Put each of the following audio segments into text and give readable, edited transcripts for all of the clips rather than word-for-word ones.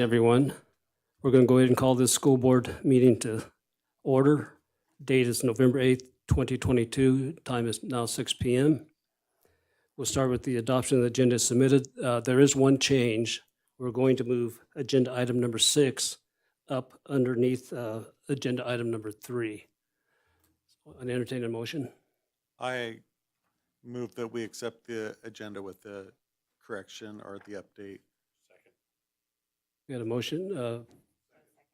everyone. We're going to go ahead and call this school board meeting to order. Date is November 8th, 2022. Time is now 6 p.m. We'll start with the adoption of the agenda submitted. There is one change. We're going to move agenda item number 6 up underneath agenda item number 3. An entertained motion. I move that we accept the agenda with the correction or the update. We got a motion.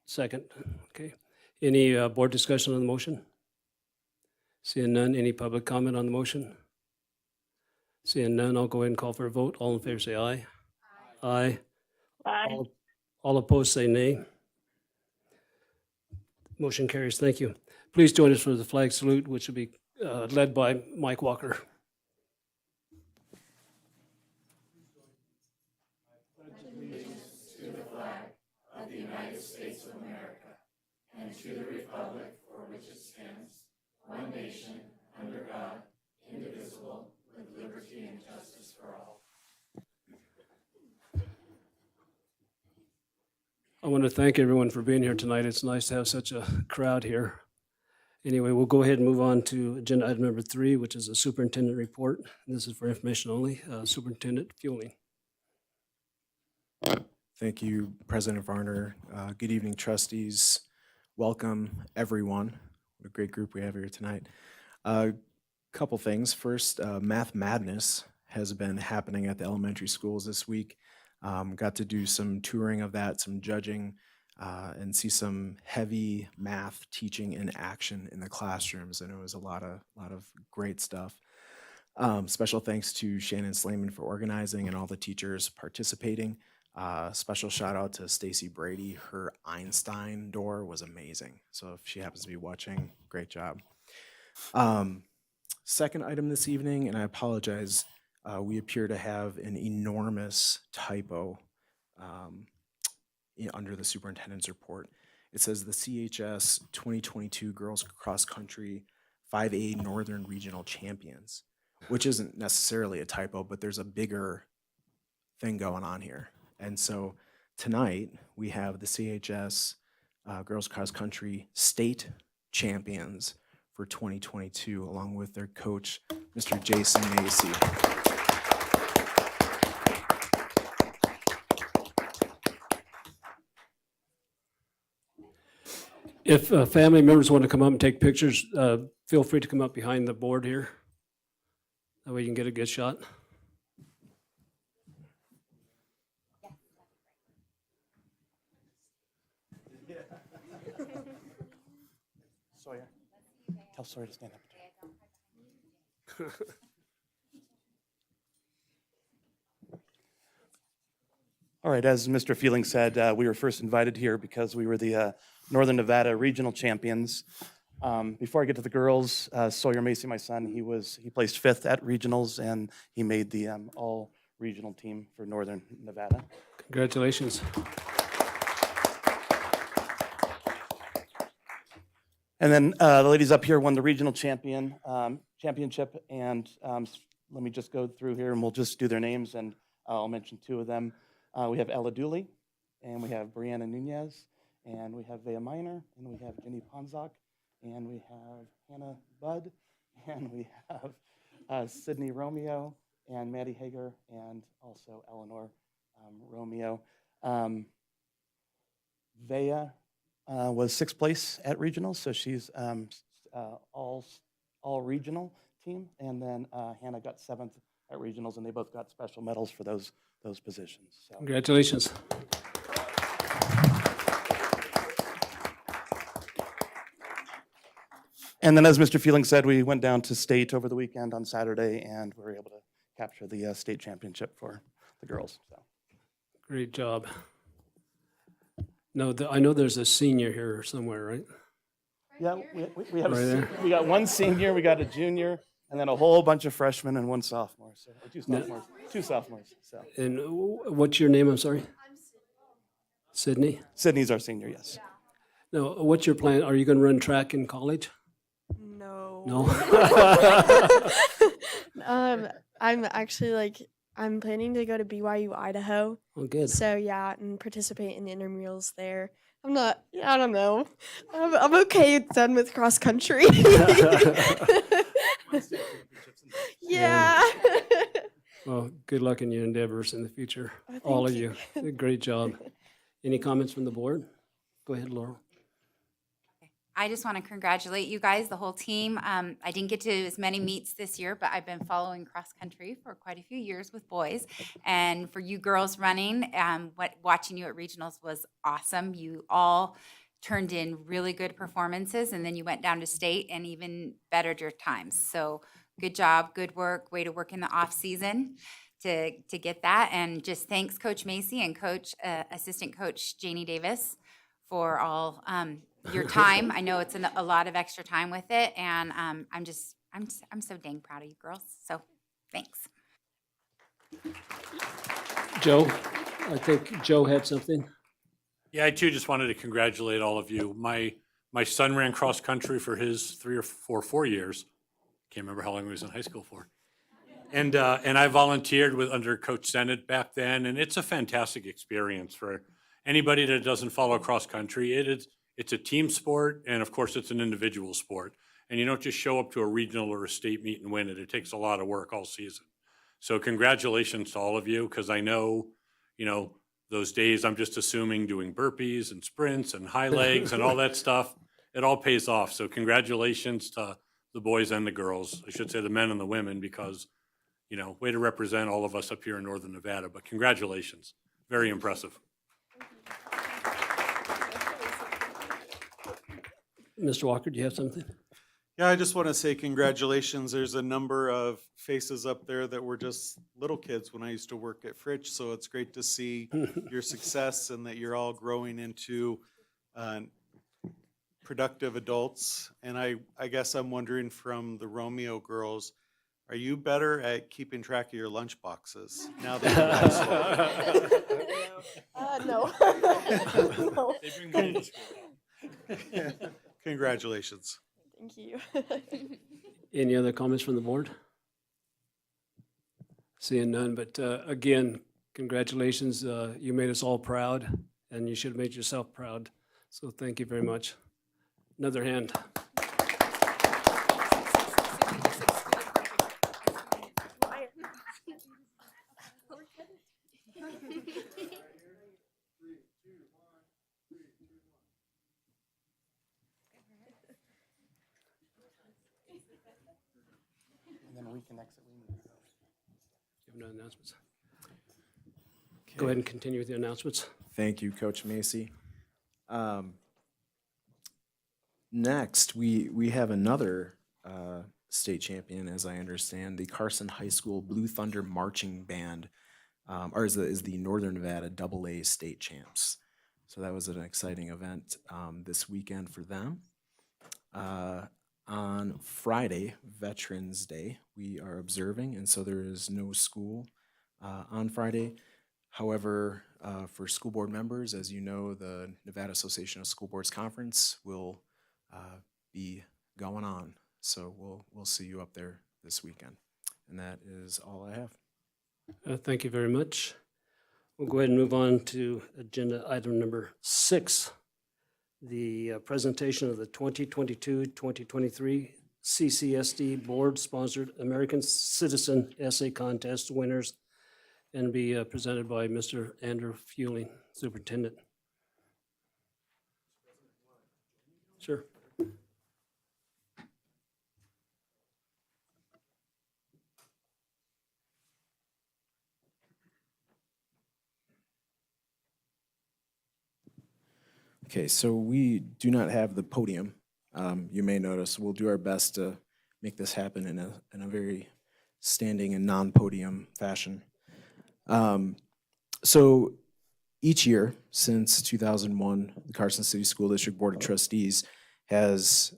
Second. Okay. Any board discussion on the motion? Seeing none. Any public comment on the motion? Seeing none, I'll go ahead and call for a vote. All in favor say aye. Aye. Aye. All opposed say nay. Motion carries. Thank you. Please join us for the flag salute, which will be led by Mike Walker. I want to thank everyone for being here tonight. It's nice to have such a crowd here. Anyway, we'll go ahead and move on to agenda item number 3, which is a superintendent report. This is for information only. Superintendent Fueling. Thank you, President Varner. Good evening, trustees. Welcome, everyone. What a great group we have here tonight. Couple things. First, Math Madness has been happening at the elementary schools this week. Got to do some touring of that, some judging, and see some heavy math teaching in action in the classrooms, and it was a lot of great stuff. Special thanks to Shannon Slayman for organizing and all the teachers participating. Special shout out to Stacy Brady. Her Einstein door was amazing. So if she happens to be watching, great job. Second item this evening, and I apologize, we appear to have an enormous typo under the superintendent's report. It says the CHS 2022 Girls Cross Country 5A Northern Regional Champions, which isn't necessarily a typo, but there's a bigger thing going on here. And so tonight we have the CHS Girls Cross Country State Champions for 2022, along with their coach, Mr. Jason Macy. If family members want to come up and take pictures, feel free to come up behind the board here. That way you can get a good shot. Sawyer, tell Sawyer to stand up. All right, as Mr. Feeling said, we were first invited here because we were the Northern Nevada Regional Champions. Before I get to the girls, Sawyer Macy, my son, he placed 5th at regionals, and he made the all-regional team for Northern Nevada. Congratulations. And then the ladies up here won the regional championship, and let me just go through here, and we'll just do their names, and I'll mention 2 of them. We have Ella Dooley, and we have Brianna Nunez, and we have Vea Miner, and we have Jenny Ponzak, and we have Hannah Budd, and we have Sydney Romeo, and Maddie Hager, and also Eleanor Romeo. Vea was 6th place at regionals, so she's all regional team, and then Hannah got 7th at regionals, and they both got special medals for those positions. So. Congratulations. And then, as Mr. Feeling said, we went down to state over the weekend on Saturday, and we were able to capture the state championship for the girls. So. Great job. No, I know there's a senior here somewhere, right? Yeah, we have Right we got 1 senior, we got a junior, and then a whole bunch of freshmen and 1 sophomore. So 2 sophomores. 2 sophomores. So. And what's your name? I'm sorry. I'm Sydney. Sydney's our senior, yes. Now, what's your plan? Are you going to run track in college? No. No. I'm actually I'm planning to go to BYU, Idaho. Oh, good. So yeah, and participate in intramurals there. I don't know. I'm okay done with cross country. Yeah. Well, good luck in your endeavors in the future, Oh, all thank of you. Great job. Any comments from the board? Go ahead, Laurel. I just want to congratulate you guys, the whole team. I didn't get to as many meets this year, but I've been following cross country for quite a few years with boys. And for you girls running, watching you at regionals was awesome. You all turned in really good performances, and then you went down to state and even bettered your times. So good job, good work, way to work in the off season to get that. And just thanks Coach Macy and Assistant Coach Janie Davis for all your time. I know it's a lot of extra time with it, and I'm so dang proud of you girls. So thanks. Joe, I think Joe had something. Yeah, I too just wanted to congratulate all of you. My son ran cross country for his 4 years. Can't remember how long he was in high school for. And I volunteered under Coach Sennett back then, and it's a fantastic experience for anybody that doesn't follow cross country. It's a team sport, and of course, it's an individual sport. And you don't just show up to a regional or a state meet and win it. It takes a lot of work all season. So congratulations to all of you, because I know, those days I'm just assuming doing burpees and sprints and high legs and all that stuff, it all pays off. So congratulations to the boys and the girls. I should say the men and the women, because, way to represent all of us up here in Northern Nevada. But congratulations. Very impressive. Mr. Walker, do you have something? Yeah, I just want to say congratulations. There's a number of faces up there that were just little kids when I used to work at Fritch, so it's great to see your success and that you're all growing into productive adults. And I guess I'm wondering from the Romeo girls, are you better at keeping track of your lunch boxes now that you're high No. No. They bring money to school. Congratulations. Thank you. Any other comments from the board? Seeing none, but again, congratulations. You made us all proud, and you should have made yourself proud. So thank you very much. Another hand. And then reconnects it. You have no announcements. Go ahead and continue with the announcements. Thank you, Coach Macy. Next, we have another state champion, as I understand, the Carson High School Blue Thunder Marching Band, or is the Northern Nevada AA state champs. So that was an exciting event this weekend for them. On Friday, Veterans Day, we are observing, and so there is no school on Friday. However, for school board members, as you know, the Nevada Association of School Boards Conference will be going on. So we'll see you up there this weekend. And that is all I have. Thank you very much. We'll go ahead and move on to agenda item number 6, the presentation of the 2022-2023 CCSD board-sponsored American Citizen Essay Contest winners, and be presented by Mr. Andrew Fueling, Superintendent. Sure. Okay, so we do not have the podium. You may notice we'll do our best to make this happen in a very standing and non-podium fashion. So each year since 2001, the Carson City School District Board of Trustees has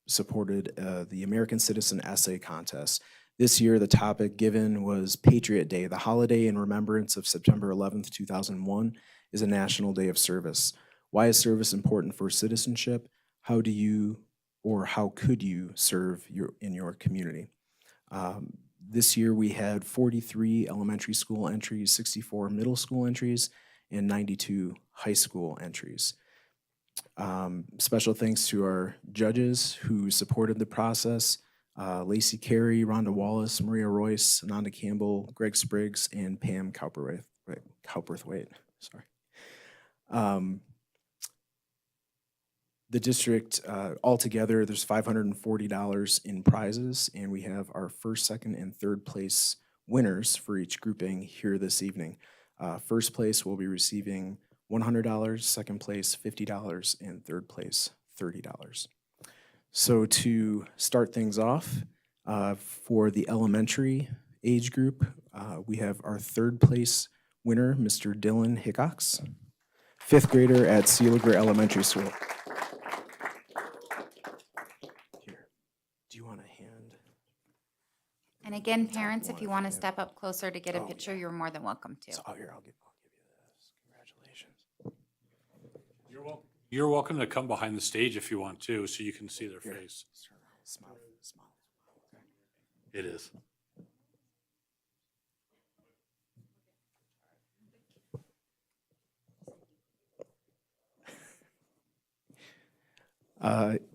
supported the American Citizen Essay Contest. This year, the topic given was Patriot Day. The holiday in remembrance of September 11th, 2001 is a national day of service. Why is service important for citizenship? How do you, or how could you serve in your community? This year, we had 43 elementary school entries, 64 middle school entries, and 92 high school entries. Special thanks to our judges who supported the process, Lacey Carey, Rhonda Wallace, Maria Royce, Ananda Campbell, Greg Spriggs, and Pam Cowperthwaite. Sorry. The district, altogether, there's $540 in prizes, and we have our first, second, and third place winners for each grouping here this evening. First place will be receiving $100, second place $50, and third place $30. So to start things off, for the elementary age group, we have our third place winner, Mr. Dylan Hickox, fifth grader at Seeliger Elementary School. Here, do you want a hand? And again, parents, if you want to step up closer to get a picture, you're more than welcome to. So, here, I'll give you this. Congratulations. You're welcome to come behind the stage if you want to, so you can see their face. Smile, smile. It is.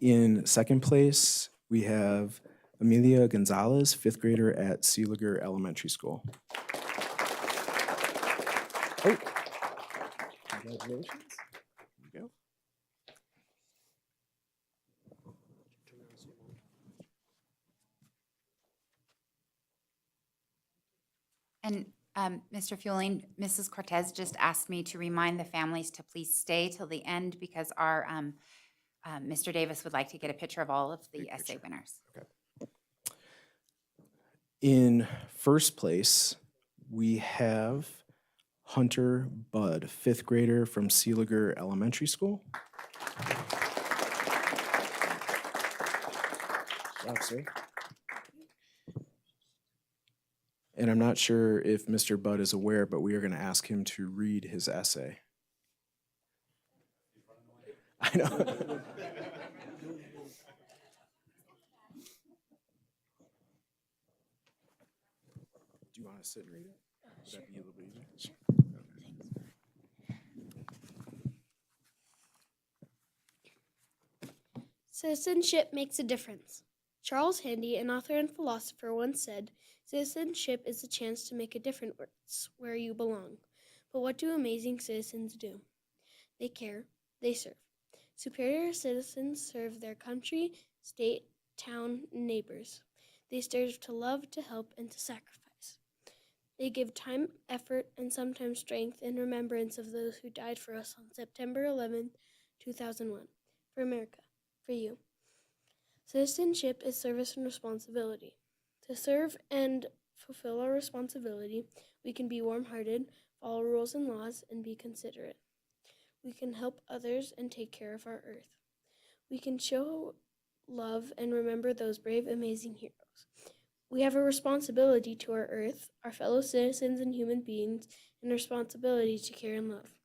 In second place, we have Amelia Gonzalez, fifth grader at Seeliger Elementary School. Oh, congratulations. There you go. And Mr. Fueling, Mrs. Cortez just asked me to remind the families to please stay till the end because our Mr. Davis would like to get a picture of all of the essay winners. Okay. In first place, we have Hunter Budd, fifth grader from Seeliger Elementary School. Good job, sir. And I'm not sure if Mr. Budd is aware, but we are going to ask him to read his essay. I know. Do you want to sit and read it? Would that be a little bit easier? Citizenship makes a difference. Charles Handy, an author and philosopher, once said, "Citizenship is a chance to make a difference where you belong." But what do amazing citizens do? They care, they serve. Superior citizens serve their country, state, town, and neighbors. They strive to love, to help, and to sacrifice. They give time, effort, and sometimes strength in remembrance of those who died for us on September 11, 2001. For America, for you. Citizenship is service and responsibility. To serve and fulfill our responsibility, we can be warm-hearted, follow rules and laws, and be considerate. We can help others and take care of our earth. We can show love and remember those brave, amazing heroes. We have a responsibility to our earth, our fellow citizens and human beings, and a responsibility to care and love.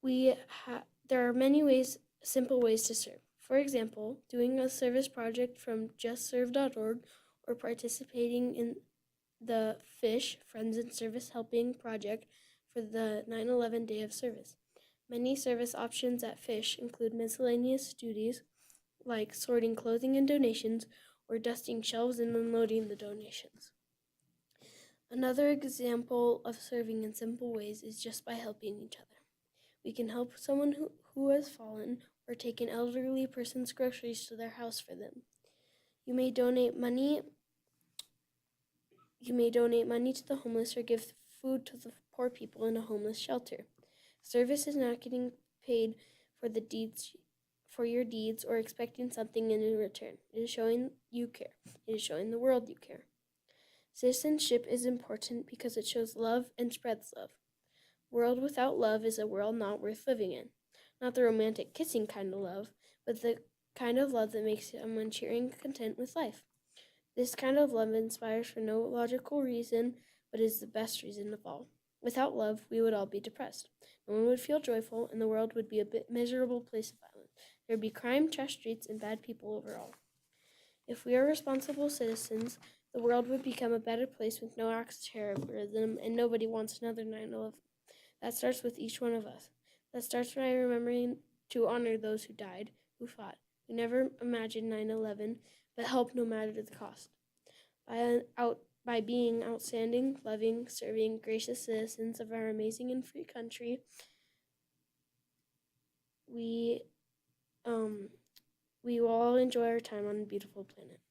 There are many simple ways to serve. For example, doing a service project from justserve.org or participating in the FISH, Friends in Service Helping Project, for the 9/11 Day of Service. Many service options at FISH include miscellaneous duties like sorting clothing and donations or dusting shelves and unloading the donations. Another example of serving in simple ways is just by helping each other. We can help someone who has fallen or take an elderly person's groceries to their house for them. You may donate money to the homeless or give food to the poor people in a homeless shelter. Service is not getting paid for your deeds or expecting something in return. It is showing you care. It is showing the world you care. Citizenship is important because it shows love and spreads love. World without love is a world not worth living in. Not the romantic kissing kind of love, but the kind of love that makes someone cheering content with life. This kind of love inspires for no logical reason, but is the best reason of all. Without love, we would all be depressed. No one would feel joyful, and the world would be a miserable place of violence. There would be crime, trash streets, and bad people overall. If we are responsible citizens, The world would become a better place with no acts of terrorism, and nobody wants another 9/11. That starts with each one of us. That starts by remembering to honor those who died, who fought, who never imagined 9/11, but helped no matter the cost. By being outstanding, loving, serving, gracious citizens of our amazing and free country, we will all enjoy our time on a beautiful planet.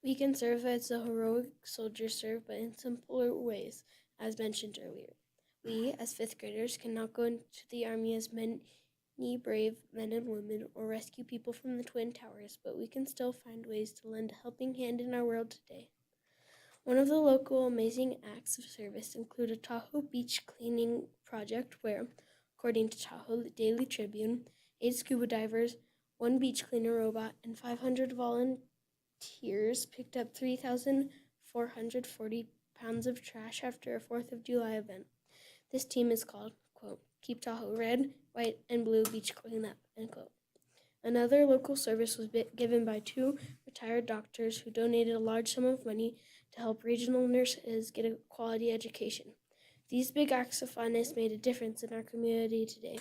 We can serve as the heroic soldiers serve, but in simpler ways, as mentioned earlier. We, as fifth graders, cannot go into the Army as many brave men and women or rescue people from the Twin Towers, but we can still find ways to lend a helping hand in our world today. One of the local amazing acts of service include a Tahoe beach cleaning project where, according to Tahoe Daily Tribune, 8 scuba divers, 1 beach cleaner robot, and 500 volunteers picked up 3,440 pounds of trash after a 4th of July event. This team is called, quote, Keep Tahoe Red, White, and Blue Beach Cleanup, end quote. Another local service was given by 2 retired doctors who donated a large sum of money to help regional nurses get a quality education. These big acts of kindness made a difference in our community today.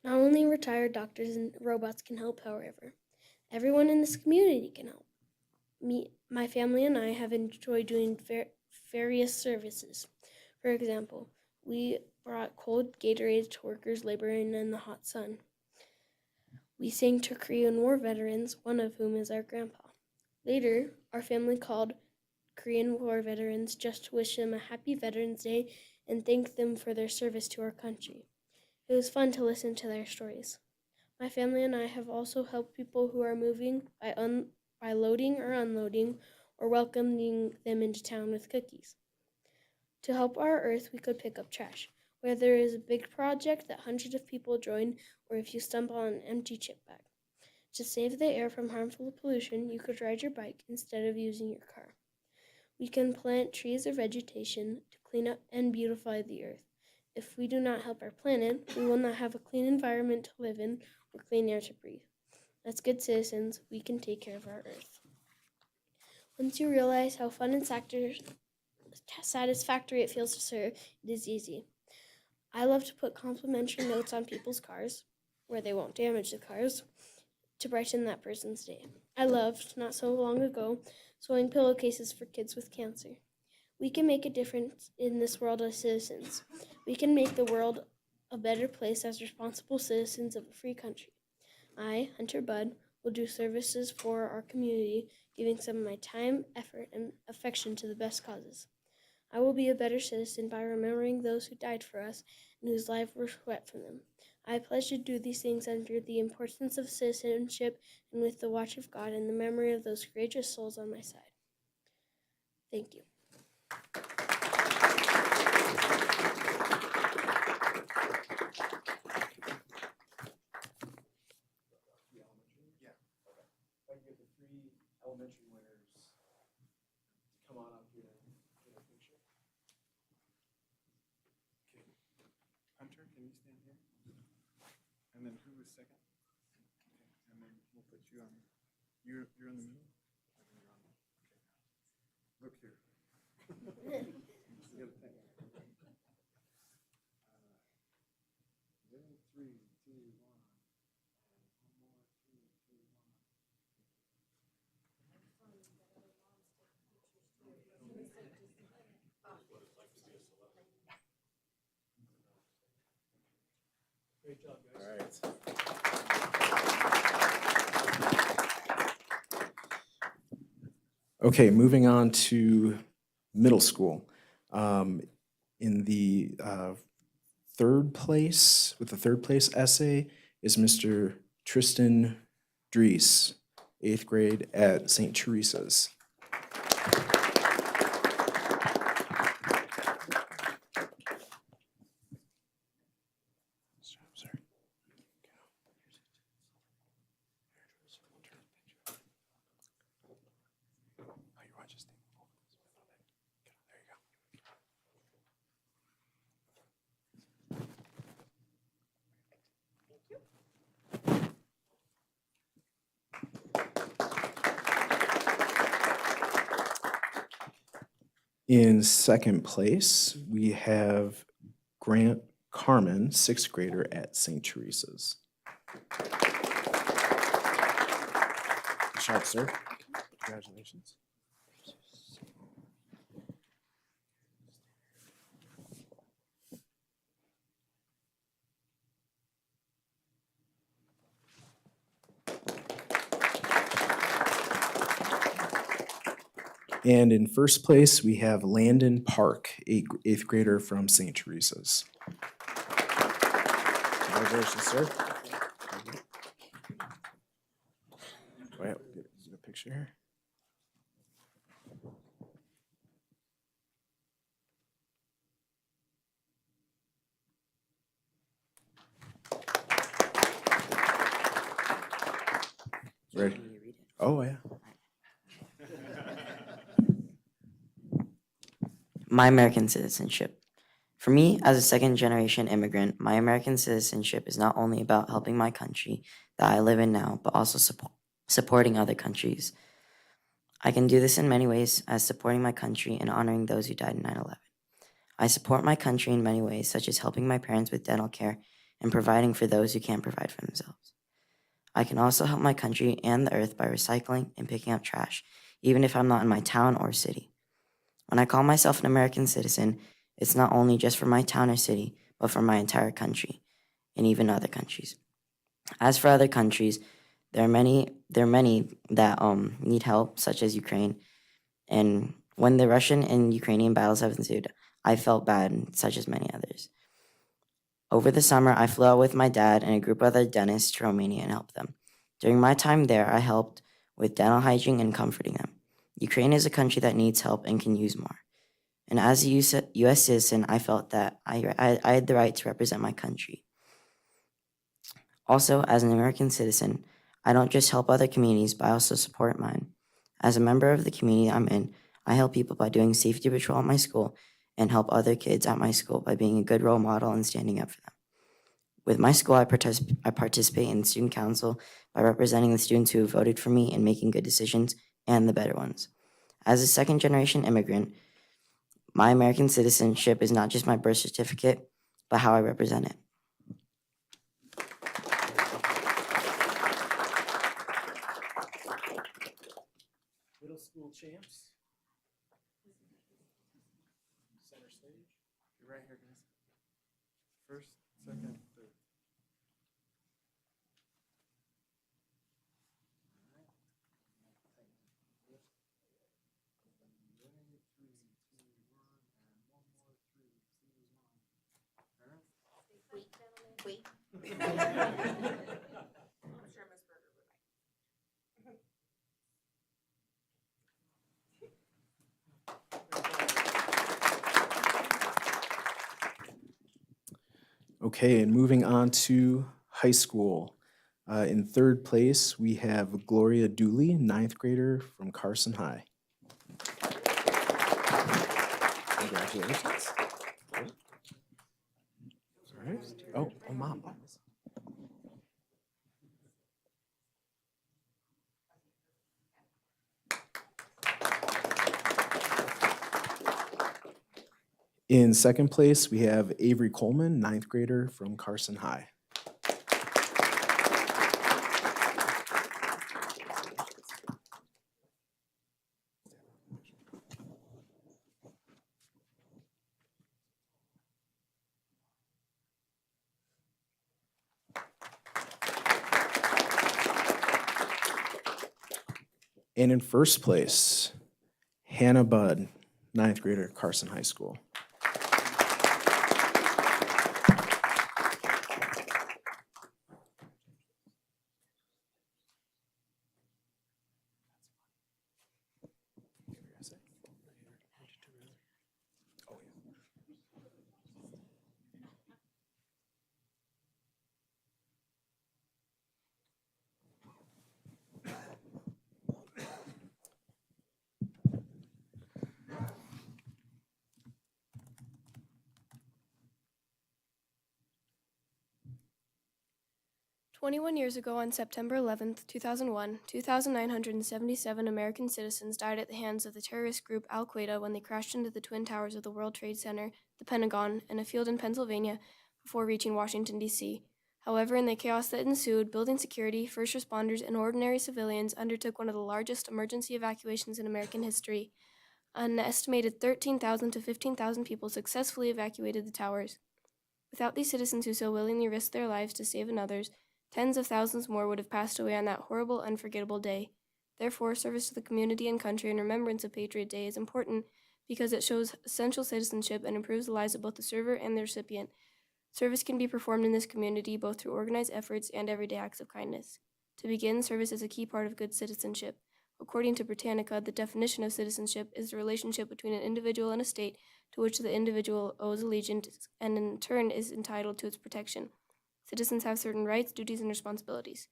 Not only retired doctors and robots can help, however, everyone in this community can help. My family and I have enjoyed doing various services. For example, we brought cold Gatorade to workers laboring in the hot sun. We sang to Korean War veterans, one of whom is our grandpa. Later, our family called Korean War veterans just to wish them a happy Veterans Day and thank them for their service to our country. It was fun to listen to their stories. My family and I have also helped people who are moving by loading or unloading or welcoming them into town with cookies. To help our earth, we could pick up trash. Whether there is a big project that hundreds of people join or if you stumble on an empty chip bag. To save the air from harmful pollution, you could ride your bike instead of using your car. We can plant trees or vegetation to clean up and beautify the earth. If we do not help our planet, we will not have a clean environment to live in or clean air to breathe. As good citizens, we can take care of our earth. Once you realize how fun and satisfactory it feels to serve, it is easy. I love to put complimentary notes on people's cars, where they won't damage the cars, to brighten that person's day. I loved, not so long ago, sewing pillowcases for kids with cancer. We can make a difference in this world as citizens. We can make the world a better place as responsible citizens of a free country. I, Hunter Budd, will do services for our community, giving some of my time, effort, and affection to the best causes. I will be a better citizen by remembering those who died for us and whose lives were swept from them. I pledge to do these things under the importance of citizenship and with the watch of God and the memory of those courageous souls on my side. Thank you. Elementary winners, come on up here and get a picture. Okay. Hunter, can you stand here? And then who was second? Okay. And then we'll put you on. You're in the middle? And then you're on. Okay. Look here. You gotta think. Then 3, 2, 1. Great job, guys. All right. Okay, moving on to middle school. In the third place, with the third place essay, is Mr. Tristan Dries, 8th grade at St. Teresa's. Sorry. In second place, we have Grant Carmen, sixth grader at St. Teresa's. Good job, sir. Congratulations. And in first place, we have Landon Park, eighth grader from St. Teresa's. Congratulations, sir. Wow, get a picture here. Ready? Oh, yeah. My American citizenship. For me, as a second generation immigrant, my American citizenship is not only about helping my country that I live in now, but also supporting other countries. I can do this in many ways, as supporting my country and honoring those who died in 9/11. I support my country in many ways, such as helping my parents with dental care and providing for those who can't provide for themselves. I can also help my country and the earth by recycling and picking up trash, even if I'm not in my town or city. When I call myself an American citizen, it's not only just for my town or city, but for my entire country and even other countries. As for other countries, there are many that need help, such as Ukraine. And when the Russian and Ukrainian battles have ensued, I felt bad, such as many others. Over the summer, I flew out with my dad and a group of other dentists to Romania and helped them. During my time there, I helped with dental hygiene and comforting them. Ukraine is a country that needs help and can use more. And as a U.S. citizen, I felt that I had the right to represent my country. Also, as an American citizen, I don't just help other communities, but I also support mine. As a member of the community I'm in, I help people by doing safety patrol at my school and help other kids at my school by being a good role model and standing up for them. With my school, I participate in student council by representing the students who have voted for me and making good decisions and the better ones. As a second generation immigrant, my American citizenship is not just my birth certificate, but how I represent it. Middle school champs. Center stage. You're right here, guys. First, second, third. Okay, and moving on to high school. In third place, we have Gloria Dooley, ninth grader from Carson High. Congratulations. All right. Oh, mom. In second place, we have Avery Coleman, ninth grader from Carson High. And in first place, Hannah Budd, ninth grader, Carson High School. 21 years ago, on September 11th, 2001, 2,977 American citizens died at the hands of the terrorist group Al Qaeda when they crashed into the Twin Towers of the World Trade Center, the Pentagon, and a field in Pennsylvania before reaching Washington, D.C. However, in the chaos that ensued, building security, first responders, and ordinary civilians undertook one of the largest emergency evacuations in American history. An estimated 13,000 to 15,000 people successfully evacuated the towers. Without these citizens who so willingly risked their lives to save others, tens of thousands more would have passed away on that horrible, unforgettable day. Therefore, service to the community and country in remembrance of Patriot Day is important because it shows essential citizenship and improves the lives of both the server and the recipient. Service can be performed in this community both through organized efforts and everyday acts of kindness. To begin, service is a key part of good citizenship. According to Britannica, the definition of citizenship is the relationship between an individual and a state to which the individual owes allegiance and in turn is entitled to its protection. Citizens have certain rights, duties, and responsibilities.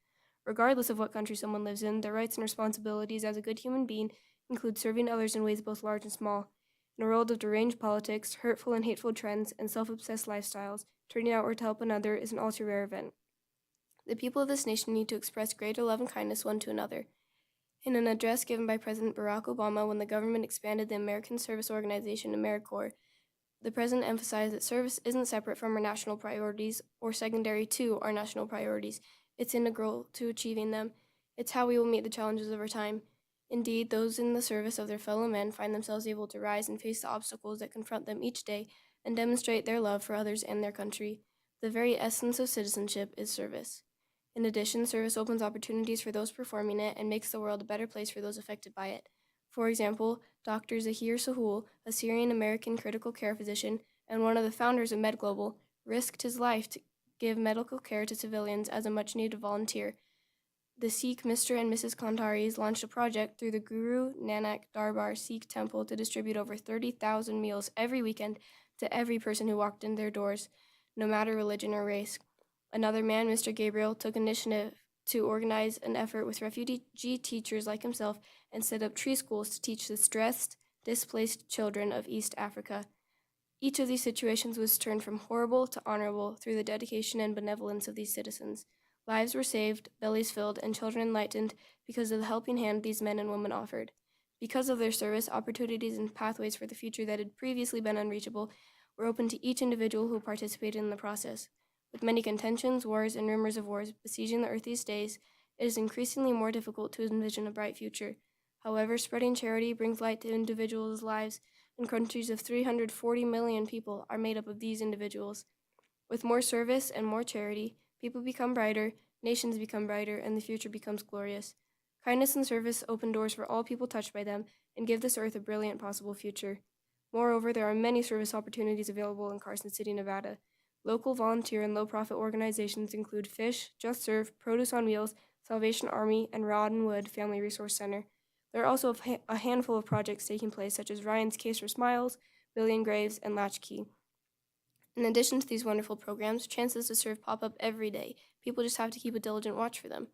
Regardless of what country someone lives in, their rights and responsibilities as a good human being include serving others in ways both large and small. In a world of deranged politics, hurtful and hateful trends, and self-obsessed lifestyles, turning outward to help another is an all-too-rare event. The people of this nation need to express greater love and kindness one to another. In an address given by President Barack Obama when the government expanded the American Service Organization, AmeriCorps, the president emphasized that service isn't separate from our national priorities or secondary to our national priorities. It's integral to achieving them. It's how we will meet the challenges of our time. Indeed, those in the service of their fellow men find themselves able to rise and face the obstacles that confront them each day and demonstrate their love for others and their country. The very essence of citizenship is service. In addition, service opens opportunities for those performing it and makes the world a better place for those affected by it. For example, Dr. Zahir Sahul, a Syrian-American critical care physician and one of the founders of MedGlobal, risked his life to give medical care to civilians as a much-needed volunteer. The Sikh Mr. and Mrs. Kantaris launched a project through the Guru Nanak Darbar Sikh Temple to distribute over 30,000 meals every weekend to every person who walked in their doors, no matter religion or race. Another man, Mr. Gabriel, took initiative to organize an effort with refugee teachers like himself and set up tree schools to teach the stressed, displaced children of East Africa. Each of these situations was turned from horrible to honorable through the dedication and benevolence of these citizens. Lives were saved, bellies filled, and children enlightened because of the helping hand these men and women offered. Because of their service, opportunities and pathways for the future that had previously been unreachable were open to each individual who participated in the process. With many contentions, wars, and rumors of wars besieging the earth these days, it is increasingly more difficult to envision a bright future. However, spreading charity brings light to individuals' lives, and countries of 340 million people are made up of these individuals. With more service and more charity, people become brighter, nations become brighter, and the future becomes glorious. Kindness and service open doors for all people touched by them and give this earth a brilliant possible future. Moreover, there are many service opportunities available in Carson City, Nevada. Local volunteer and low-profit organizations include Fish, Just Serve, Produce on Wheels, Salvation Army, and Rod and Wood Family Resource Center. There are also a handful of projects taking place, such as Ryan's Case for Smiles, Billion Graves, and Latchkey. In addition to these wonderful programs, chances to serve pop up every day. People just have to keep a diligent watch for them.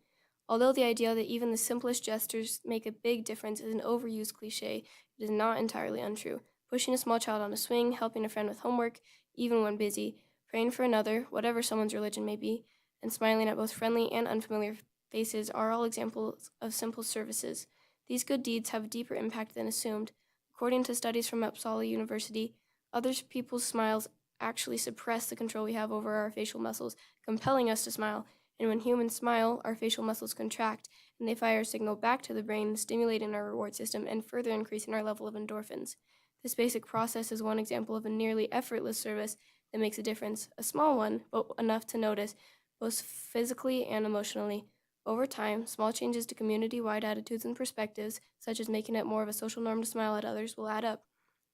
Although the idea that even the simplest gestures make a big difference is an overused cliche, it is not entirely untrue. Pushing a small child on a swing, helping a friend with homework, even when busy, praying for another, whatever someone's religion may be, and smiling at both friendly and unfamiliar faces are all examples of simple services. These good deeds have a deeper impact than assumed. According to studies from Uppsala University, other people's smiles actually suppress the control we have over our facial muscles, compelling us to smile. And when humans smile, our facial muscles contract, and they fire a signal back to the brain, stimulating our reward system and further increasing our level of endorphins. This basic process is one example of a nearly effortless service that makes a difference, a small one, but enough to notice, both physically and emotionally. Over time, small changes to community-wide attitudes and perspectives, such as making it more of a social norm to smile at others, will add up.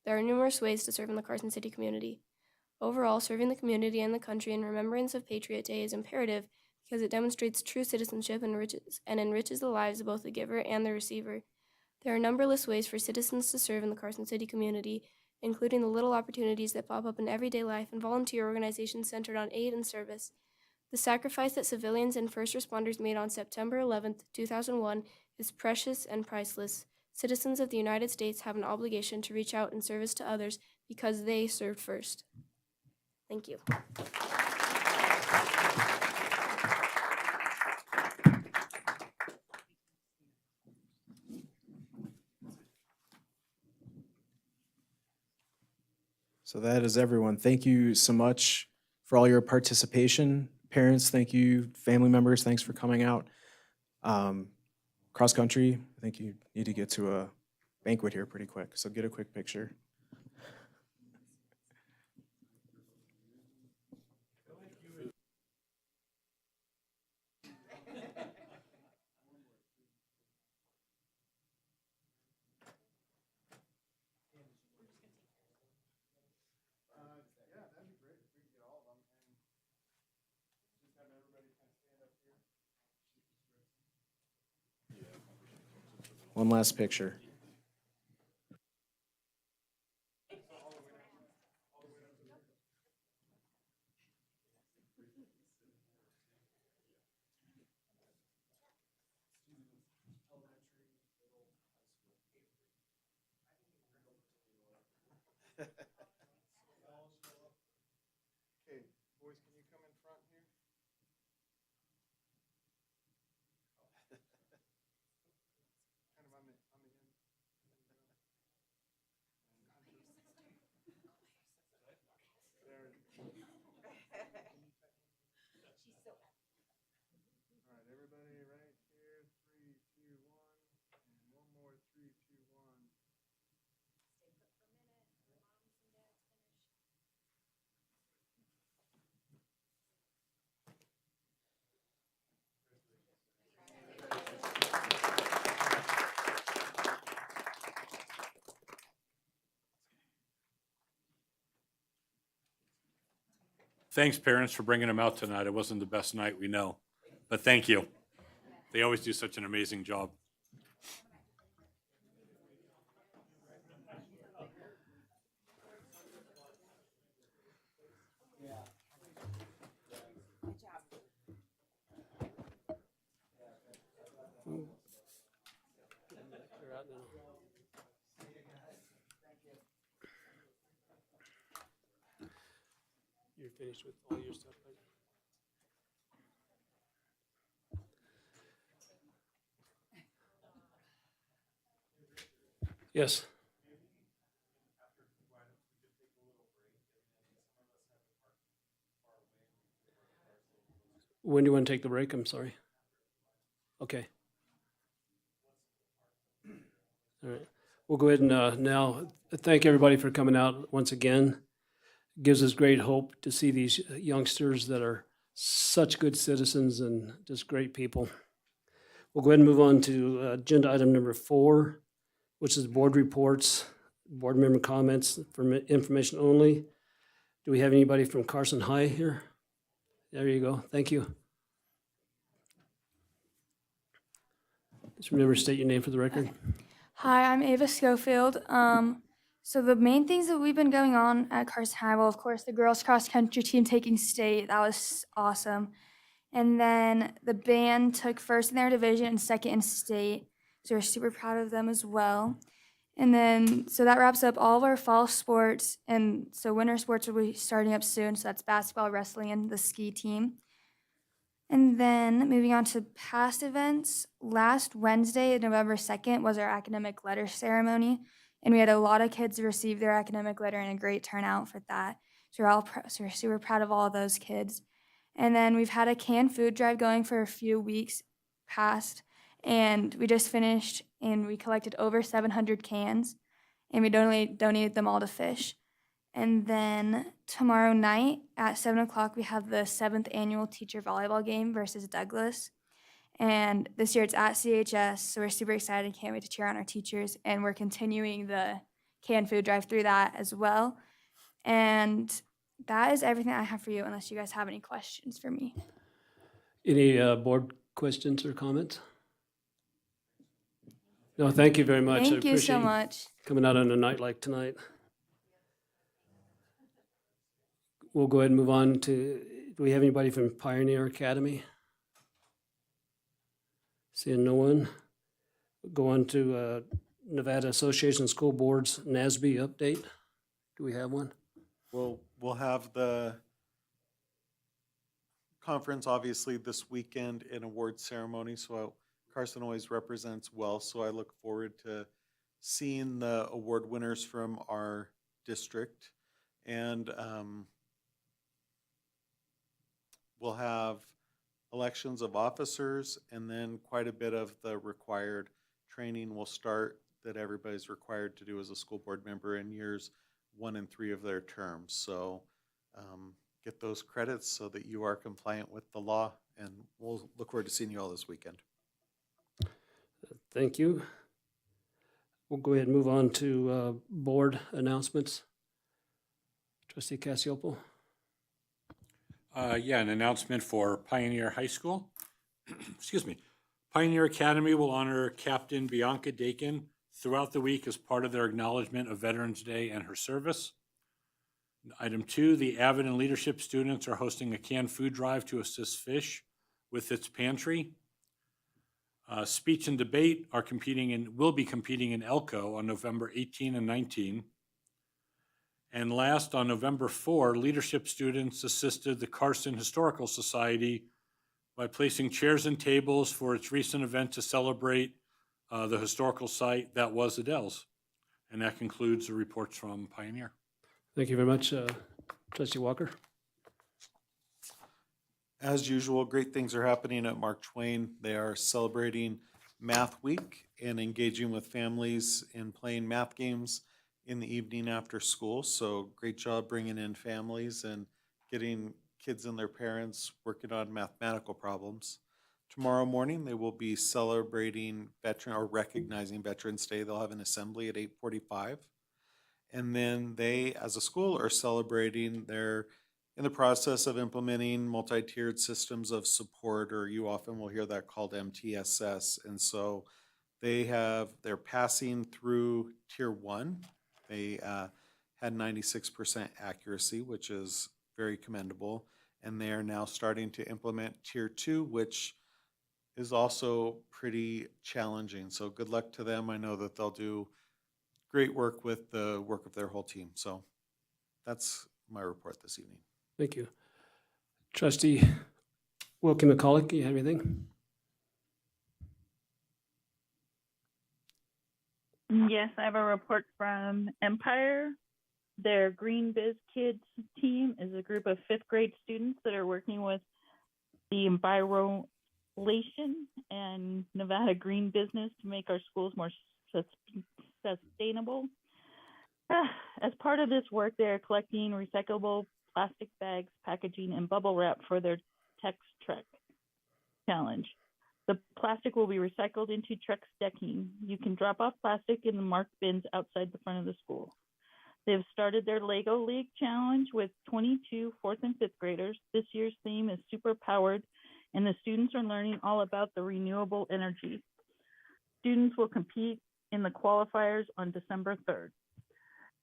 There are numerous ways to serve in the Carson City community. Overall, serving the community and the country in remembrance of Patriot Day is imperative because it demonstrates true citizenship and enriches the lives of both the giver and the receiver. There are numberless ways for citizens to serve in the Carson City community, including the little opportunities that pop up in everyday life and volunteer organizations centered on aid and service. The sacrifice that civilians and first responders made on September 11, 2001 is precious and priceless. Citizens of the United States have an obligation to reach out in service to others because they served first. Thank you. So that is everyone. Thank you so much for all your participation. Parents, thank you. Family members, thanks for coming out. Cross country, I think you need to get to a banquet here pretty quick, so get a quick picture. One last picture. Okay, boys, can you come in front here? Kind of on the end. All right, everybody right here, 3, 2, 1, and one more, 3, 2, 1. Thanks, parents, for bringing them out tonight. It wasn't the best night, we know, but thank you. They always do such an amazing job. You're finished with all your stuff, right? Yes. When do you want to take the break? I'm sorry. Okay. All right. We'll go ahead and now thank everybody for coming out once again. Gives us great hope to see these youngsters that are such good citizens and just great people. We'll go ahead and move on to agenda item number 4, which is board reports, board member comments for information only. Do we have anybody from Carson High here? There you go. Thank you. Just remember to state your name for the record. Hi, I'm Ava Schofield. So the main things that we've been going on at Carson High, well, of course, the girls cross country team taking state. That was awesome. And then the band took first in their division and second in state. So we're super proud of them as well. And then, so that wraps up all of our fall sports. And so winter sports will be starting up soon. So that's basketball, wrestling, and the ski team. And then moving on to past events, last Wednesday, November 2nd, was our academic letter ceremony. And we had a lot of kids receive their academic letter and a great turnout for that. So we're super proud of all of those kids. And then we've had a canned food drive going for a few weeks past. And we just finished and we collected over 700 cans. And we donated them all to fish. And then tomorrow night at 7 o'clock, we have the 7th annual teacher volleyball game versus Douglas. And this year it's at CHS, so we're super excited. Can't wait to cheer on our teachers. And we're continuing the canned food drive through that as well. And that is everything I have for you, unless you guys have any questions for me. Any board questions or comments? No, thank you very much. I Thank you so appreciate much. coming out on a night like tonight. We'll go ahead and move on to, do we have anybody from Pioneer Academy? Seeing no one. Go on to Nevada Association of School Boards NSBA update. Do we have one? We'll have the conference obviously this weekend and award ceremony, so Carson always represents well, so I look forward to seeing the award winners from our district. And we'll have elections of officers, and then quite a bit of the required training will start that everybody's required to do as a school board member in years 1 and 3 of their terms. So get those credits so that you are compliant with the law, and we'll look forward to seeing you all this weekend. Thank you. We'll go ahead and move on to board announcements. Trustee Cassiopo. Yeah, an announcement for Pioneer High School. Excuse me. Pioneer Academy will honor Captain Bianca Dakin throughout the week as part of their acknowledgement of Veterans Day and her service. Item 2, the Avid and Leadership students are hosting a canned food drive to assist Fish with its pantry. Speech and debate will be competing in Elko on November 18 and 19. And last, on November 4, leadership students assisted the Carson Historical Society by placing chairs and tables for its recent event to celebrate the historical site that was Adele's. And that concludes the reports from Pioneer. Thank you very much, Trustee Walker. As usual, great things are happening at Mark Twain. They are celebrating Math Week and engaging with families in playing math games in the evening after school. So great job bringing in families and getting kids and their parents working on mathematical problems. Tomorrow morning, they will be celebrating recognizing Veterans Day. They'll have an assembly at 8:45. And then they, as a school, are celebrating in the process of implementing multi-tiered systems of support, or you often will hear that called MTSS. And so they're passing through Tier 1. They had 96% accuracy, which is very commendable. And they are now starting to implement Tier 2, which is also pretty challenging. So good luck to them. I know that they'll do great work with the work of their whole team. So that's my report this evening. Thank you. Trustee Wilkie McCulloch, you have anything? Yes, I have a report from Empire. Their Green Biz Kids team is a group of 5th grade students that are working with the Envirolation and Nevada Green Business to make our schools more sustainable. As part of this work, they are collecting recyclable plastic bags, packaging, and bubble wrap for their Tex Trek challenge. The plastic will be recycled into Trex decking. You can drop off plastic in the marked bins outside the front of the school. They've started their Lego League challenge with 22 4th and 5th graders. This year's theme is super powered, and the students are learning all about the renewable energy. Students will compete in the qualifiers on December 3rd.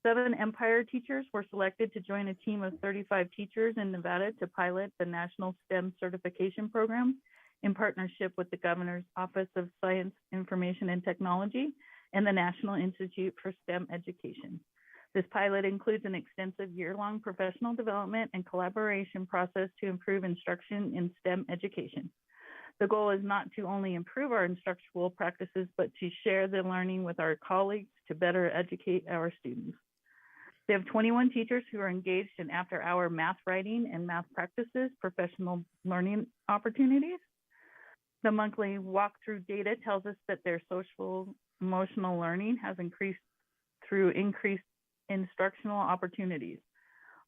7 Empire teachers were selected to join a team of 35 teachers in Nevada to pilot the National STEM Certification Program in partnership with the Governor's Office of Science, Information, and Technology and the National Institute for STEM Education. This pilot includes an extensive year-long professional development and collaboration process to improve instruction in STEM education. The goal is not to only improve our instructional practices, but to share the learning with our colleagues to better educate our students. They have 21 teachers who are engaged in after-hour math writing and math practices, professional learning opportunities. The monthly walkthrough data tells us that their social emotional learning has increased through increased instructional opportunities.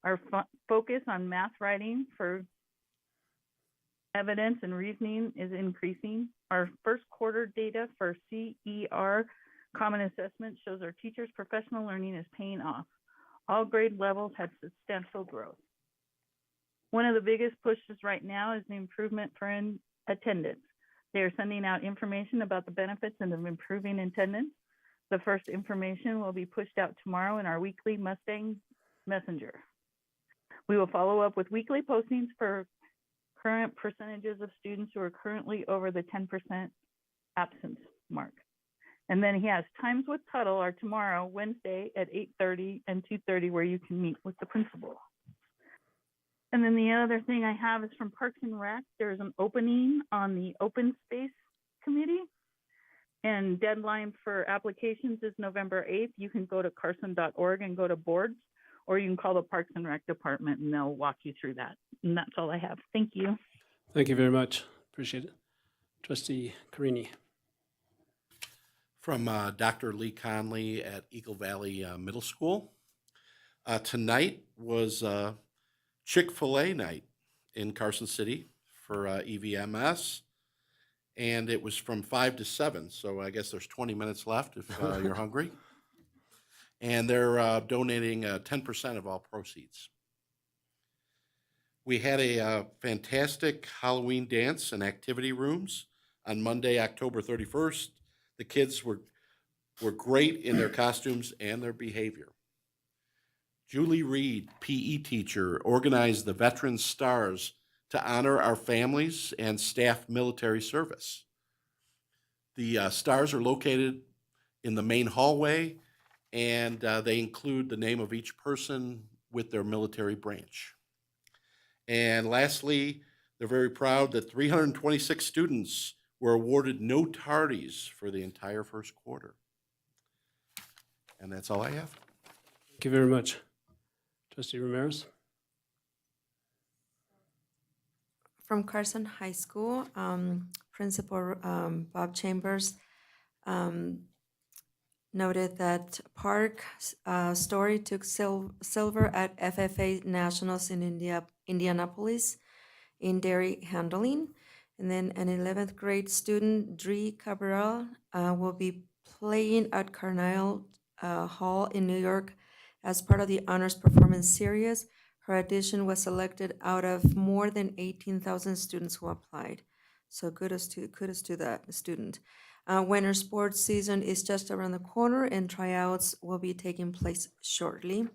Our focus on math writing for evidence and reasoning is increasing. Our first quarter data for CER Common Assessment shows our teachers' professional learning is paying off. All grade levels had substantial growth. One of the biggest pushes right now is the improvement for attendance. They are sending out information about the benefits of improving attendance. The first information will be pushed out tomorrow in our weekly Mustang Messenger. We will follow up with weekly postings for current percentages of students who are currently over the 10% absence mark. And then he has Times with Tuttle are tomorrow, Wednesday at 8:30 and 2:30, where you can meet with the principal. And then the other thing I have is from Parks and Rec. There's an opening on the Open Space Committee, and deadline for applications is November 8th. You can go to carson.org and go to boards, or you can call the Parks and Rec department and they'll walk you through that. And that's all I have. Thank you. Thank you very much. Appreciate it. Trustee Carini. From Dr. Lee Conley at Eagle Valley Middle School. Tonight was Chick-fil-A night in Carson City for EVMS, and it was from 5 to 7, so I guess there's 20 minutes left if you're hungry. And they're donating 10% of all proceeds. We had a fantastic Halloween dance and activity rooms on Monday, October 31st. The kids were great in their costumes and their behavior. Julie Reed, PE teacher, organized the Veteran Stars to honor our families and staff military service. The stars are located in the main hallway, and they include the name of each person with their military branch. And lastly, they're very proud that 326 students were awarded no tardies for the entire first quarter. And that's all I have. Thank you very much. Trustee Ramirez. From Carson High School, Principal Bob Chambers noted that Park Story took silver at FFA Nationals in Indianapolis in dairy handling. And then an 11th grade student, Dree Cabral, will be playing at Carlisle Hall in New York as part of the Honors Performance Series. Her audition was selected out of more than 18,000 students who applied. So kudos to that student. Winter sports season is just around the corner and tryouts will be taking place shortly.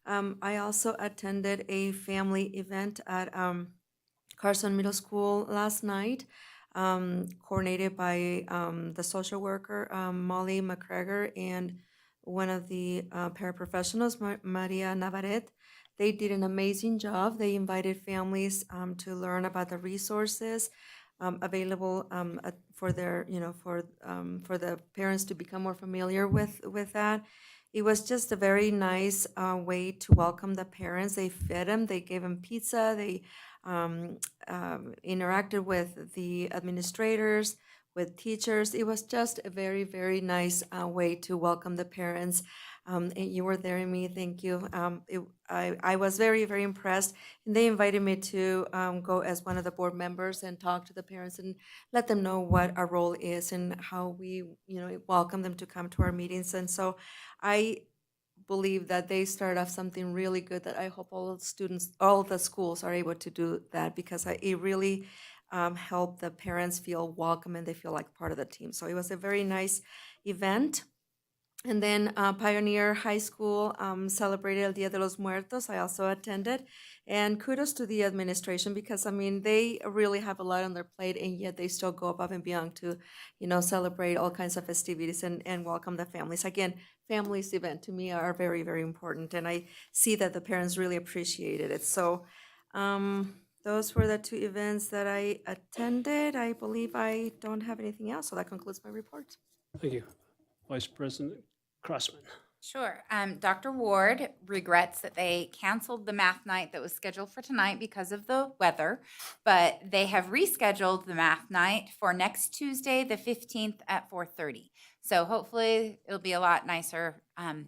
I also attended a family event at Carson Middle School last night, coordinated by the social worker, Molly McGregor, and one of the paraprofessionals, Maria Navarrete. They did an amazing job. They invited families to learn about the resources available for their, for the parents to become more familiar with that. It was just a very nice way to welcome the parents. They fed them, they gave them pizza, they interacted with the administrators, with teachers. It was just a very, very nice way to welcome the parents. And you were there, Amy, thank you. I was very, very impressed. And they invited me to go as one of the board members and talk to the parents and let them know what our role is and how we, welcome them to come to our meetings. And so I believe that they started off something really good that I hope all the students, all the schools are able to do that, because it really helped the parents feel welcome and they feel like part of the team. So it was a very nice event. And then Pioneer High School celebrated El Dia de los Muertos. I also attended. And kudos to the administration, because, they really have a lot on their plate, and yet they still go above and beyond to, celebrate all kinds of festivities and welcome the families. Again, families event to me are very, very important, and I see that the parents really appreciated it. So those were the two events that I attended. I believe I don't have anything else, so that concludes my report. Thank you. Vice President Crossman. Sure. Dr. Ward regrets that they canceled the math night that was scheduled for tonight because of the weather, but they have rescheduled the math night for next Tuesday, the 15th at 4:30. So hopefully it'll be a lot nicer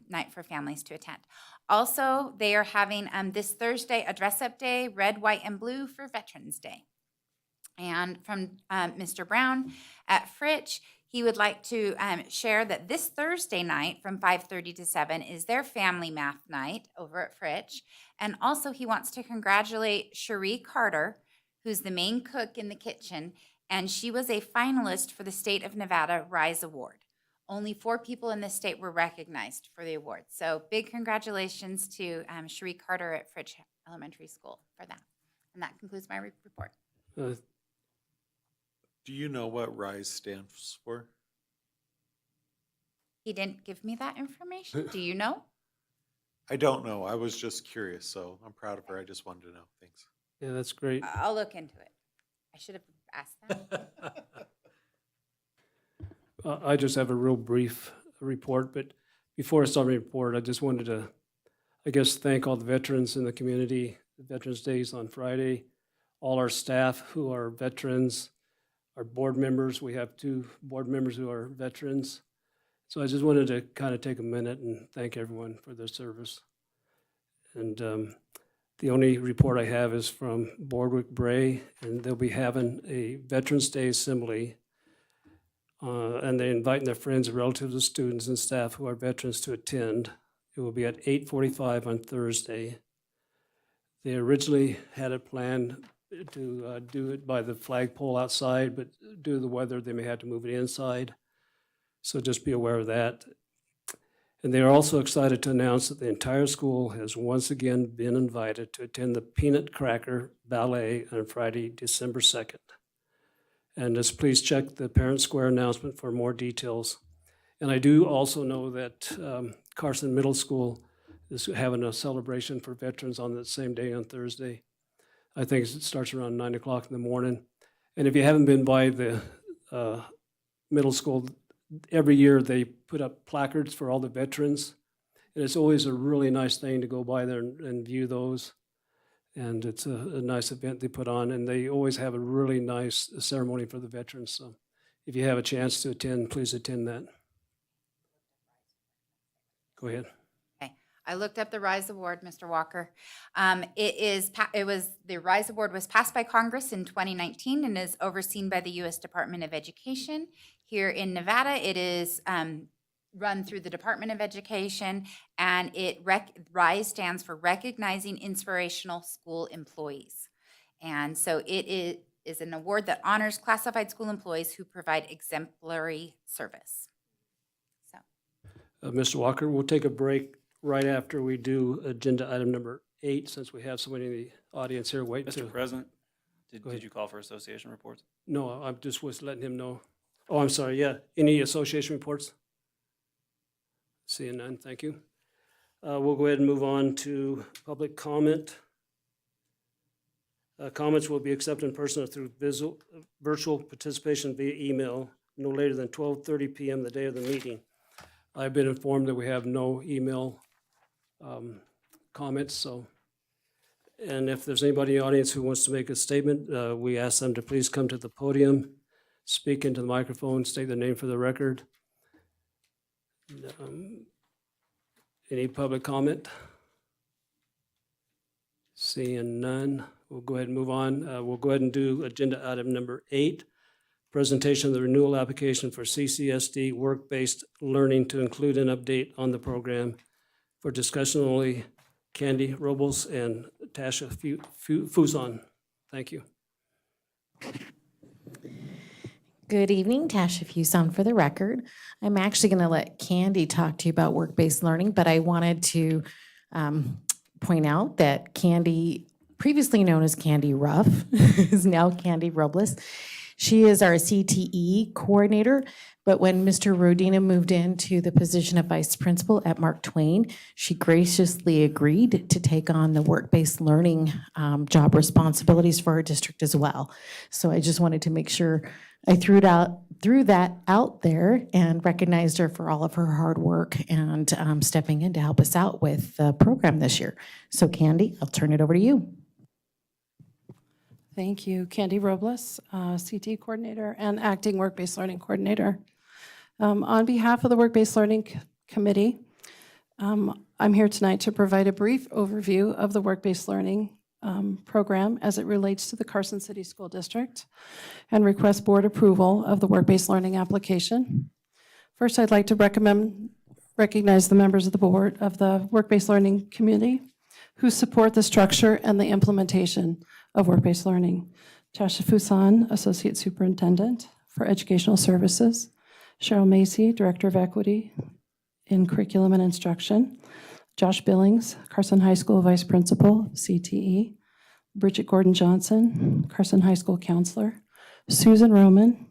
night for families to attend. Also, they are having this Thursday a dress-up day, red, white, and blue for Veterans Day. And from Mr. Brown at Fritch, he would like to share that this Thursday night from 5:30 to 7 is their family math night over at Fritch. And also he wants to congratulate Cherie Carter, who's the main cook in the kitchen, and she was a finalist for the State of Nevada Rise Award. Only 4 people in the state were recognized for the award. So big congratulations to Cherie Carter at Fritch Elementary School for that. And that concludes my report. Do you know what RISE stands for? He didn't give me that information. Do you know? I don't know. I was just curious, so I'm proud of her. I just wanted to know. Thanks. Yeah, that's great. I'll look into it. I should have asked that. I just have a real brief report, but before I start my report, I just wanted to I guess thank all the veterans in the community. Veterans Day is on Friday. All our staff who are veterans, our board members, we have 2 board members who are veterans. So I just wanted to kind of take a minute and thank everyone for their service. And the only report I have is from Bordwick Bray, and they'll be having a Veterans Day assembly. And they're inviting their friends, relatives, and students and staff who are veterans to attend. It will be at 8:45 on Thursday. They originally had it planned to do it by the flagpole outside, but due to the weather, they may have to move it inside. So just be aware of that. And they are also excited to announce that the entire school has once again been invited to attend the Peanut Cracker Ballet on Friday, December 2nd. And just please check the Parent Square announcement for more details. And I do also know that Carson Middle School is having a celebration for veterans on the same day on Thursday. I think it starts around 9 o'clock in the morning. And if you haven't been by the middle school, every year they put up placards for all the veterans. And it's always a really nice thing to go by there and view those. And it's a nice event they put on, and they always have a really nice ceremony for the veterans. So if you have a chance to attend, please attend that. Go ahead. Okay. I looked up the RISE Award, Mr. Walker. The RISE Award was passed by Congress in 2019 and is overseen by the U.S. Department of Education. Here in Nevada, it is run through the Department of Education, and RISE stands for Recognizing Inspirational School Employees. And so it is an award that honors classified school employees who provide exemplary service. So, Mr. Walker, we'll take a break right after we do agenda item number 8, since we have somebody in the audience here waiting to. Mr. President, Go ahead. did you call for association reports? No, I just was letting him know. Oh, I'm sorry, yeah. Any association reports? Seeing none, thank you. We'll go ahead and move on to public comment. Comments will be accepted in person or through virtual participation via email no later than 12:30 p.m. the day of the meeting. I've been informed that we have no email comments, so. And if there's anybody in the audience who wants to make a statement, we ask them to please come to the podium, speak into the microphone, state their name for the record. Any public comment? Seeing none, we'll go ahead and move on. We'll go ahead and do agenda item number 8, presentation of the renewal application for CCSD work-based learning to include an update on the program. For discussion only, Candy Robles and Tasha Fuson. Thank you. Good evening, Tasha Fuson for the record. I'm actually going to let Candy talk to you about work-based learning, but I wanted to point out that Candy, previously known as Candy Ruff, is now Candy Robles. She is our CTE coordinator, but when Mr. Rodina moved into the position of vice principal at Mark Twain, she graciously agreed to take on the work-based learning job responsibilities for our district as well. So I just wanted to make sure I threw that out there and recognized her for all of her hard work and stepping in to help us out with the program this year. So Candy, I'll turn it over to you. Thank you. Candy Robles, CT Coordinator and Acting Work-Based Learning Coordinator. On behalf of the Work-Based Learning Committee, I'm here tonight to provide a brief overview of the Work-Based Learning program as it relates to the Carson City School District and request board approval of the Work-Based Learning application. First, I'd like to recognize the members of the board of the Work-Based Learning Committee who support the structure and the implementation of work-based learning. Tasha Fuson, Associate Superintendent for Educational Services. Cheryl Macy, Director of Equity in Curriculum and Instruction. Josh Billings, Carson High School Vice Principal, CTE. Bridget Gordon-Johnson, Carson High School Counselor. Susan Roman,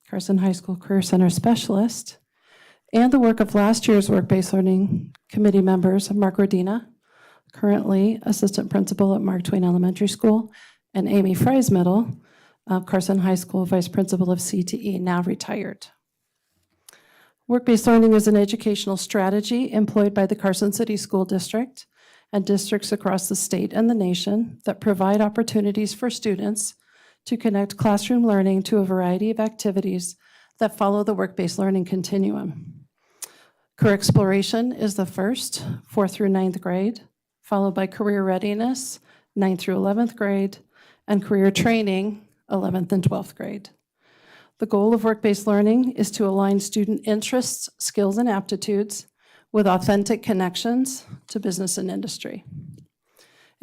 Carson High School Career Center Specialist. And the work of last year's Work-Based Learning Committee members, Mark Rodina, currently Assistant Principal at Mark Twain Elementary School, and Amy Freismittel, Carson High School Vice Principal of CTE, now retired. Work-based learning is an educational strategy employed by the Carson City School District and districts across the state and the nation that provide opportunities for students to connect classroom learning to a variety of activities that follow the work-based learning continuum. Career exploration is the first, 4th through 9th grade, followed by career readiness, 9th through 11th grade, and career training, 11th and 12th grade. The goal of work-based learning is to align student interests, skills, and aptitudes with authentic connections to business and industry.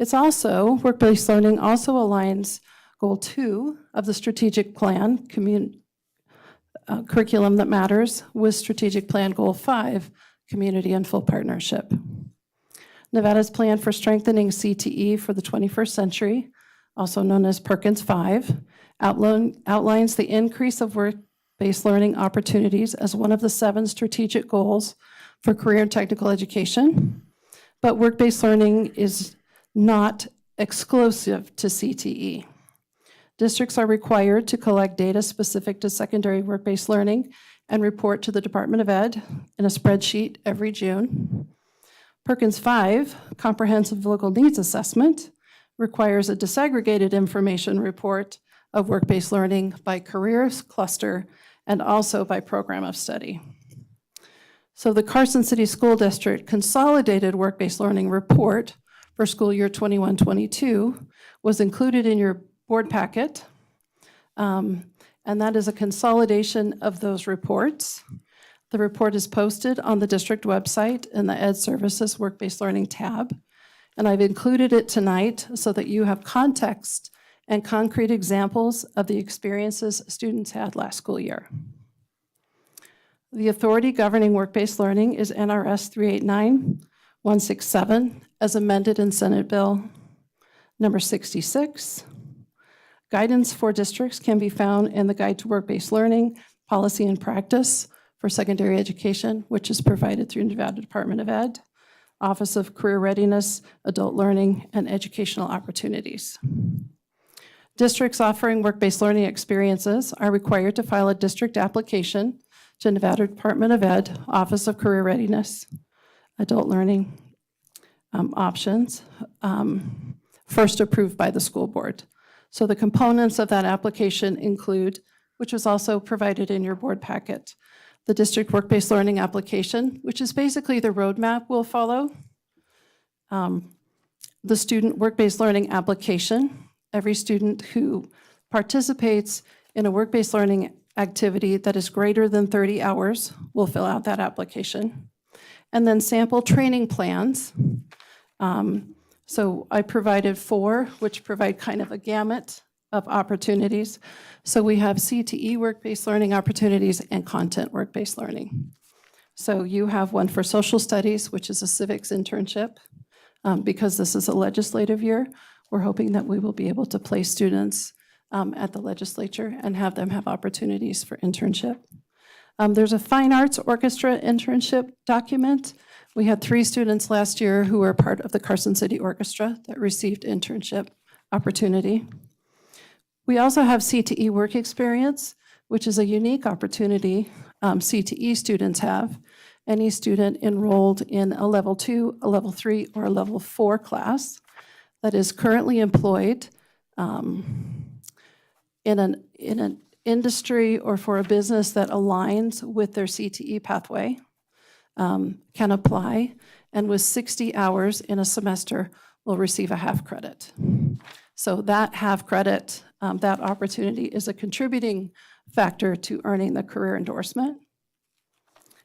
Work-based learning also aligns Goal 2 of the strategic plan, curriculum that matters, with strategic plan Goal 5, community and full partnership. Nevada's plan for strengthening CTE for the 21st century, also known as Perkins 5, outlines the increase of work-based learning opportunities as one of the 7 strategic goals for career and technical education. But work-based learning is not exclusive to CTE. Districts are required to collect data specific to secondary work-based learning and report to the Department of Ed in a spreadsheet every June. Perkins 5, Comprehensive Local Needs Assessment, requires a disaggregated information report of work-based learning by careers cluster and also by program of study. So the Carson City School District Consolidated Work-Based Learning Report for school year 21-22 was included in your board packet, and that is a consolidation of those reports. The report is posted on the district website in the Ed Services Work-Based Learning tab, and I've included it tonight so that you have context and concrete examples of the experiences students had last school year. The authority governing work-based learning is NRS 389-167, as amended in Senate Bill number 66. Guidance for districts can be found in the Guide to Work-Based Learning, Policy and Practice for Secondary Education, which is provided through Nevada Department of Ed, Office of Career Readiness, Adult Learning, and Educational Opportunities. Districts offering work-based learning experiences are required to file a district application to Nevada Department of Ed, Office of Career Readiness, Adult Learning Options, first approved by the school board. So the components of that application include, which was also provided in your board packet, the district work-based learning application, which is basically the roadmap we'll follow. The student work-based learning application. Every student who participates in a work-based learning activity that is greater than 30 hours will fill out that application. And then sample training plans. So I provided 4, which provide kind of a gamut of opportunities. So we have CTE work-based learning opportunities and content work-based learning. So you have one for social studies, which is a civics internship. Because this is a legislative year, we're hoping that we will be able to place students at the legislature and have them have opportunities for internship. There's a fine arts orchestra internship document. We had 3 students last year who were part of the Carson City Orchestra that received internship opportunity. We also have CTE work experience, which is a unique opportunity CTE students have. Any student enrolled in a level 2, a level 3, or a level 4 class that is currently employed in an industry or for a business that aligns with their CTE pathway can apply, and with 60 hours in a semester will receive a half credit. So that half credit, that opportunity is a contributing factor to earning the career endorsement.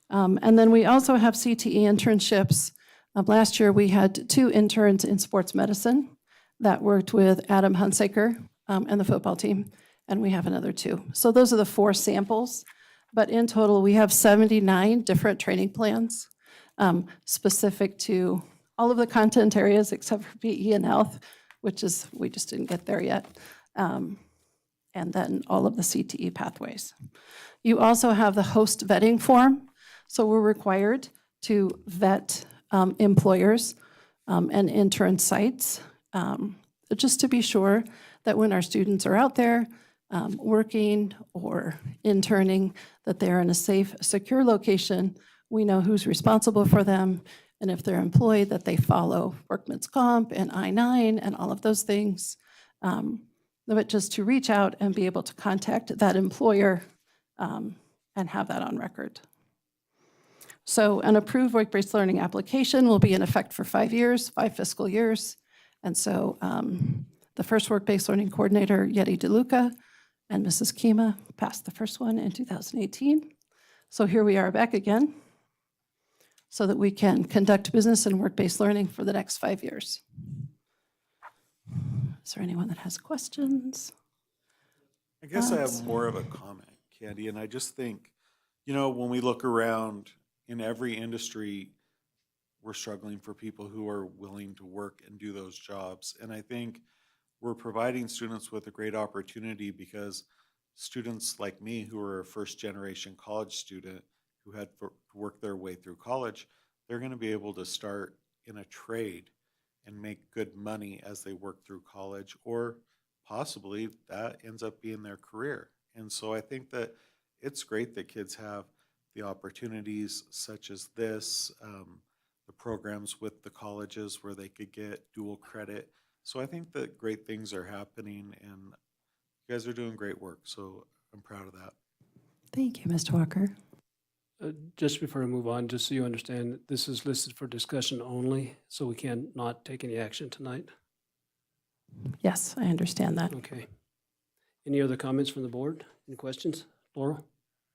And then we also have CTE internships. Last year we had 2 interns in sports medicine that worked with Adam Hunsaker and the football team, and we have another 2. So those are the 4 samples, but in total we have 79 different training plans specific to all of the content areas except for PE and health, which is, we just didn't get there yet, and then all of the CTE pathways. You also have the host vetting form. So we're required to vet employers and intern sites just to be sure that when our students are out there working or interning, that they're in a safe, secure location. We know who's responsible for them And if they're employed, that they follow workman's comp and I-9 and all of those things. But just to reach out and be able to contact that employer and have that on record. So an approved work-based learning application will be in effect for 5 years, 5 fiscal years. And so the first work-based learning coordinator, Yeti DeLuca, and Mrs. Kima passed the first one in 2018. So here we are back again so that we can conduct business and work-based learning for the next 5 years. Is there anyone that has questions? I guess I have more of a comment, Candy, and I just think, you know, when we look around in every industry, we're struggling for people who are willing to work and do those jobs. And I think we're providing students with a great opportunity because students like me who are a first-generation college student who had to work their way through college, they're going to be able to start in a trade and make good money as they work through college, or possibly that ends up being their career. And so I think that it's great that kids have the opportunities such as this, the programs with the colleges where they could get dual credit. So I think that great things are happening and you guys are doing great work. So I'm proud of that. Thank you, Mr. Walker. Just before I move on, just so you understand, this is listed for discussion only, so we can not take any action tonight. Yes, I understand that. Okay. Any other comments from the board? Any questions? Laurel?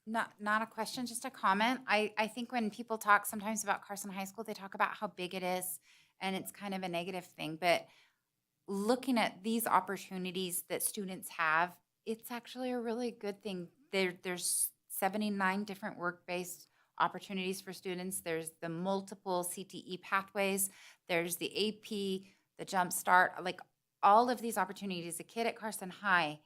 Not a question, just a comment. I think when people talk sometimes about Carson High School, they talk about how big it is, and it's kind of a negative thing. But looking at these opportunities that students have, it's actually a really good thing. There's 79 different work-based opportunities for students. There's the multiple CTE pathways. There's the AP, the Jump Start, like all of these opportunities. A kid at Carson High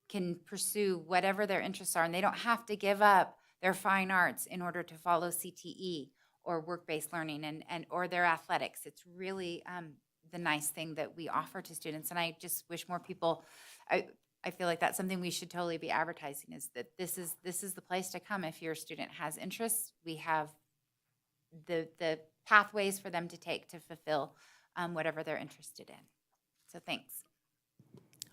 can pursue whatever their interests are, and they don't have to give up their fine arts in order to follow CTE or work-based learning and or their athletics. It's really the nice thing that we offer to students, and I just wish more people. I feel like that's something we should totally be advertising, is that this is the place to come if your student has interests. We have the pathways for them to take to fulfill whatever they're interested in. So thanks.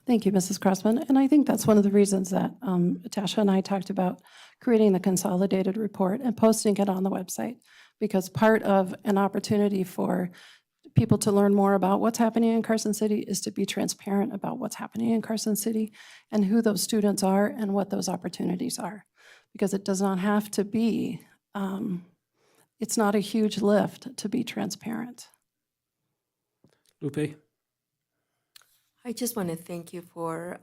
Thank you, Mrs. Crossman. And I think that's one of the reasons that Tasha and I talked about creating the consolidated report and posting it on the website, because part of an opportunity for people to learn more about what's happening in Carson City is to be transparent about what's happening in Carson City and who those students are and what those opportunities are. Because it does not have to be, it's not a huge lift to be transparent. Lupe? I just want to thank you for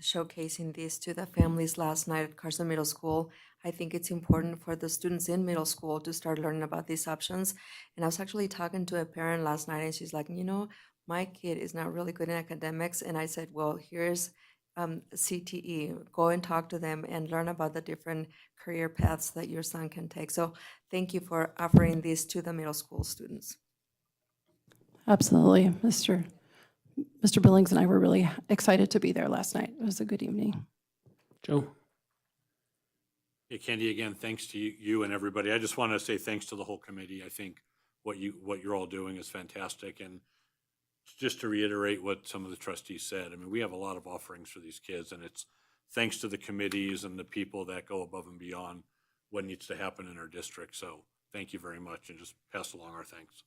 showcasing this to the families last night at Carson Middle School. I think it's important for the students in middle school to start learning about these options. And I was actually talking to a parent last night, and she's like, you know, my kid is not really good in academics. And I said, well, here's CTE. Go and talk to them and learn about the different career paths that your son can take. So thank you for offering this to the middle school students. Absolutely. Mr. Billings and I were really excited to be there last night. It was a good evening. Joe? Yeah, Candy, again, thanks to you and everybody. I just want to say thanks to the whole committee. I think what you're all doing is fantastic. And just to reiterate what some of the trustees said, I mean, we have a lot of offerings for these kids, and it's thanks to the committees and the people that go above and beyond what needs to happen in our district. So thank you very much, and just pass along our thanks.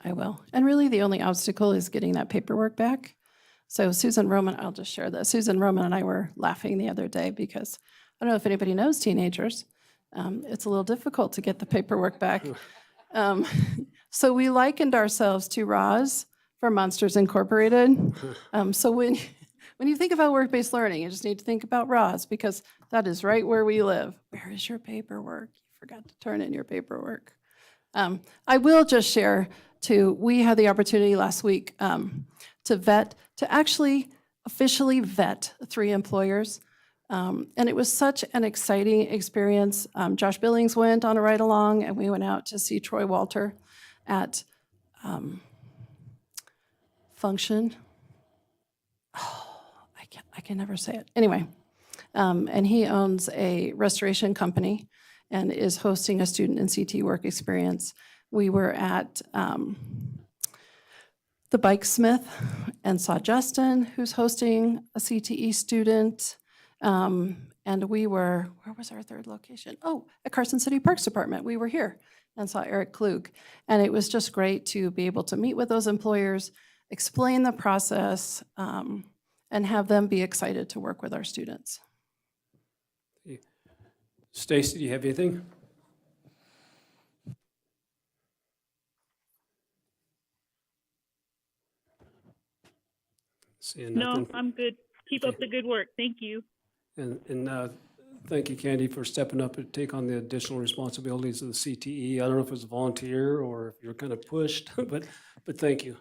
I will. And really the only obstacle is getting that paperwork back. So Susan Roman, I'll just share this. Susan Roman and I were laughing the other day because I don't know if anybody knows teenagers. It's a little difficult to get the paperwork back. So we likened ourselves to Roz for Monsters Incorporated. So when you think about work-based learning, you just need to think about Roz, because that is right where we live. Where is your paperwork? You forgot to turn in your paperwork. I will just share too, we had the opportunity last week to actually officially vet 3 employers. And it was such an exciting experience. Josh Billings went on a ride along, and we went out to see Troy Walter at Function. Oh, I can never say it. Anyway, and he owns a restoration company and is hosting a student in CT work experience. We were at the Bike Smith and saw Justin, who's hosting a CTE student. And we were, where was our third location? Oh, at Carson City Parks Department. We were here and saw Eric Klug. And it was just great to be able to meet with those employers, explain the process, and have them be excited to work with our students. Stacy, do you have anything? Seeing No, nothing. I'm good. Keep up the good work. Thank you. And thank you, Candy, for stepping up and take on the additional responsibilities of the CTE. I don't know if it was a volunteer or if you're kind of pushed, but thank you.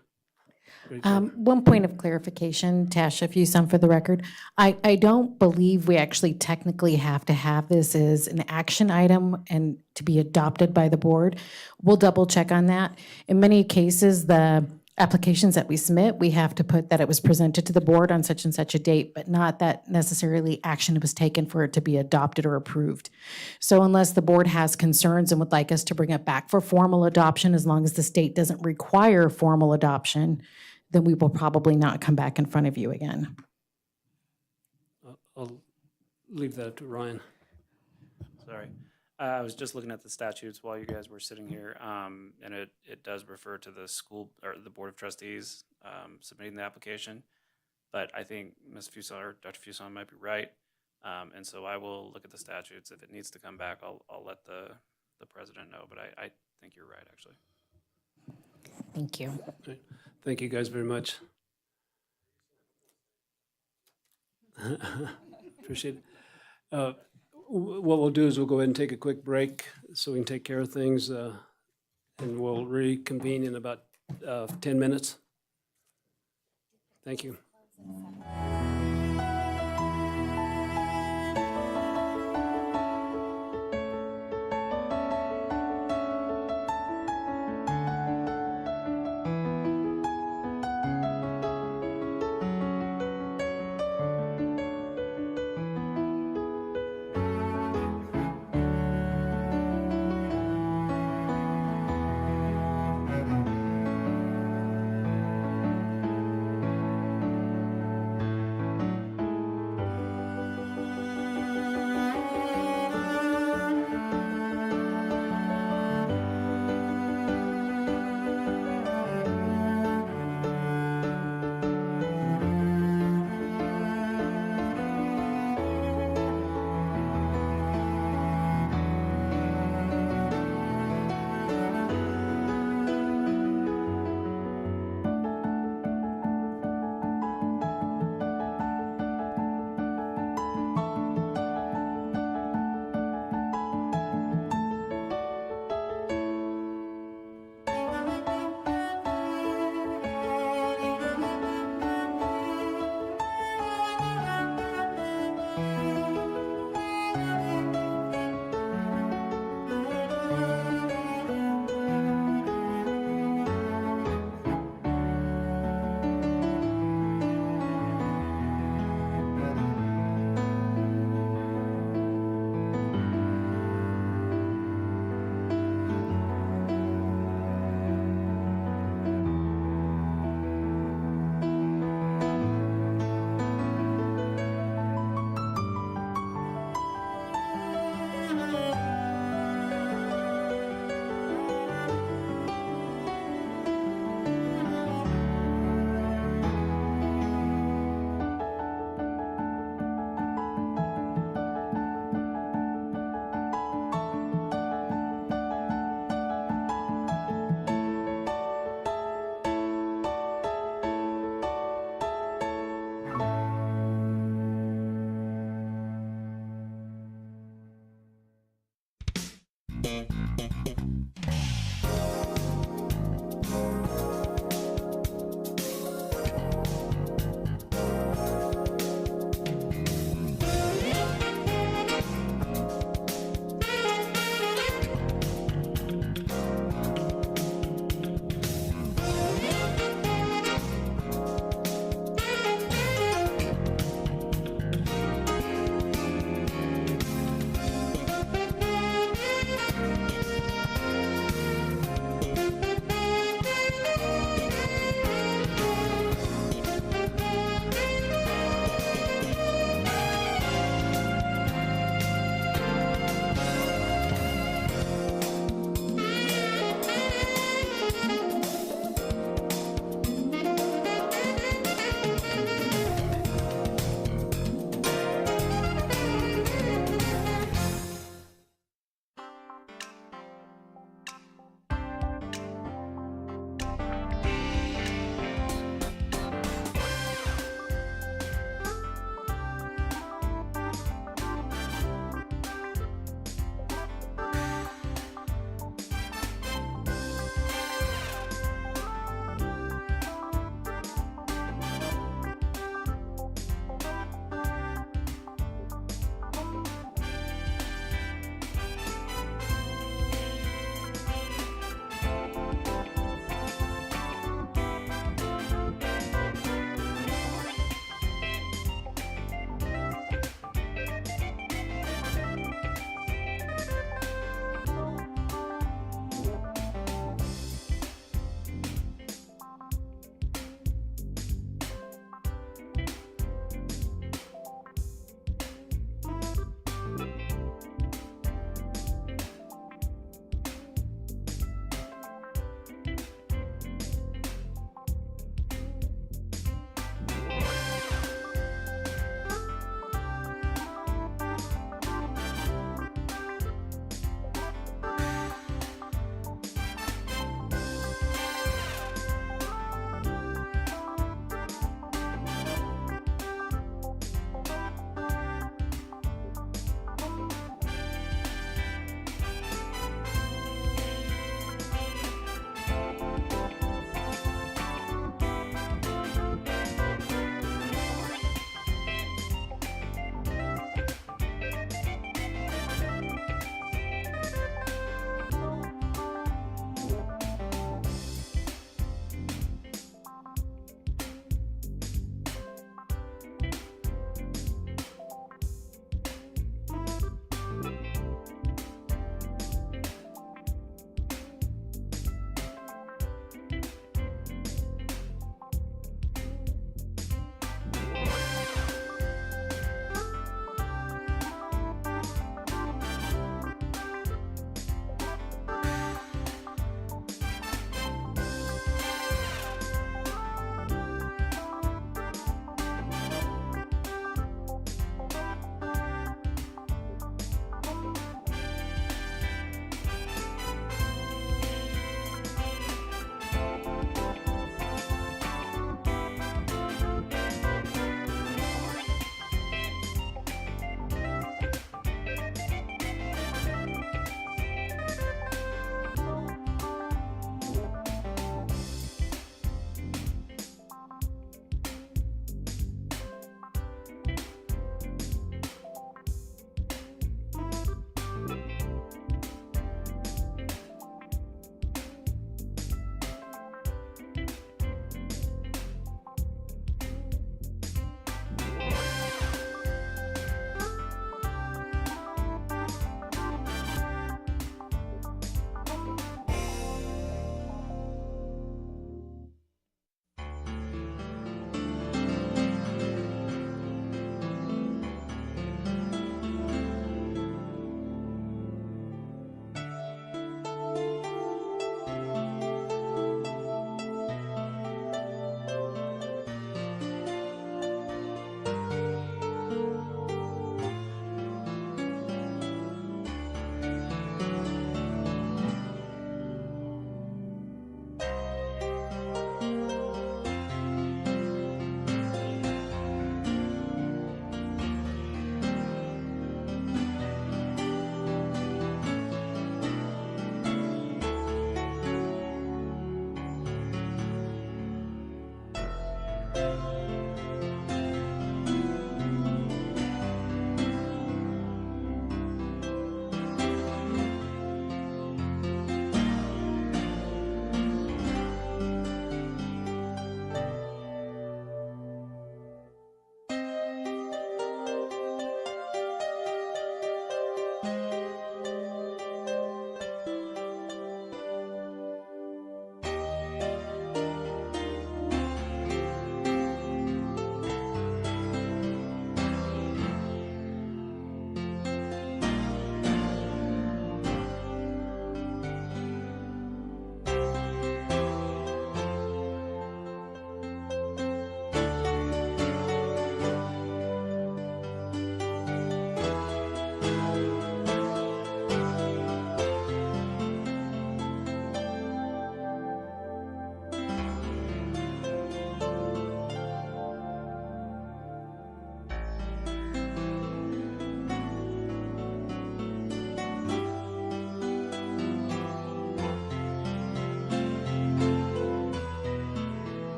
Great job. One point of clarification, Tasha, if you sound for the record, I don't believe we actually technically have to have this as an action item and to be adopted by the board. We'll double check on that. In many cases, the applications that we submit, we have to put that it was presented to the board on such and such a date, but not that necessarily action was taken for it to be adopted or approved. So unless the board has concerns and would like us to bring it back for formal adoption, as long as the state doesn't require formal adoption, then we will probably not come back in front of you again. I'll leave that to Ryan. Sorry. I was just looking at the statutes while you guys were sitting here, and it does refer to the school or the Board of Trustees submitting the application. But I think Ms. Fuson or Dr. Fuson might be right. And so I will look at the statutes. If it needs to come back, I'll let the president know. But I think you're right, actually. Thank you. Right. Thank you guys very much. Appreciate it. What we'll do is we'll go ahead and take a quick break so we can take care of things, and we'll reconvene in about 10 minutes. Thank you.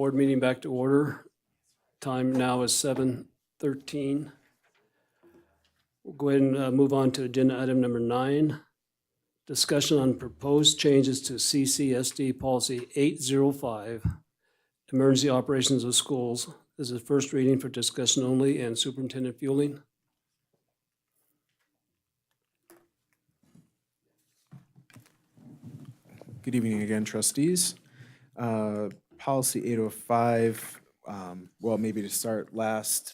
board meeting back to order. Time now is 7:13. We'll go ahead and move on to agenda item number 9. Discussion on proposed changes to CCSD policy 805, emergency operations of schools. This is first reading for discussion only, and Superintendent Fueling. Good evening again, trustees. Policy 805, well, maybe to start the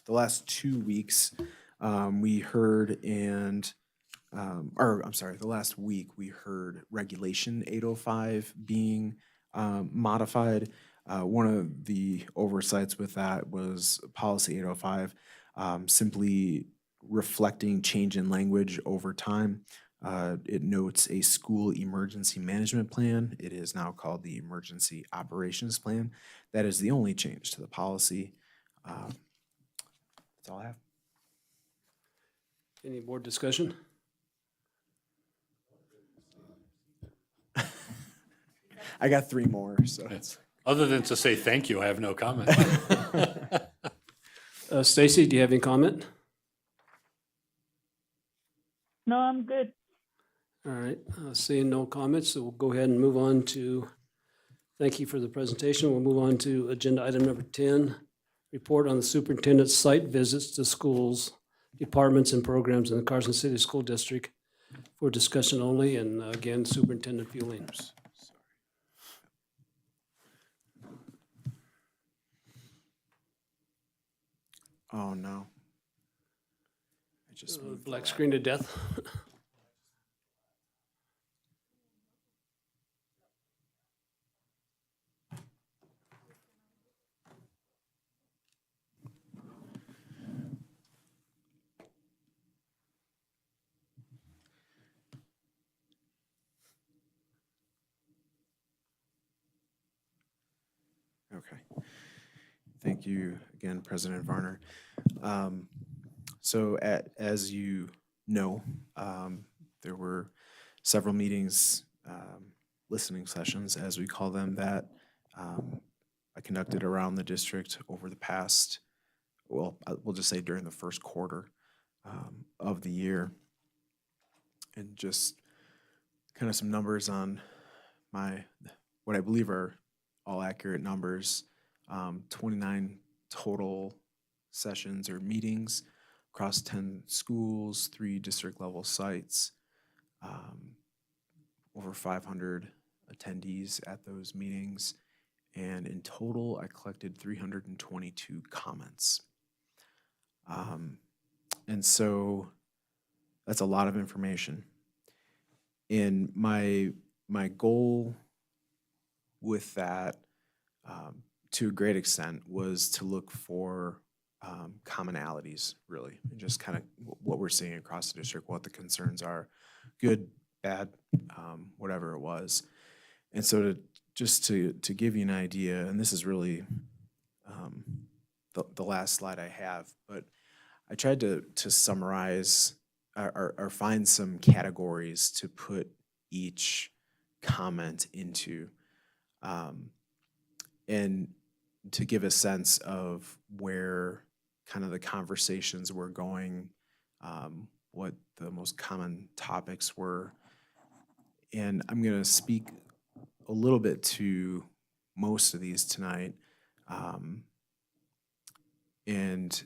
last 2 weeks, we heard the last week, we heard Regulation 805 being modified. One of the oversights with that was Policy 805 simply reflecting change in language over time. It notes a school emergency management plan. It is now called the Emergency Operations Plan. That is the only change to the policy. That's all I have. Any board discussion? I got 3 more, so. Other than to say thank you, I have no comment. Stacy, do you have any comment? No, I'm good. All right, seeing no comments, so we'll go ahead and move on to, thank you for the presentation. We'll move on to agenda item number 10, report on the superintendent's site visits to schools, departments, and programs in the Carson City School District for discussion only, and again, Superintendent Fueling. Oh, no. I just moved Black screen to death. Okay. Thank you again, President Varner. So as you know, there were several meetings, listening sessions, as we call them, that I conducted around the district over the past, well, we'll just say during the first quarter of the year. And just kind of some numbers on what I believe are all accurate numbers. 29 total sessions or meetings across 10 schools, 3 district level sites, over 500 attendees at those meetings. And in total, I collected 322 comments. And so that's a lot of information. And my goal with that, to a great extent, was to look for commonalities, really, and just kind of what we're seeing across the district, what the concerns are, good, bad, whatever it was. And so to give you an idea, and this is really the last slide I have, but I tried to summarize or find some categories to put each comment into, and to give a sense of where kind of the conversations were going, what the most common topics were. And I'm going to speak a little bit to most of these tonight. And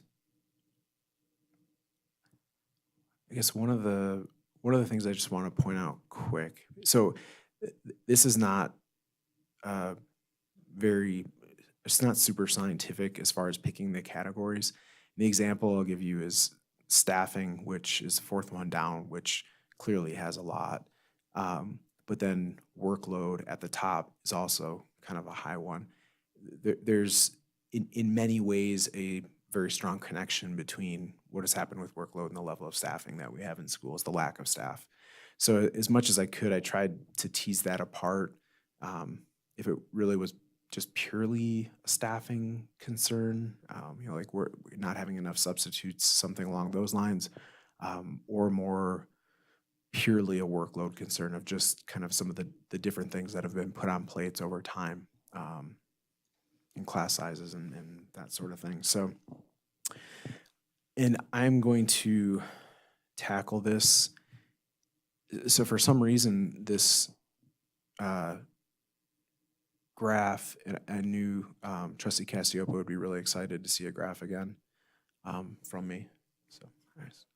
I guess one of the things I just want to point out quick. So this is not it's not super scientific as far as picking the categories. The example I'll give you is staffing, which is the 4th one down, which clearly has a lot. But then workload at the top is also kind of a high one. There's in many ways a very strong connection between what has happened with workload and the level of staffing that we have in schools, the lack of staff. So as much as I could, I tried to tease that apart. If it really was just purely a staffing concern, like we're not having enough substitutes, something along those lines, or more purely a workload concern of just kind of some of the different things that have been put on plates over time. class sizes and that sort of thing. So, and I'm going to tackle this. So for some reason, this graph, and I knew Trustee Cassiopo would be really excited to see a graph again from me. So, nice.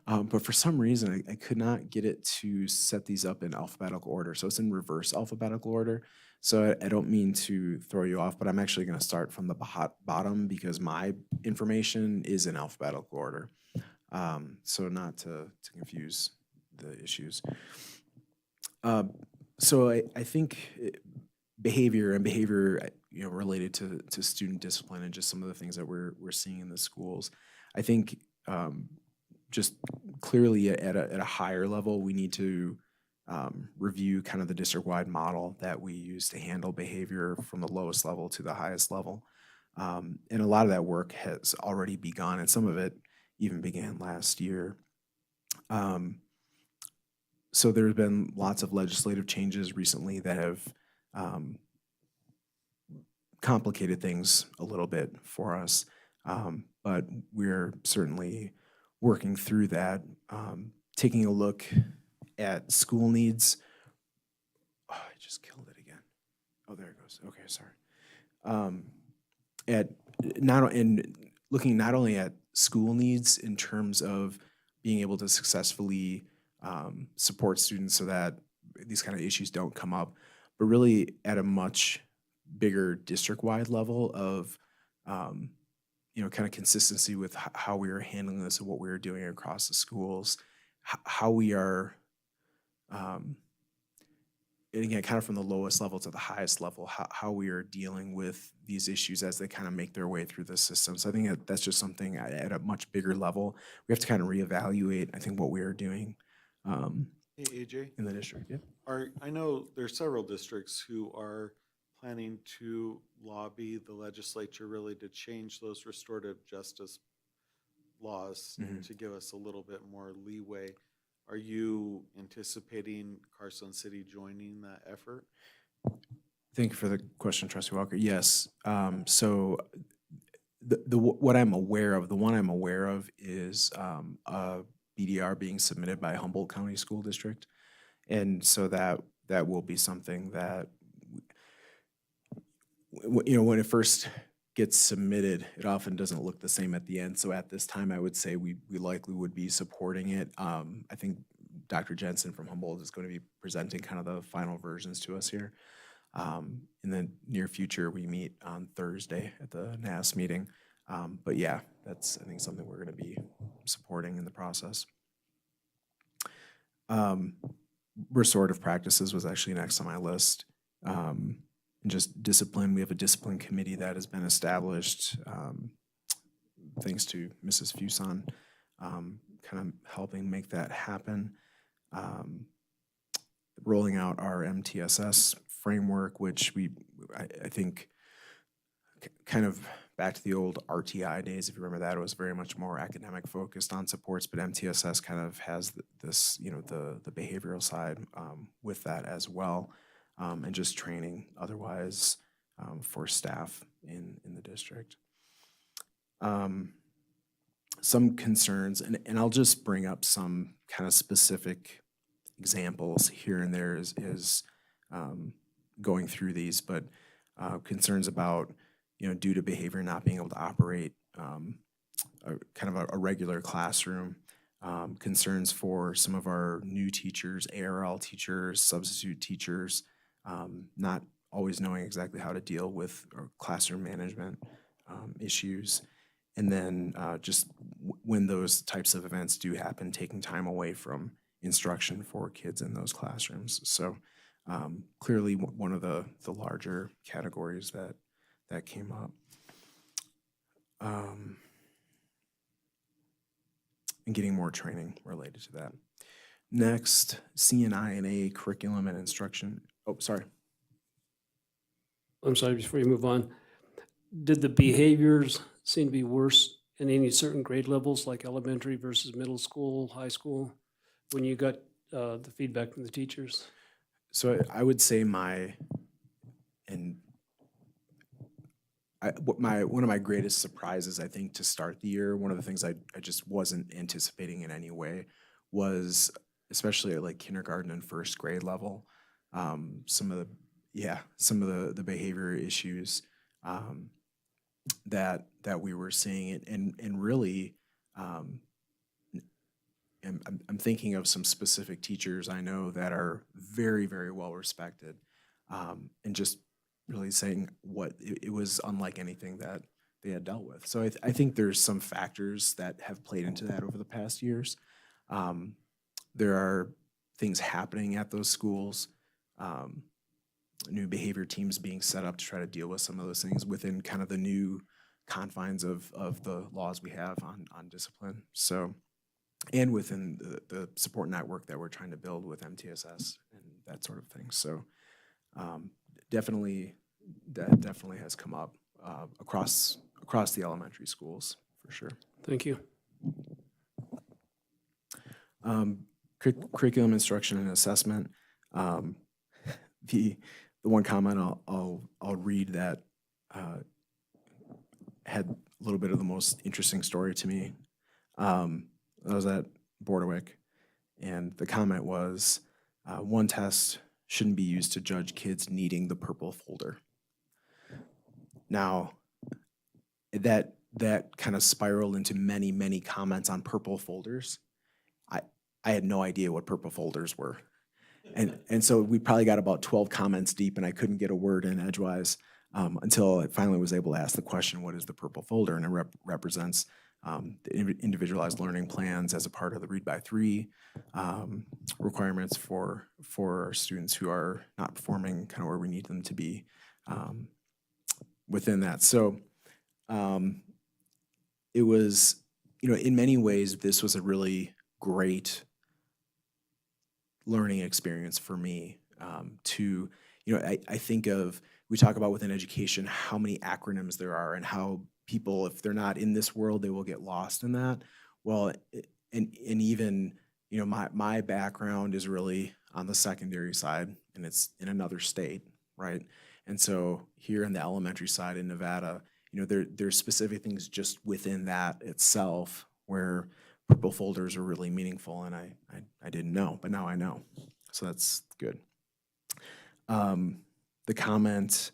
But for some reason, I could not get it to set these up in alphabetical order. So it's in reverse alphabetical order. So I don't mean to throw you off, but I'm actually going to start from the bottom because my information is in alphabetical order. So not to confuse the issues. So I think behavior related to student discipline and just some of the things that we're seeing in the schools. I think just clearly at a higher level, we need to review kind of the district-wide model that we use to handle behavior from the lowest level to the highest level. And a lot of that work has already begun, and some of it even began last year. So there's been lots of legislative changes recently that have complicated things a little bit for us, but we're certainly working through that, taking a look at school needs. Oh, I just killed it again. Oh, there it goes. Okay, sorry. Looking not only at school needs in terms of being able to successfully support students so that these kind of issues don't come up, but really at a much bigger district-wide level of kind of consistency with how we are handling this and what we are doing across the schools, how we are, and again, kind of from the lowest level to the highest level, how we are dealing with these issues as they kind of make their way through the system. So I think that's just something at a much bigger level. We have to kind of reevaluate, I think, what we are doing Hey, AJ, in the district. Yeah. I know there's several districts who are planning to lobby the legislature really to change those restorative justice laws to give us a little bit more leeway. Are you anticipating Carson City joining that effort? Thank you for the question, Trustee Walker. Yes. So what I'm aware of, the one I'm aware of is a BDR being submitted by Humboldt County School District. And so that will be something that, when it first gets submitted, it often doesn't look the same at the end. So at this time, I would say we likely would be supporting it. I think Dr. Jensen from Humboldt is going to be presenting kind of the final versions to us here. In the near future, we meet on Thursday at the NAS meeting. But yeah, that's, I think, something we're going to be supporting in the process. Restorative practices was actually next on my list. And just discipline, we have a discipline committee that has been established, thanks to Mrs. Fuson, kind of helping make that happen. Rolling out our MTSS framework, which I think kind of back to the old RTI days, if you remember that, it was very much more academic focused on supports, but MTSS kind of has this, the behavioral side with that as well. And just training otherwise for staff in the district. Some concerns, and I'll just bring up some kind of specific examples here and there is going through these, but concerns about, due to behavior not being able to operate kind of a regular classroom, concerns for some of our new teachers, ARL teachers, substitute teachers, not always knowing exactly how to deal with classroom management issues. And then just when those types of events do happen, taking time away from instruction for kids in those classrooms. So clearly one of the larger categories that came up. And getting more training related to that. Next, CNI&A curriculum and instruction. Oh, sorry. I'm sorry, before you move on, did the behaviors seem to be worse in any certain grade levels, like elementary versus middle school, high school, when you got the feedback from the teachers? So I would say and one of my greatest surprises, I think, to start the year, one of the things I just wasn't anticipating in any way was, especially at like kindergarten and first grade level, some of the behavior issues that we were seeing, and really, I'm thinking of some specific teachers I know that are very, very well respected, and just really saying it was unlike anything that they had dealt with. So I think there's some factors that have played into that over the past years. There are things happening at those schools, new behavior teams being set up to try to deal with some of those things within kind of the new confines of the laws we have on discipline. So, and within the support network that we're trying to build with MTSS and that sort of thing. So that definitely has come up across the elementary schools for sure. Thank you. Curriculum instruction and assessment. The one comment I'll read that had a little bit of the most interesting story to me. I was at Bordewick, and the comment was, one test shouldn't be used to judge kids needing the purple folder. Now, that kind of spiraled into many, many comments on purple folders. I had no idea what purple folders were. And so we probably got about 12 comments deep, and I couldn't get a word in edgewise until I finally was able to ask the question, what is the purple folder? And it represents the individualized learning plans as a part of the Read by 3 requirements for students who are not performing kind of where we need them to be within that. So it was, in many ways, this was a really great learning experience for me to, I think of, we talk about within education how many acronyms there are and how people, if they're not in this world, they will get lost in that. Well, and even, my background is really on the secondary side, and it's in another state, right? And so here in the elementary side in Nevada, there's specific things just within that itself where purple folders are really meaningful, and I didn't know, but now I know. So that's good. The comment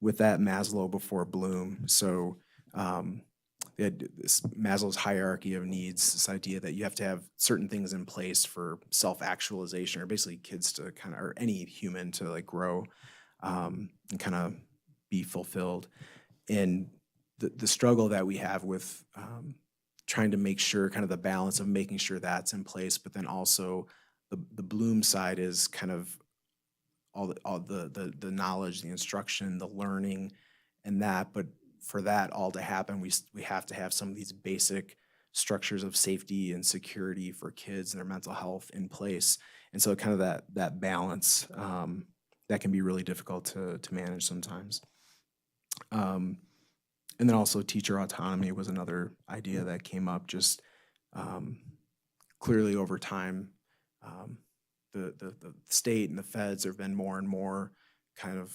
with that Maslow before Bloom. So they had this Maslow's hierarchy of needs, this idea that you have to have certain things in place for self-actualization, or basically kids to kind of, or any human to like grow and kind of be fulfilled. And the struggle that we have with trying to make sure kind of the balance of making sure that's in place, but then also the Bloom side is kind of all the knowledge, the instruction, the learning, and that. But for that all to happen, we have to have some of these basic structures of safety and security for kids and their mental health in place. And so kind of that balance that can be really difficult to manage sometimes. And then also teacher autonomy was another idea that came up. Just clearly over time, the state and the feds, there have been more and more kind of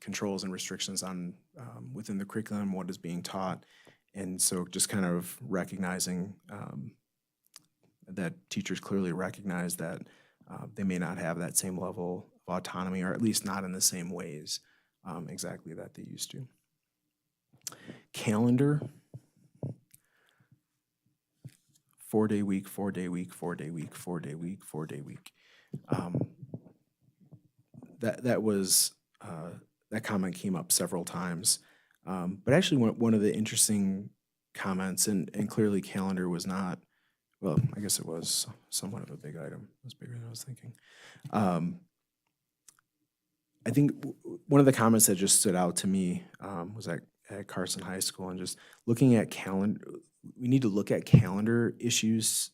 controls and restrictions on within the curriculum, what is being taught. And so just kind of recognizing that teachers clearly recognize that they may not have that same level of autonomy, or at least not in the same ways exactly that they used to. Calendar, 4-day week, 4-day week, 4-day week, 4-day week, 4-day week. That was that comment came up several times, but actually one of the interesting comments, and clearly calendar was not, well, I guess it was somewhat of a big item. It was bigger than I was thinking. I think one of the comments that just stood out to me was at Carson High School, and just looking at calendar, we need to look at calendar issues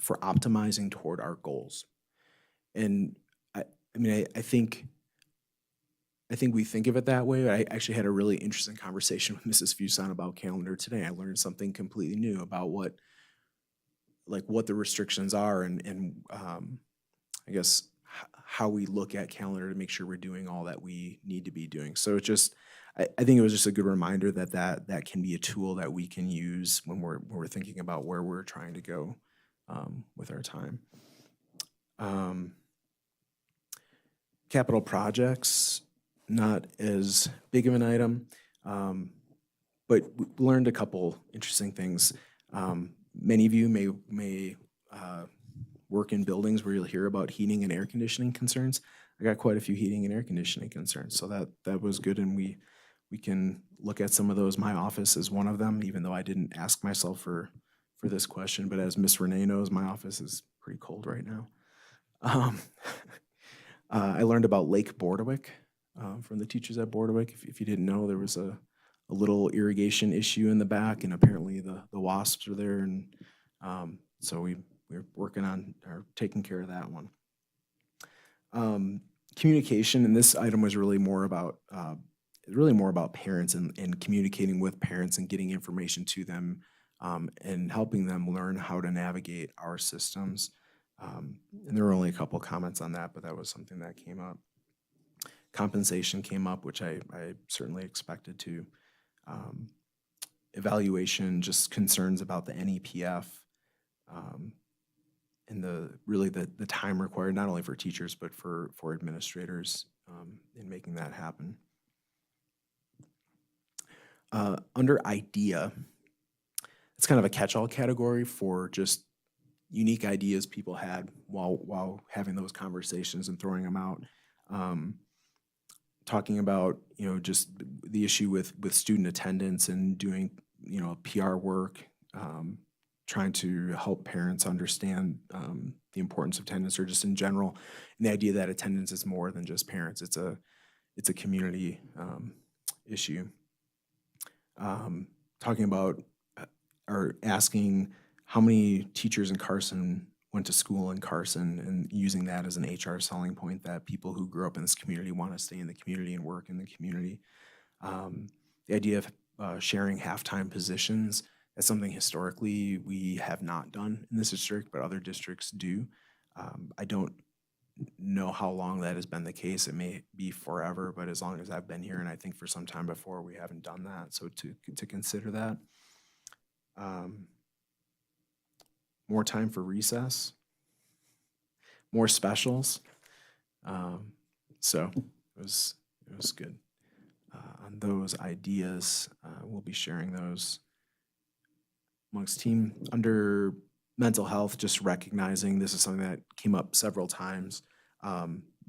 for optimizing toward our goals. And I think we think of it that way. I actually had a really interesting conversation with Mrs. Fuson about calendar today. I learned something completely new about what the restrictions are, and I guess how we look at calendar to make sure we're doing all that we need to be doing. So it's just, I think it was just a good reminder that can be a tool that we can use when we're thinking about where we're trying to go with our time. Capital projects, not as big of an item, but we learned a couple interesting things. Many of you may work in buildings where you'll hear about heating and air conditioning concerns. I got quite a few heating and air conditioning concerns, so that was good, and we can look at some of those. My office is one of them, even though I didn't ask myself for this question, but as Miss Renee knows, my office is pretty cold right now. I learned about Lake Bordewick from the teachers at Bordewick. If you didn't know, there was a little irrigation issue in the back, and apparently the wasps are there, and so we're working on or taking care of that one. Communication, and this item was really more about parents and communicating with parents and getting information to them and helping them learn how to navigate our systems. And there were only a couple comments on that, but that was something that came up. Compensation came up, which I certainly expected to. Evaluation, just concerns about the NEPF and the time required, not only for teachers, but for administrators in making that happen. Under IDEA, it's kind of a catch-all category for just unique ideas people had while having those conversations and throwing them out. Talking about, just the issue with student attendance and doing, PR work, trying to help parents understand the importance of attendance, or just in general, and the idea that attendance is more than just parents. It's a community issue. Talking about or asking how many teachers in Carson went to school in Carson, and using that as an HR selling point that people who grew up in this community want to stay in the community and work in the community. The idea of sharing halftime positions, that's something historically we have not done in this district, but other districts do. I don't know how long that has been the case. It may be forever, but as long as I've been here, and I think for some time before, we haven't done that. So to consider that. More time for recess, more specials. So it was good. On those ideas, we'll be sharing those amongst team. Under mental health, just recognizing, this is something that came up several times,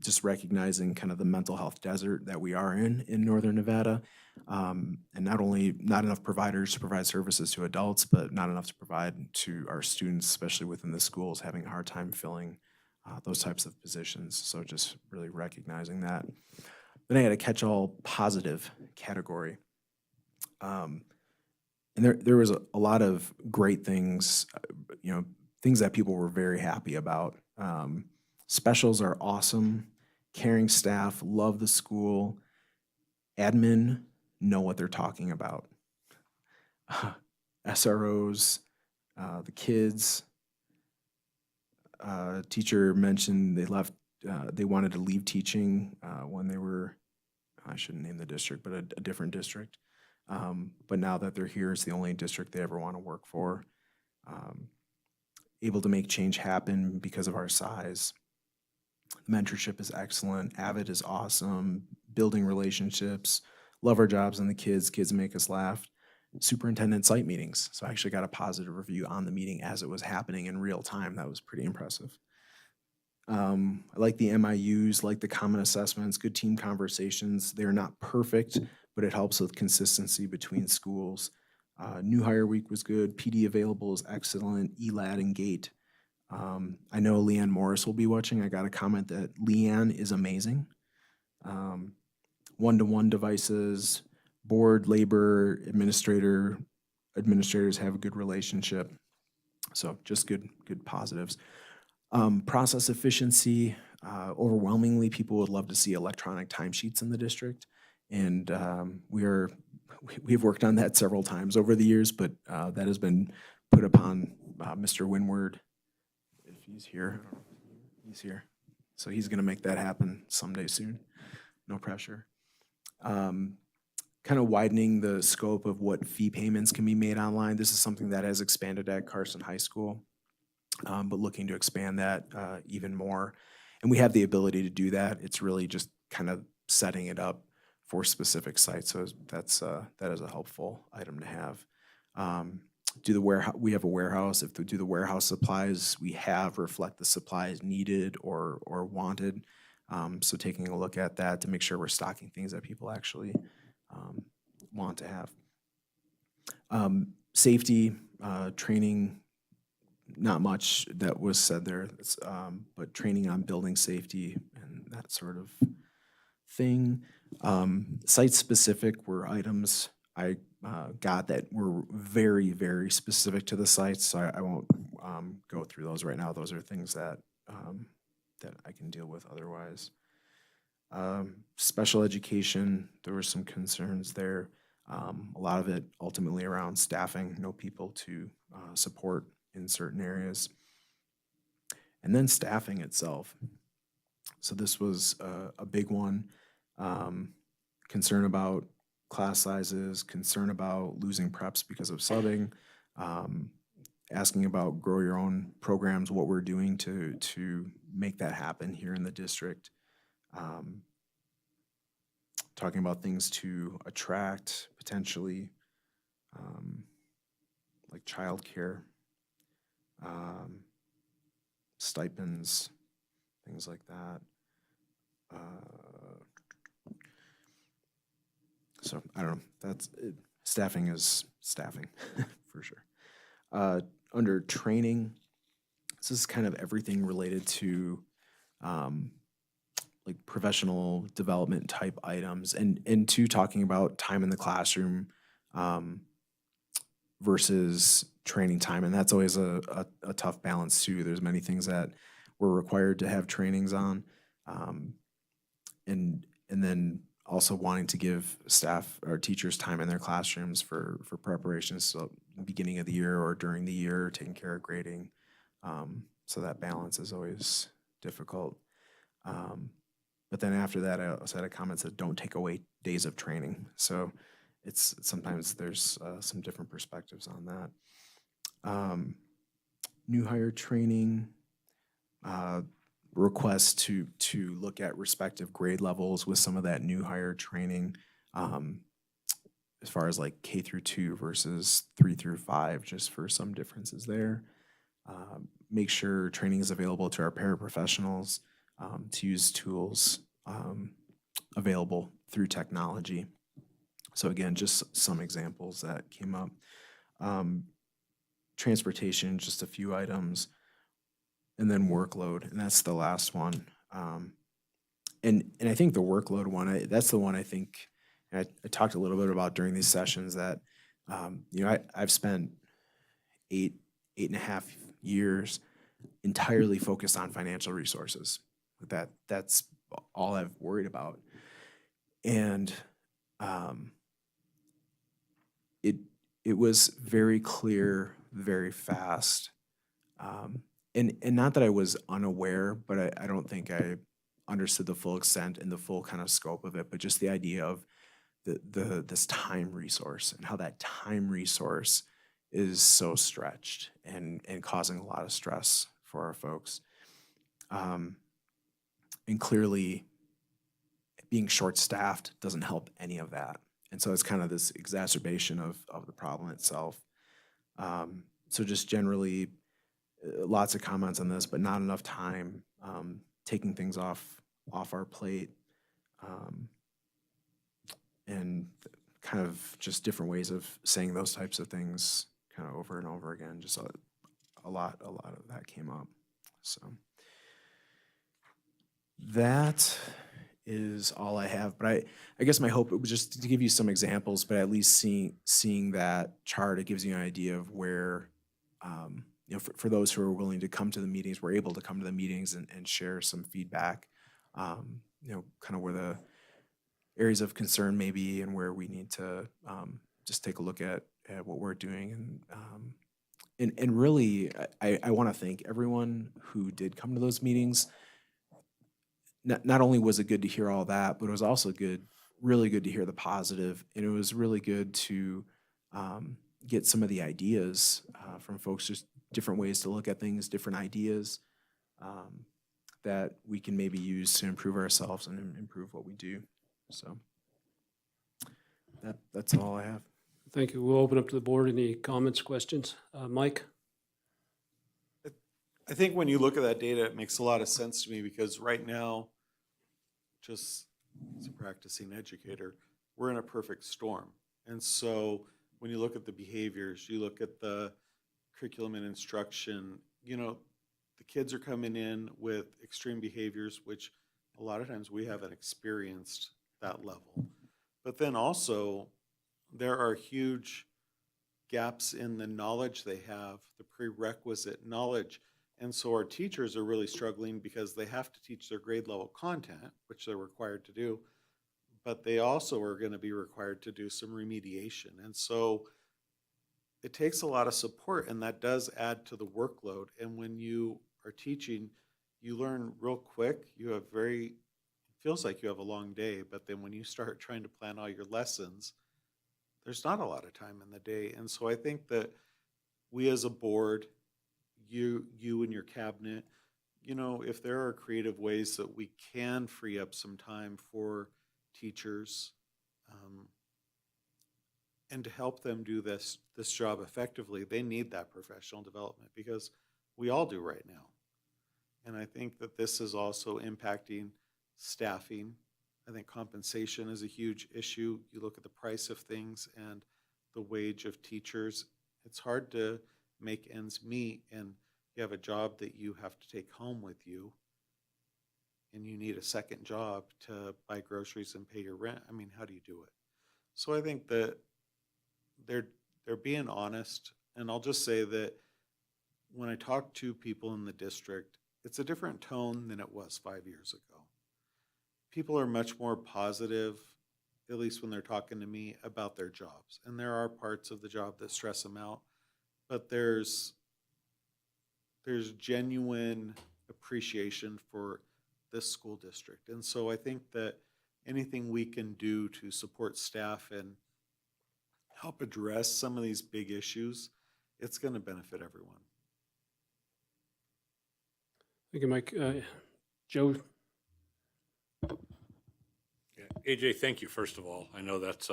just recognizing kind of the mental health desert that we are in Northern Nevada. And not enough providers to provide services to adults, but not enough to provide to our students, especially within the schools, having a hard time filling those types of positions. So just really recognizing that. Then I had a catch-all positive category. And there was a lot of great things, things that people were very happy about. Specials are awesome. Caring staff love the school. Admin know what they're talking about. SROs, the kids. Teacher mentioned they wanted to leave teaching when they were, I shouldn't name the district, but a different district. But now that they're here, it's the only district they ever want to work for. Able to make change happen because of our size. Mentorship is excellent. Avid is awesome. Building relationships. Love our jobs and the kids. Kids make us laugh. Superintendent site meetings. So I actually got a positive review on the meeting as it was happening in real time. That was pretty impressive. I like the MIUs, like the common assessments, good team conversations. They're not perfect, but it helps with consistency between schools. New hire week was good. PD available is excellent. ELAD and GATE. I know Leanne Morris will be watching. I got a comment that Leanne is amazing. One-to-one devices, board, labor, administrators have a good relationship. So just good positives. Process efficiency, overwhelmingly people would love to see electronic timesheets in the district. And we've worked on that several times over the years, but that has been put upon Mr. Winward. If he's here, he's here. So he's going to make that happen someday soon. No pressure. Kind of widening the scope of what fee payments can be made online. This is something that has expanded at Carson High School, but looking to expand that even more. And we have the ability to do that. It's really just kind of setting it up for specific sites. So that is a helpful item to have. We have a warehouse. If do the warehouse supplies we have reflect the supplies needed or wanted. So taking a look at that to make sure we're stocking things that people actually want to have. Safety, training, not much that was said there, but training on building safety and that sort of thing. Site-specific were items I got that were very, very specific to the sites, so I won't go through those right now. Those are things that I can deal with otherwise. Special education, there were some concerns there. A lot of it ultimately around staffing, no people to support in certain areas. And then staffing itself. So this was a big one. Concern about class sizes, concern about losing preps because of subbing, asking about grow your own programs, what we're doing to make that happen here in the district. Talking about things to attract potentially, like childcare, stipends, things like that. So I don't know. That's it. Staffing is staffing for sure. Under training, this is kind of everything related to like professional development type items, and to talking about time in the classroom versus training time, and that's always a tough balance too. There's many things that we're required to have trainings on, and then also wanting to give staff or teachers time in their classrooms for preparations, so beginning of the year or during the year, taking care of grading. So that balance is always difficult. But then after that, I also had a comment that don't take away days of training. So it's sometimes there's some different perspectives on that. New hire training, request to look at respective grade levels with some of that new hire training, as far as like K through 2 versus 3 through 5, just for some differences there. Make sure training is available to our paraprofessionals, to use tools available through technology. So again, just some examples that came up. Transportation, just a few items. And then workload, and that's the last one. And I think the workload one, that's the one I think, and I talked a little bit about during these sessions that, I've spent 8.5 years entirely focused on financial resources. That's all I've worried about. And it was very clear, very fast. And not that I was unaware, but I don't think I understood the full extent and the full kind of scope of it, but just the idea of this time resource and how that time resource is so stretched and causing a lot of stress for our folks. And clearly being short-staffed doesn't help any of that. And so it's kind of this exacerbation of the problem itself. So just generally, lots of comments on this, but not enough time, taking things off our plate, and kind of just different ways of saying those types of things kind of over and over again. Just a lot of that came up. So that is all I have. But I guess my hope was just to give you some examples, but at least seeing that chart, it gives you an idea of where, for those who are willing to come to the meetings, we're able to come to the meetings and share some feedback, kind of where the areas of concern may be and where we need to just take a look at what we're doing. And really, I want to thank everyone who did come to those meetings. not only was it good to hear all that, but it was also really good to hear the positive, and it was really good to get some of the ideas from folks, just different ways to look at things, different ideas that we can maybe use to improve ourselves and improve what we do. So that's all I have. Thank you. We'll open up to the board. Any comments, questions? Mike? I think when you look at that data, it makes a lot of sense to me because right now, just as a practicing educator, we're in a perfect storm. And so when you look at the behaviors, you look at the curriculum and instruction, you know, the kids are coming in with extreme behaviors, which a lot of times we haven't experienced that level. But then also, there are huge gaps in the knowledge they have, the prerequisite knowledge. And so our teachers are really struggling because they have to teach their grade level content, which they're required to do, but they also are going to be required to do some remediation. And so it takes a lot of support, and that does add to the workload. And when you are teaching, you learn real quick. You have it feels like you have a long day, but then when you start trying to plan all your lessons, there's not a lot of time in the day. And so I think that we as a board, you and your cabinet, you know, if there are creative ways that we can free up some time for teachers and to help them do this job effectively, they need that professional development because we all do right now. And I think that this is also impacting staffing. I think compensation is a huge issue. You look at the price of things and the wage of teachers. It's hard to make ends meet, and you have a job that you have to take home with you, and you need a second job to buy groceries and pay your rent. I mean, how do you do it? So I think that they're being honest, and I'll just say that when I talk to people in the district, it's a different tone than it was 5 years ago. People are much more positive, at least when they're talking to me, about their jobs. And there are parts of the job that stress them out, but there's genuine appreciation for this school district. And so I think that anything we can do to support staff and help address some of these big issues, it's going to benefit everyone. Thank you, Mike. Joe? Yeah. AJ, thank you, first of all. I know that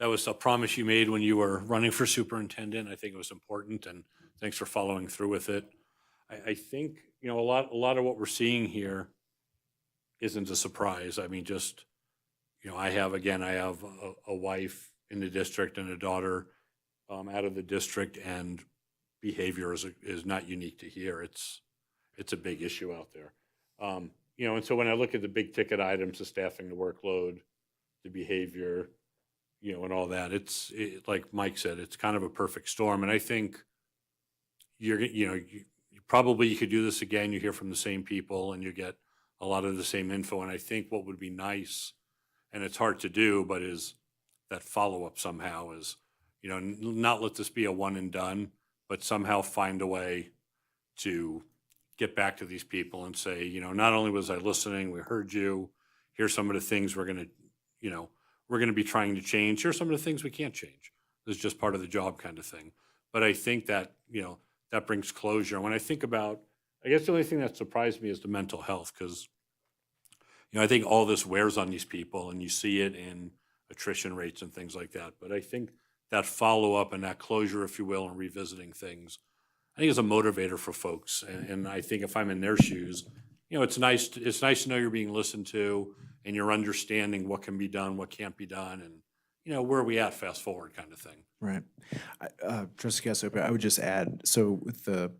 was a promise you made when you were running for superintendent. I think it was important, and thanks for following through with it. I think, you know, a lot of what we're seeing here isn't a surprise. I mean, just, you know, I have a wife in the district and a daughter out of the district, and behavior is not unique to here. It's a big issue out there. You know, and so when I look at the big ticket items, the staffing, the workload, the behavior, you know, and all that, like Mike said, it's kind of a perfect storm. And I think you could do this again. You hear from the same people and you get a lot of the same info. And I think what would be nice, and it's hard to do, but is that follow-up somehow is, you know, not let this be a one and done, but somehow find a way to get back to these people and say, you know, not only was I listening, we heard you, here's some of the things we're going to be trying to change. Here's some of the things we can't change. This is just part of the job kind of thing. But I think that, you know, that brings closure. When I think about, I guess the only thing that surprised me is the mental health, because, you know, I think all this wears on these people, and you see it in attrition rates and things like that. But I think that follow-up and that closure, if you will, and revisiting things, I think is a motivator for folks. And I think if I'm in their shoes, you know, it's nice to know you're being listened to and you're understanding what can be done, what can't be done, and, you know, where are we at fast forward kind of thing. Right. Trustee Cassopa, I would just add, so with the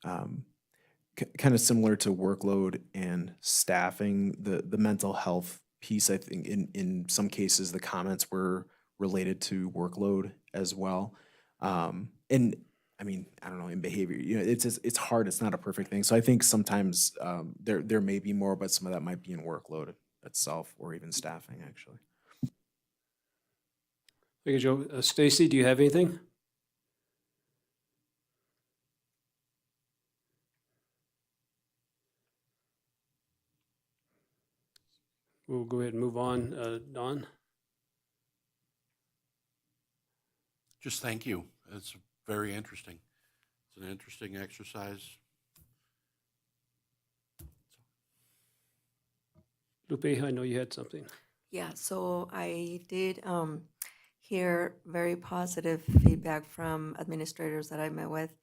kind of similar to workload and staffing, the mental health piece, I think in some cases, the comments were related to workload as well. And I mean, I don't know, in behavior, you know, it's hard, it's not a perfect thing. So I think sometimes there may be more, but some of that might be in workload itself or even staffing, actually. Thank you, Joe. Stacy, do you have anything? We'll go ahead and move on. Don? Just thank you. It's very interesting. It's an interesting exercise. Lupe, I know you had something. Yeah, so I did hear very positive feedback from administrators that I met with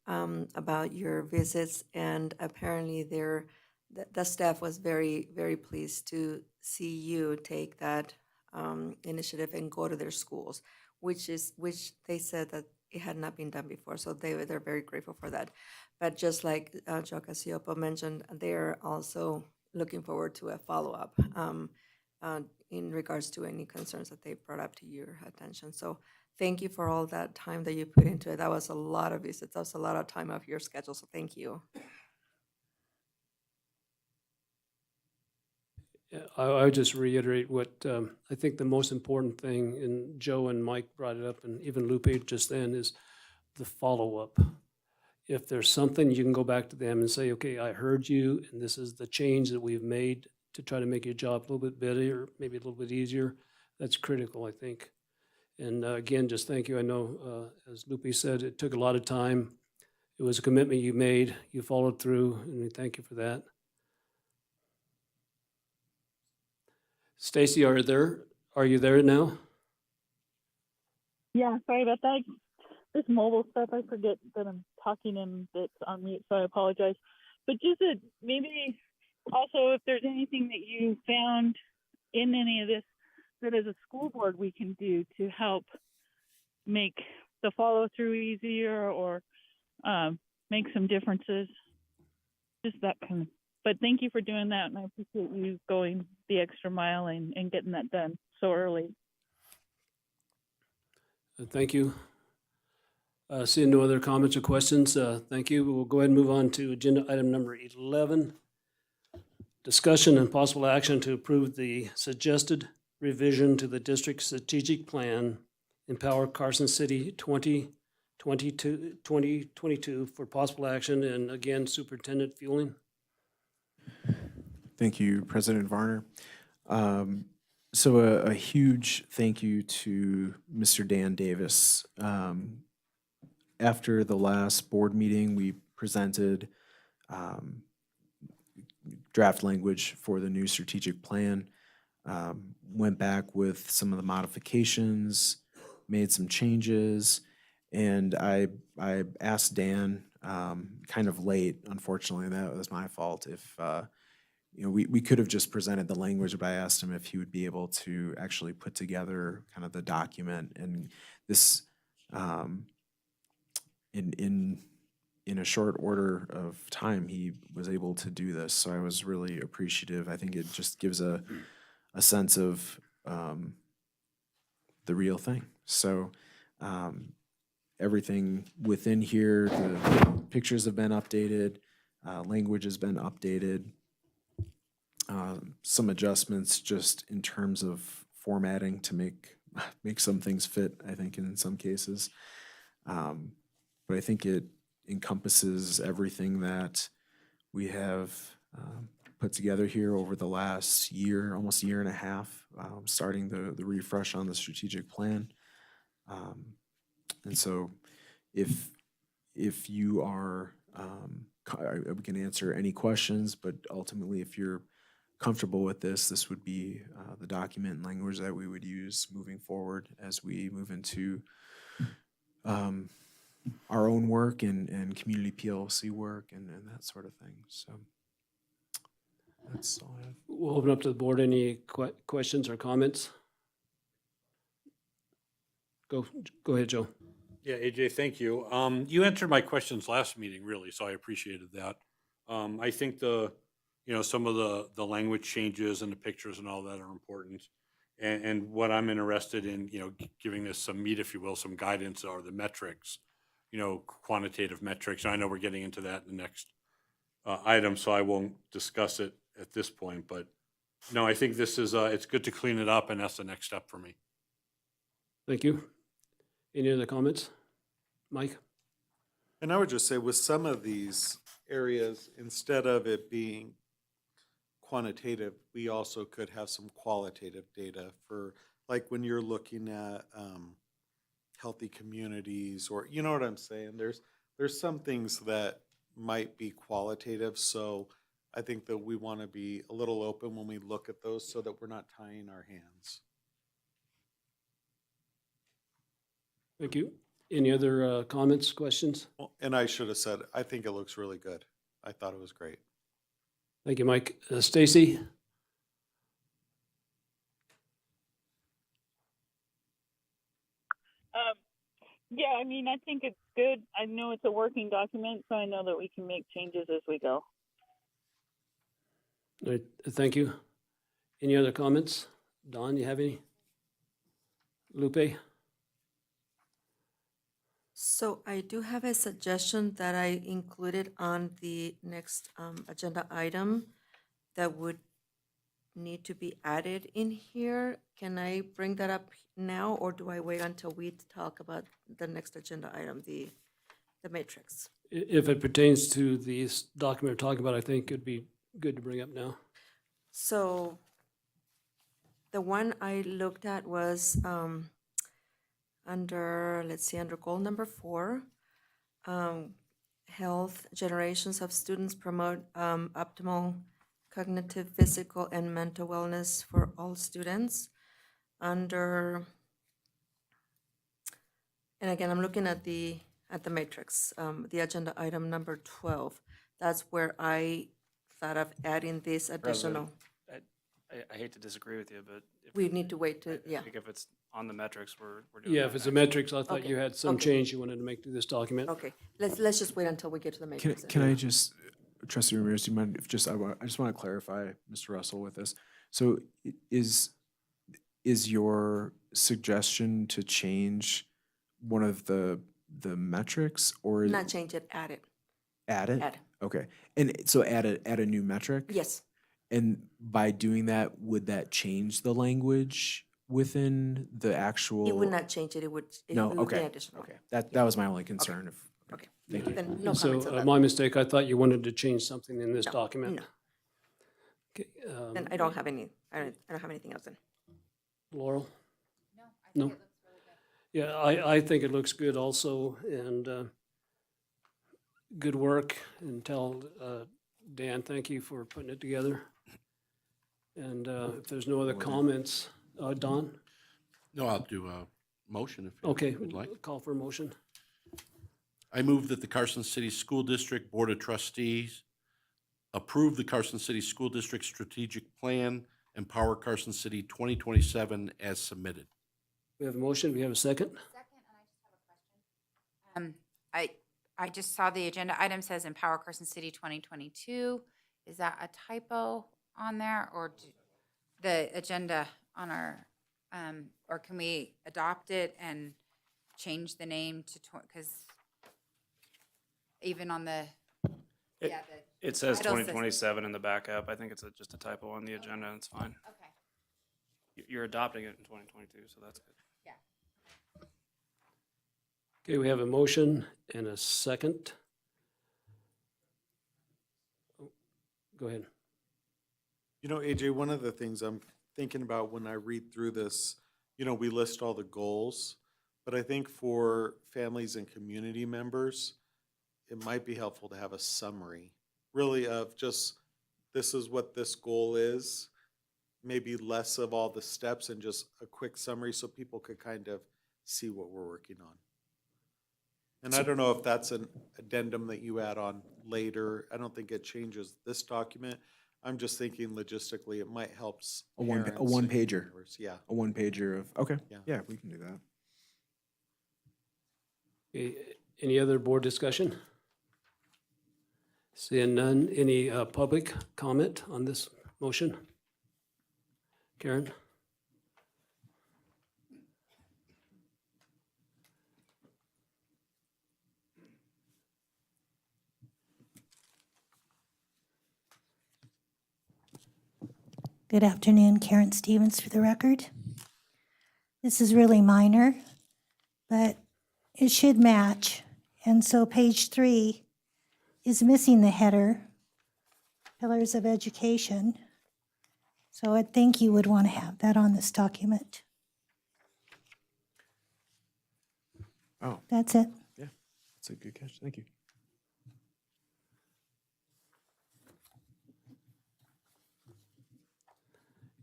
about your visits, and apparently the staff was very, very pleased to see you take that initiative and go to their schools, which they said that it had not been done before, so they're very grateful for that. But just like Joe Casiopo mentioned, they're also looking forward to a follow-up in regards to any concerns that they brought up to your attention. So thank you for all that time that you put into it. That was a lot of visits. That was a lot of time off your schedule, so thank you. Yeah, I would just reiterate what I think the most important thing, and Joe and Mike brought it up, and even Lupe just then, is the follow-up. If there's something, you can go back to them and say, okay, I heard you, and this is the change that we've made to try to make your job a little bit better, or maybe a little bit easier. That's critical, I think. And again, just thank you. I know, as Lupe said, it took a lot of time. It was a commitment you made. You followed through, and we thank you for that. Stacy, are you there now? Yeah, sorry about that. This mobile stuff, I forget that I'm talking and it's on mute, so I apologize. But just maybe also if there's anything that you found in any of this that as a school board we can do to help make the follow through easier or make some differences. Just that kind of. But thank you for doing that, and I appreciate you going the extra mile and getting that done so early. Thank you. Seeing no other comments or questions, thank you. We'll go ahead and move on to agenda item number 11. Discussion and possible action to approve the suggested revision to the district strategic plan, Empower Carson City 2022 for possible action, and again, Superintendent Fueling. Thank you, President Varner. So a huge thank you to Mr. Dan Davis. After the last board meeting, we presented draft language for the new strategic plan, went back with some of the modifications, made some changes, and I asked Dan kind of late, unfortunately, and that was my fault, if we could have just presented the language, but I asked him if he would be able to actually put together kind of the document, and this in a short order of time, he was able to do this. So I was really appreciative. I think it just gives a sense of the real thing. So everything within here, the pictures have been updated, language has been updated, some adjustments just in terms of formatting to make some things fit, I think, in some cases. But I think it encompasses everything that we have put together here over the last year, almost year and a half, starting the refresh on the strategic plan. And so if you are, we can answer any questions, but ultimately if you're comfortable with this would be the document and language that we would use moving forward as we move into our own work and community PLC work and that sort of thing. So that's all I have. We'll open up to the board. Any questions or comments? Go ahead, Joe. Yeah, AJ, thank you. You answered my questions last meeting, really, so I appreciated that. I think some of the language changes and the pictures and all that are important. And what I'm interested in, giving this some meat, if you will, some guidance are the metrics, quantitative metrics. And I know we're getting into that in the next item, so I won't discuss it at this point. But no, I think this is, it's good to clean it up, and that's the next step for me. Thank you. Any other comments? Mike? And I would just say with some of these areas, instead of it being quantitative, we also could have some qualitative data for, like, when you're looking at healthy communities, or, you know what I'm saying? There's some things that might be qualitative, so I think that we want to be a little open when we look at those so that we're not tying our hands. Thank you. Any other comments, questions? Well, and I should have said, I think it looks really good. I thought it was great. Thank you, Mike. Stacy? Yeah, I mean, I think it's good. I know it's a working document, so I know that we can make changes as we go. All right, thank you. Any other comments? Don, you have any? Lupe? So I do have a suggestion that I included on the next agenda item that would need to be added in here. Can I bring that up now, or do I wait until we talk about the next agenda item, the matrix? If it pertains to the document we're talking about, I think it'd be good to bring up now. So the one I looked at was under, let's see, under goal number 4, health generations of students promote optimal cognitive, physical, and mental wellness for all students. Under, and again, I'm looking at the matrix, the agenda item number 12. That's where I thought of adding this additional. I hate to disagree with you, but if We need to wait to, yeah. I think if it's on the metrics, we're doing Yeah, that if it's a next. metrics, I thought Okay, you had some okay. change you wanted to make to this document. Okay, let's just wait until we get to the matrix. Can I just, Trustee Ramirez, do you mind if just, I just want to clarify, Mr. Russell, with this. So is your suggestion to change one of the metrics, or? Not change it, add it. Add it? Add. Okay. And so add a new metric? Yes. And by doing that, would that change the language within the actual? It would not change it, it would be okay, additional. okay. That was my only concern. Okay. Thank you. Then no So comments on that. my mistake, I thought you wanted to change something in this No, document. no. Okay, Then I don't have any, I don't have anything else then. Laurel? No, I No. think it looks really good. Yeah, I think it looks good also, and good work, and tell Dan, thank you for putting it together. And if there's no other comments, Don? No, I'll do a motion if Okay, you would like. call for a motion. I move that the Carson City School District Board of Trustees approve the Carson City School District Strategic Plan, Empower Carson City 2027 as submitted. We have a motion, we have a second? Second, and I just have a question. I just saw the agenda item says Empower Carson City 2022. Is that a typo on there, or the agenda on our, or can we adopt it and change the name to, because even on the, It- yeah, It says title 2027 in the backup. I think it's just a typo on the agenda, and it's fine. okay, You're adopting it in 2022, so that's good. yeah. Okay, we have a motion and a second. Oh, go ahead. You know, AJ, one of the things I'm thinking about when I read through this, you know, we list all the goals, but I think for families and community members, it might be helpful to have a summary, really, of just, this is what this goal is, maybe less of all the steps and just a quick summary so people could kind of see what we're working on. And I don't know if that's an addendum that you add on later. I don't think it changes this document. I'm just thinking logistically, it might help A one parents and pager. members. Yeah. A one pager of, okay, Yeah. yeah, we can do that. Okay, any other board discussion? Seeing none, any public comment on this motion? Karen? Good afternoon, Karen Stevens for the record. This is really minor, but it should match. And so page 3 is missing the header, Pillars of Education. So I think you would want to have that on this document. Oh, That's it. yeah, that's a good catch. Thank you.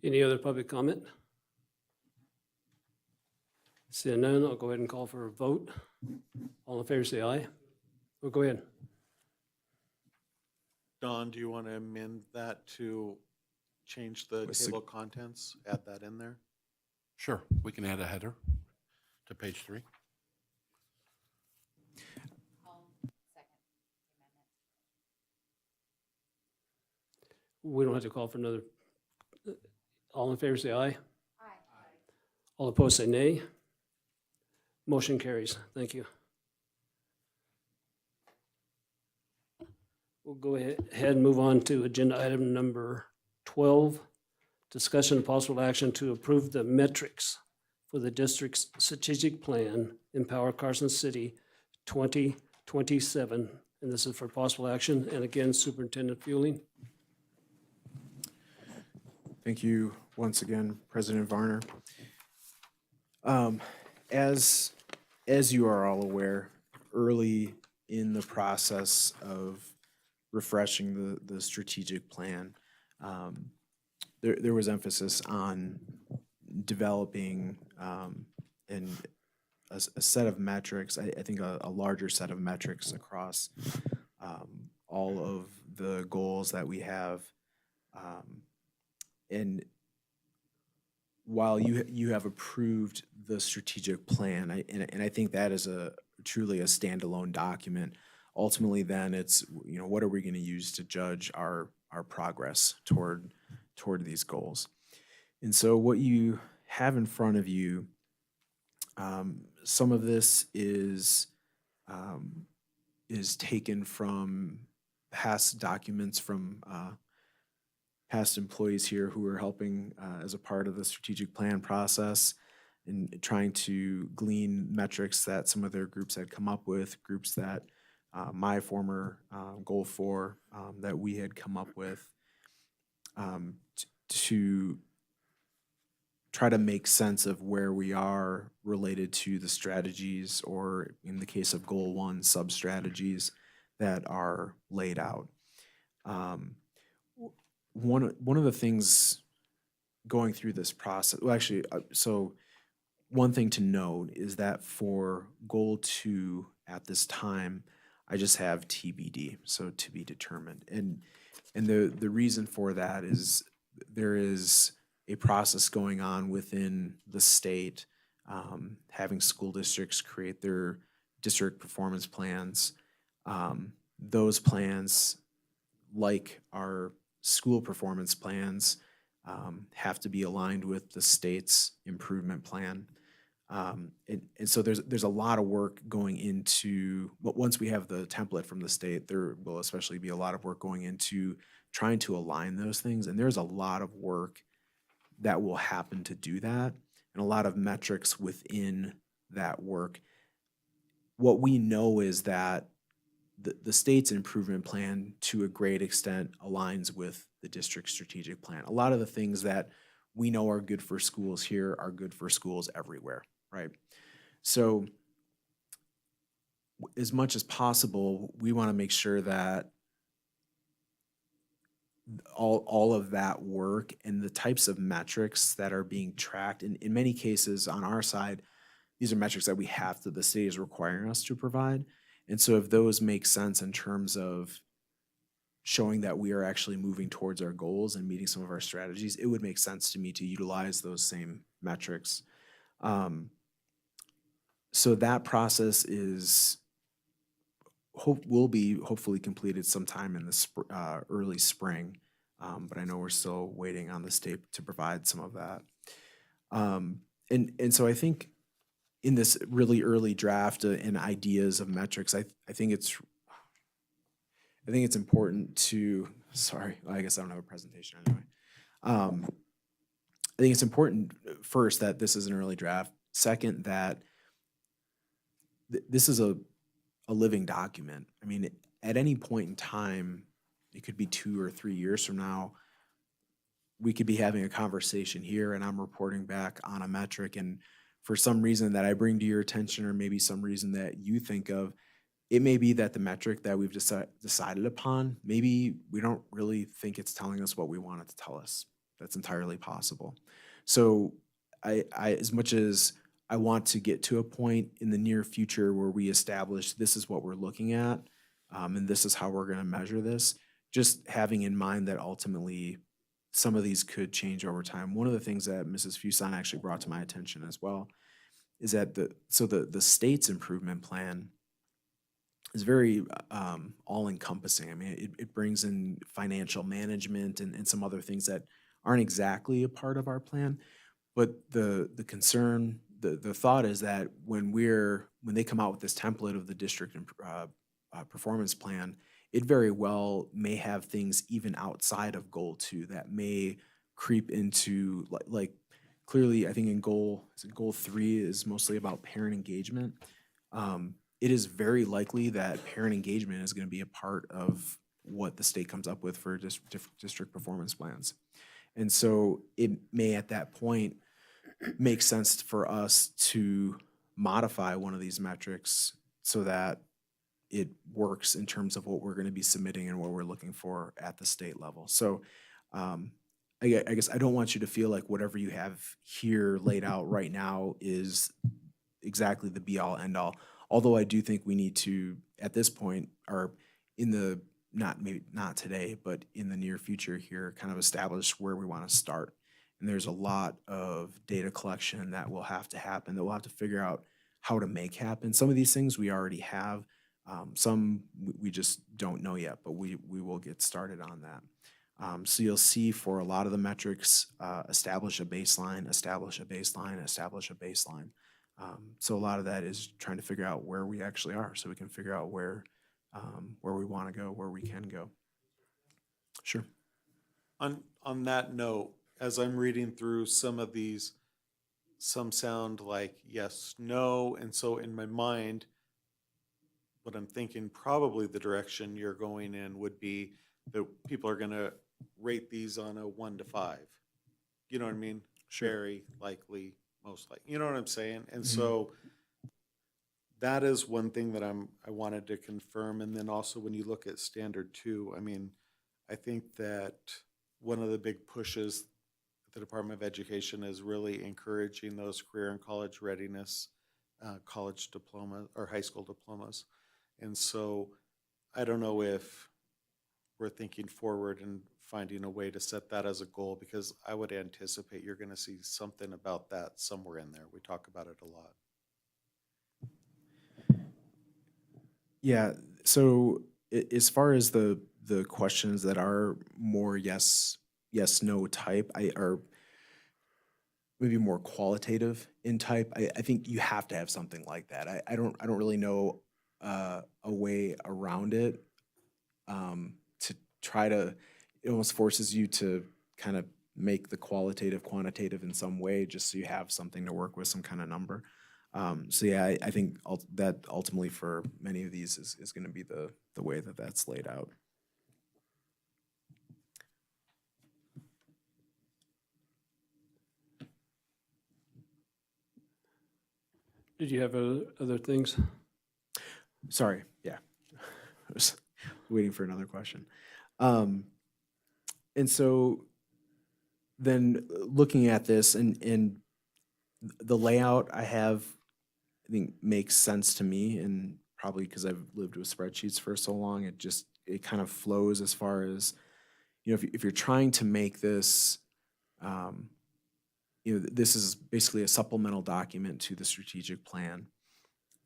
Any other public comment? Seeing none, I'll go ahead and call for a vote. All in favor, say aye. Oh, go ahead. Don, do you want to amend that to change the With table of contents, add that in there? Sure, we can add a header to page 3. We don't have to call for another. All in favor, say aye. Aye. All opposed, say nay. Motion carries. Thank you. We'll go ahead and move on to agenda item number 12, discussion of possible action to approve the metrics for the district's strategic plan, Empower Carson City 2027. And this is for possible action. And again, Superintendent Fueling. Thank you once again, President Varner. As you are all aware, early in the process of refreshing the strategic plan, there was emphasis on developing a set of metrics, I think a larger set of metrics across all of the goals that we have. And while you have approved the strategic plan, I think that is truly a standalone document. Ultimately, then it's, what are we going to use to judge our progress toward these goals? And so what you have in front of you, some of this is taken from past documents from past employees here who are helping as a part of the strategic plan process and trying to glean metrics that some of their groups had come up with, groups that my former goal for that we had come up with to try to make sense of where we are related to the strategies, or in the case of goal 1, sub-strategies that are laid out. One of the things going through this process, well, actually, so one thing to note is that for goal 2 at this time, I just have TBD, so to be determined. And the reason for that is there is a process going on within the state, having school districts create their district performance plans. Those plans, like our school performance plans, have to be aligned with the state's improvement plan. And so there's a lot of work going into, but once we have the template from the state, there will especially be a lot of work going into trying to align those things. And there's a lot of work that will happen to do that, and a lot of metrics within that work. What we know is that the state's improvement plan, to a great extent, aligns with the district's strategic plan. A lot of the things that we know are good for schools here are good for schools everywhere, right? So as much as possible, we want to make sure that all of that work and the types of metrics that are being tracked, in many cases on our side, these are metrics that the state is requiring us to provide. And so if those make sense in terms of showing that we are actually moving towards our goals and meeting some of our strategies, it would make sense to me to utilize those same metrics. So that process will be hopefully completed sometime in the early spring, but I know we're still waiting on the state to provide some of that. And so I think in this really early draft and ideas of metrics, I think it's important to, sorry, I guess I don't have a presentation anyway. I think it's important, first, that this is an early draft. Second, that this is a living document. I mean, at any point in time, it could be 2 or 3 years from now, we could be having a conversation here and I'm reporting back on a metric, and for some reason that I bring to your attention, or maybe some reason that you think of, it may be that the metric that we've decided upon, maybe we don't really think it's telling us what we want it to tell us. That's entirely possible. So I as much as I want to get to a point in the near future where we establish this is what we're looking at, and this is how we're going to measure this, just having in mind that ultimately some of these could change over time. One of the things that Mrs. Fuson actually brought to my attention as well is that the state's improvement plan is very all-encompassing. I mean, it brings in financial management and some other things that aren't exactly a part of our plan. But the concern, the thought is that when they come out with this template of the district performance plan, it very well may have things even outside of goal 2 that may creep into like clearly, I think in goal 3 is mostly about parent engagement. It is very likely that parent engagement is going to be a part of what the state comes up with for district performance plans. And so it may at that point make sense for us to modify one of these metrics so that it works in terms of what we're going to be submitting and what we're looking for at the state level. So I guess I don't want you to feel like whatever you have here laid out right now is exactly the be all end all. Although I do think we need to, at this point, or in the, maybe not today, but in the near future here, kind of establish where we want to start. And there's a lot of data collection that will have to happen, that we'll have to figure out how to make happen. Some of these things we already have. Some we just don't know yet, but we will get started on that. So you'll see for a lot of the metrics, establish a baseline, establish a baseline, establish a baseline. So a lot of that is trying to figure out where we actually are so we can figure out where we want to go, where we can go. Sure. On that note, as I'm reading through some of these, some sound like yes, no, and so in my mind, what I'm thinking probably the direction you're going in would be that people are going to rate these on a 1 to 5. You know what I mean? Sure. Very likely, most likely. You know what I'm saying? And so that is one thing that I wanted to confirm. And then also when you look at standard 2, I mean, I think that one of the big pushes at the Department of Education is really encouraging those career and college readiness, college diploma or high school diplomas. And so I don't know if we're thinking forward and finding a way to set that as a goal, because I would anticipate you're going to see something about that somewhere in there. We talk about it a lot. Yeah. So as far as the questions that are more yes, no type, are maybe more qualitative in type, I think you have to have something like that. I don't really know a way around it. To try to, it almost forces you to kind of make the qualitative quantitative in some way, just so you have something to work with, some kind of number. So yeah, I think that ultimately for many of these is going to be the way that that's laid out. Did you have other things? Sorry, yeah. I was waiting for another question. And so then looking at this and the layout I have, I think makes sense to me, and probably because I've lived with spreadsheets for so long, it kind of flows as far as, if you're trying to make this, this is basically a supplemental document to the strategic plan.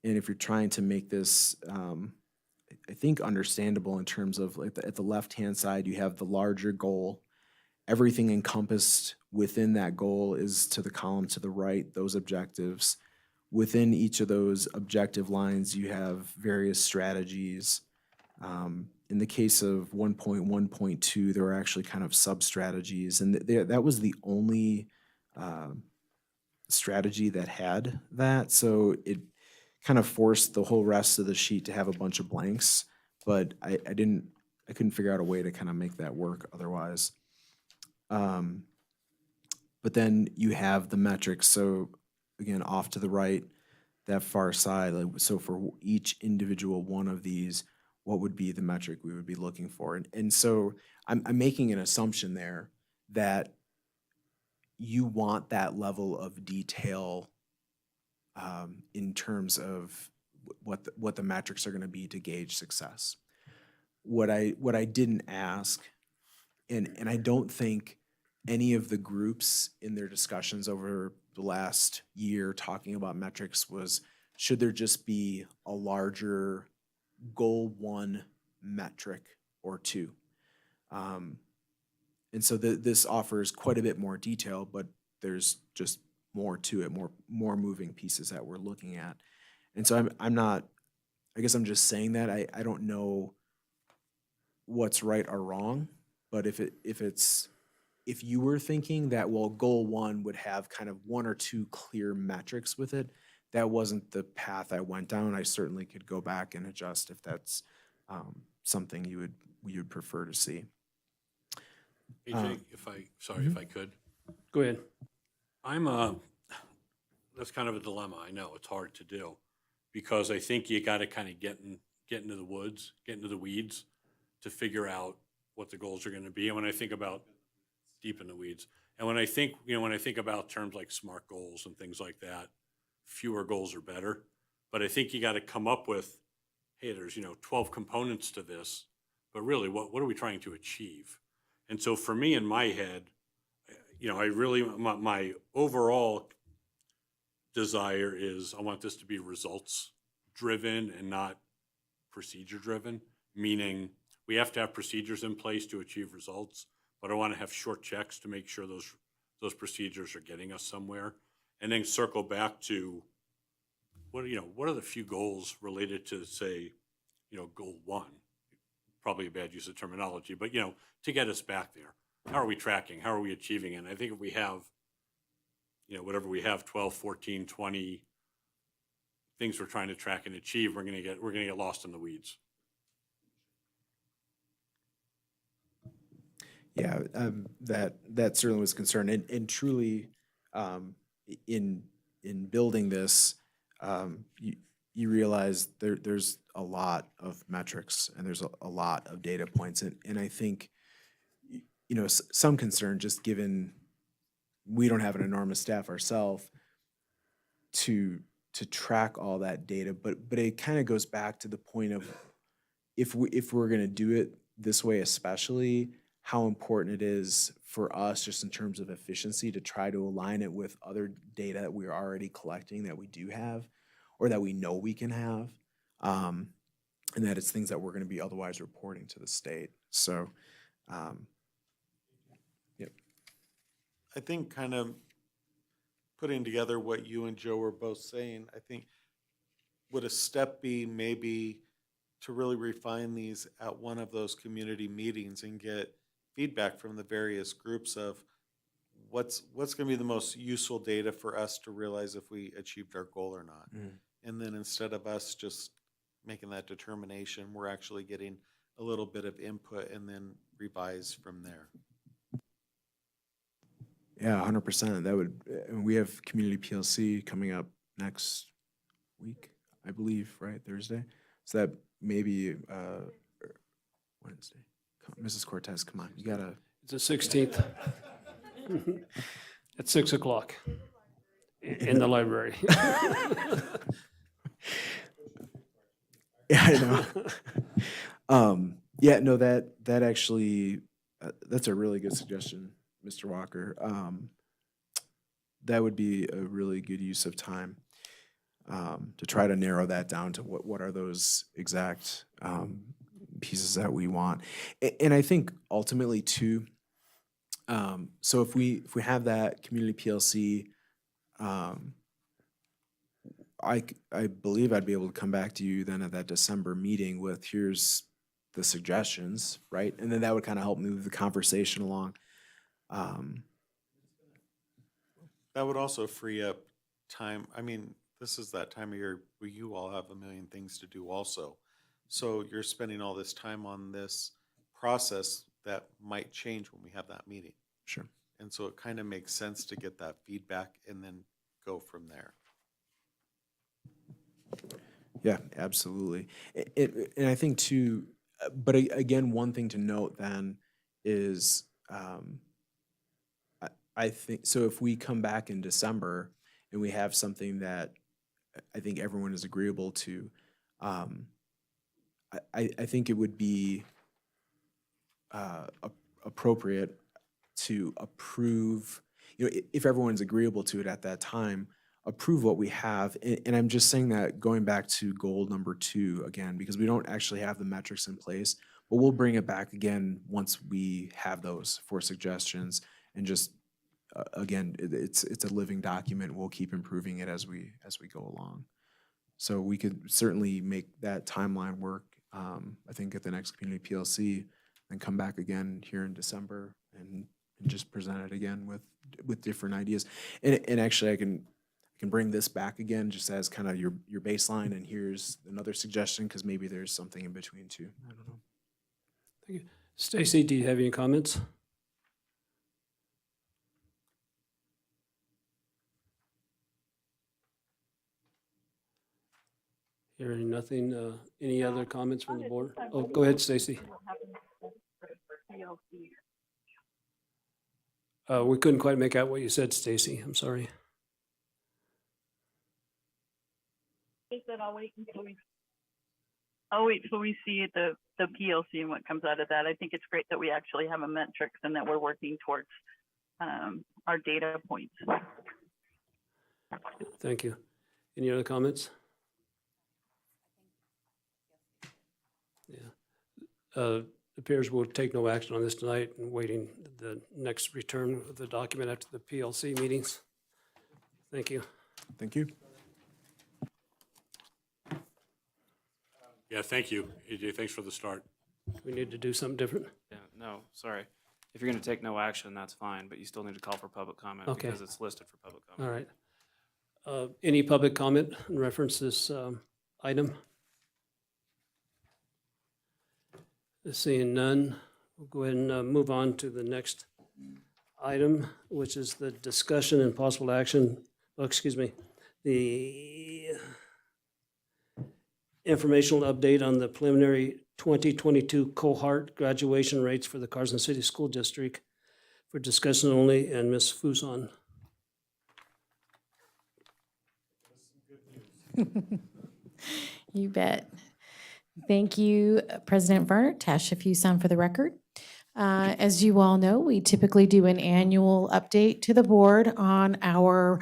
And if you're trying to make this, I think, understandable in terms of like at the left-hand side, you have the larger goal. Everything encompassed within that goal is to the column to the right, those objectives. Within each of those objective lines, you have various strategies. In the case of 1.1.2, there were actually kind of sub-strategies, and that was the only strategy that had that. So it kind of forced the whole rest of the sheet to have a bunch of blanks, but I couldn't figure out a way to kind of make that work otherwise. But then you have the metrics. So again, off to the right, that far side, like, so for each individual one of these, what would be the metric we would be looking for? And so I'm making an assumption there that you want that level of detail in terms of what the metrics are going to be to gauge success. What I didn't ask, and I don't think any of the groups in their discussions over the last year talking about metrics was, should there just be a larger goal one metric or two? And so this offers quite a bit more detail, but there's just more to it, more moving pieces that we're looking at. And so I'm not, I guess I'm just saying that I don't know what's right or wrong, but if you were thinking that, well, goal one would have kind of one or two clear metrics with it, that wasn't the path I went down. I certainly could go back and adjust if that's something you would prefer to see. AJ, if I could. Go ahead. That's kind of a dilemma. I know it's hard to do because I think you got to kind of get into the woods, get into the weeds to figure out what the goals are going to be. And when I think about deep in the weeds, and when I think about terms like SMART goals and things like that, fewer goals are better. But I think you got to come up with, hey, there's 12 components to this, but really, what are we trying to achieve? And so for me in my head, I really, my overall desire is I want this to be results driven and not procedure driven, meaning we have to have procedures in place to achieve results, but I want to have short checks to make sure those procedures are getting us somewhere, and then circle back to what are the few goals related to, say, goal one, probably a bad use of terminology, but to get us back there. How are we tracking? How are we achieving it? And I think if we have, whatever we have, 12, 14, 20 things we're trying to track and achieve, we're gonna get lost in the weeds. Yeah, that certainly was a concern, and truly, in building this, you realize there's a lot of metrics and there's a lot of data points, and I think some concern, just given we don't have an enormous staff ourselves to track all that data, but it kind of goes back to the point of if we're going to do it this way, especially how important it is for us just in terms of efficiency to try to align it with other data that we're already collecting that we do have or that we know we can have, and that it's things that we're going to be otherwise reporting to the state. So, yep. I think kind of putting together what you and Joe were both saying, I think would a step be maybe to really refine these at one of those community meetings and get feedback from the various groups of what's going to be the most useful data for us to realize if we achieved our goal or not. Mm. And then instead of us just making that determination, we're actually getting a little bit of input and then revise from there. Yeah, 100%. That would, we have Community PLC coming up next week, I believe, right? Thursday. So that maybe Wednesday. Mrs. Cortez, come on, you gotta. It's the 16th. At 6 o'clock in the library. Yeah, I know. Yeah, no, that actually, that's a really good suggestion, Mr. Walker. That would be a really good use of time to try to narrow that down to what are those exact pieces that we want. And I think ultimately too, so if we have that community PLC, I believe I'd be able to come back to you then at that December meeting with here's the suggestions, right? And then that would kind of help move the conversation along. That would also free up time. I mean, this is that time of year where you all have a million things to do also. So you're spending all this time on this process that might change when we have that meeting. Sure. And so it kind of makes sense to get that feedback and then go from there. Yeah, absolutely. And I think too, but again, one thing to note then is, I think, so if we come back in December and we have something that I think everyone is agreeable to, I think it would be appropriate to approve, if everyone's agreeable to it at that time, approve what we have. And I'm just saying that going back to goal number 2 again, because we don't actually have the metrics in place, but we'll bring it back again once we have those for suggestions. And just, again, it's a living document. We'll keep improving it as we go along. So we could certainly make that timeline work, I think at the next community PLC, and come back again here in December and just present it again with different ideas. And actually I can bring this back again just as kind of your baseline, and here's another suggestion because maybe there's something in between too. I don't know. Thank you. Stacy, do you have any comments? Hearing nothing, any other comments from the board? Oh, go ahead, Stacy. We couldn't quite make out what you said, Stacy. I'm sorry. I'll wait until we see the PLC and what comes out of that. I think it's great that we actually have a metrics and that we're working towards our data points. Thank you. Any other comments? Yeah. Appears we'll take no action on this tonight and waiting the next return of the document after the PLC meetings. Thank you. Thank you. Yeah, thank you, AJ. Thanks for the start. We need to do something different. Yeah, no, sorry. If you're going to take no action, that's fine, but you still need to call for public comment Okay. because it's listed for public comment. All right. Any public comment in reference to this item? Seeing none, we'll go ahead and move on to the next item, which is the discussion and possible action, the informational update on the preliminary 2022 cohort graduation rates for the Carson City School District for discussion only, and Ms. Fuson. You bet. Thank you, President Varner. Tasha Fuson for the record. As you all know, we typically do an annual update to the board on our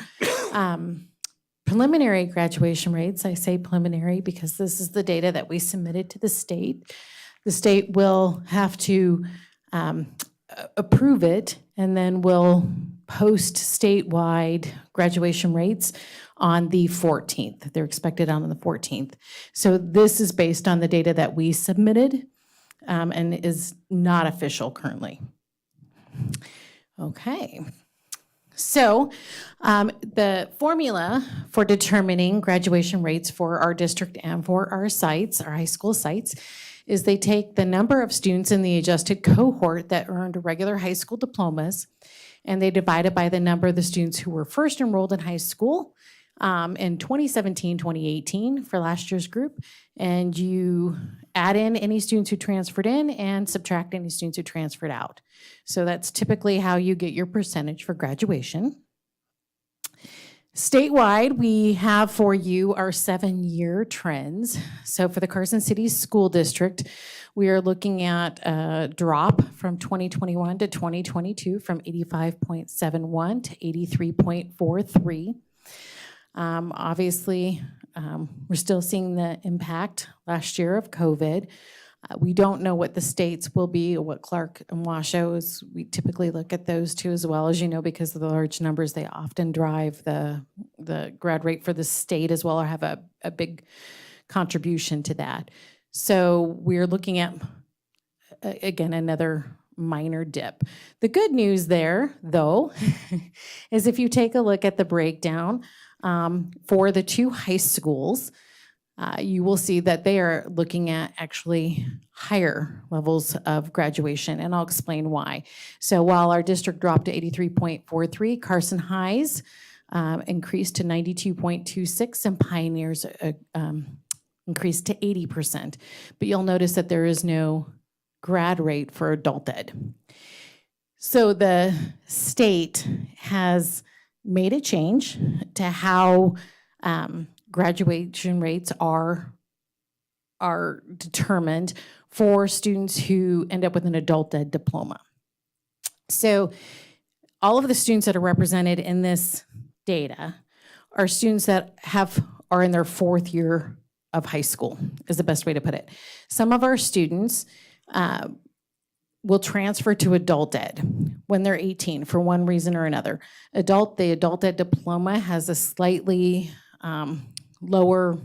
preliminary graduation rates. I say preliminary because this is the data that we submitted to the state. The state will have to approve it, and then we'll post statewide graduation rates on the 14th. They're expected on the 14th. So this is based on the data that we submitted and is not official currently. Okay. So the formula for determining graduation rates for our district and for our sites, our high school sites, is they take the number of students in the adjusted cohort that earned regular high school diplomas, and they divide it by the number of the students who were first enrolled in high school in 2017, 2018 for last year's group, and you add in any students who transferred in and subtract any students who transferred out. So that's typically how you get your percentage for graduation. Statewide, we have for you our 7-year trends. So for the Carson City School District, we are looking at a drop from 2021 to 2022 from 85.71 to 83.43. Obviously, we're still seeing the impact last year of COVID. We don't know what the states will be or what Clark and Washoe is. We typically look at those two as well, as you know, because of the large numbers. They often drive the grad rate for the state as well, or have a big contribution to that. So we're looking at, again, another minor dip. The good news there, though, is if you take a look at the breakdown for the two high schools, you will see that they are looking at actually higher levels of graduation, and I'll explain why. So while our district dropped to 83.43, Carson Highs increased to 92.26, and Pioneers increased to 80%. But you'll notice that there is no grad rate for adult ed. So the state has made a change to how graduation rates are determined for students who end up with an adult ed diploma. So all of the students that are represented in this data are students that are in their 4th year of high school, is the best way to put it. Some of our students will transfer to adult ed when they're 18 for one reason or another. The adult ed diploma has a slightly lower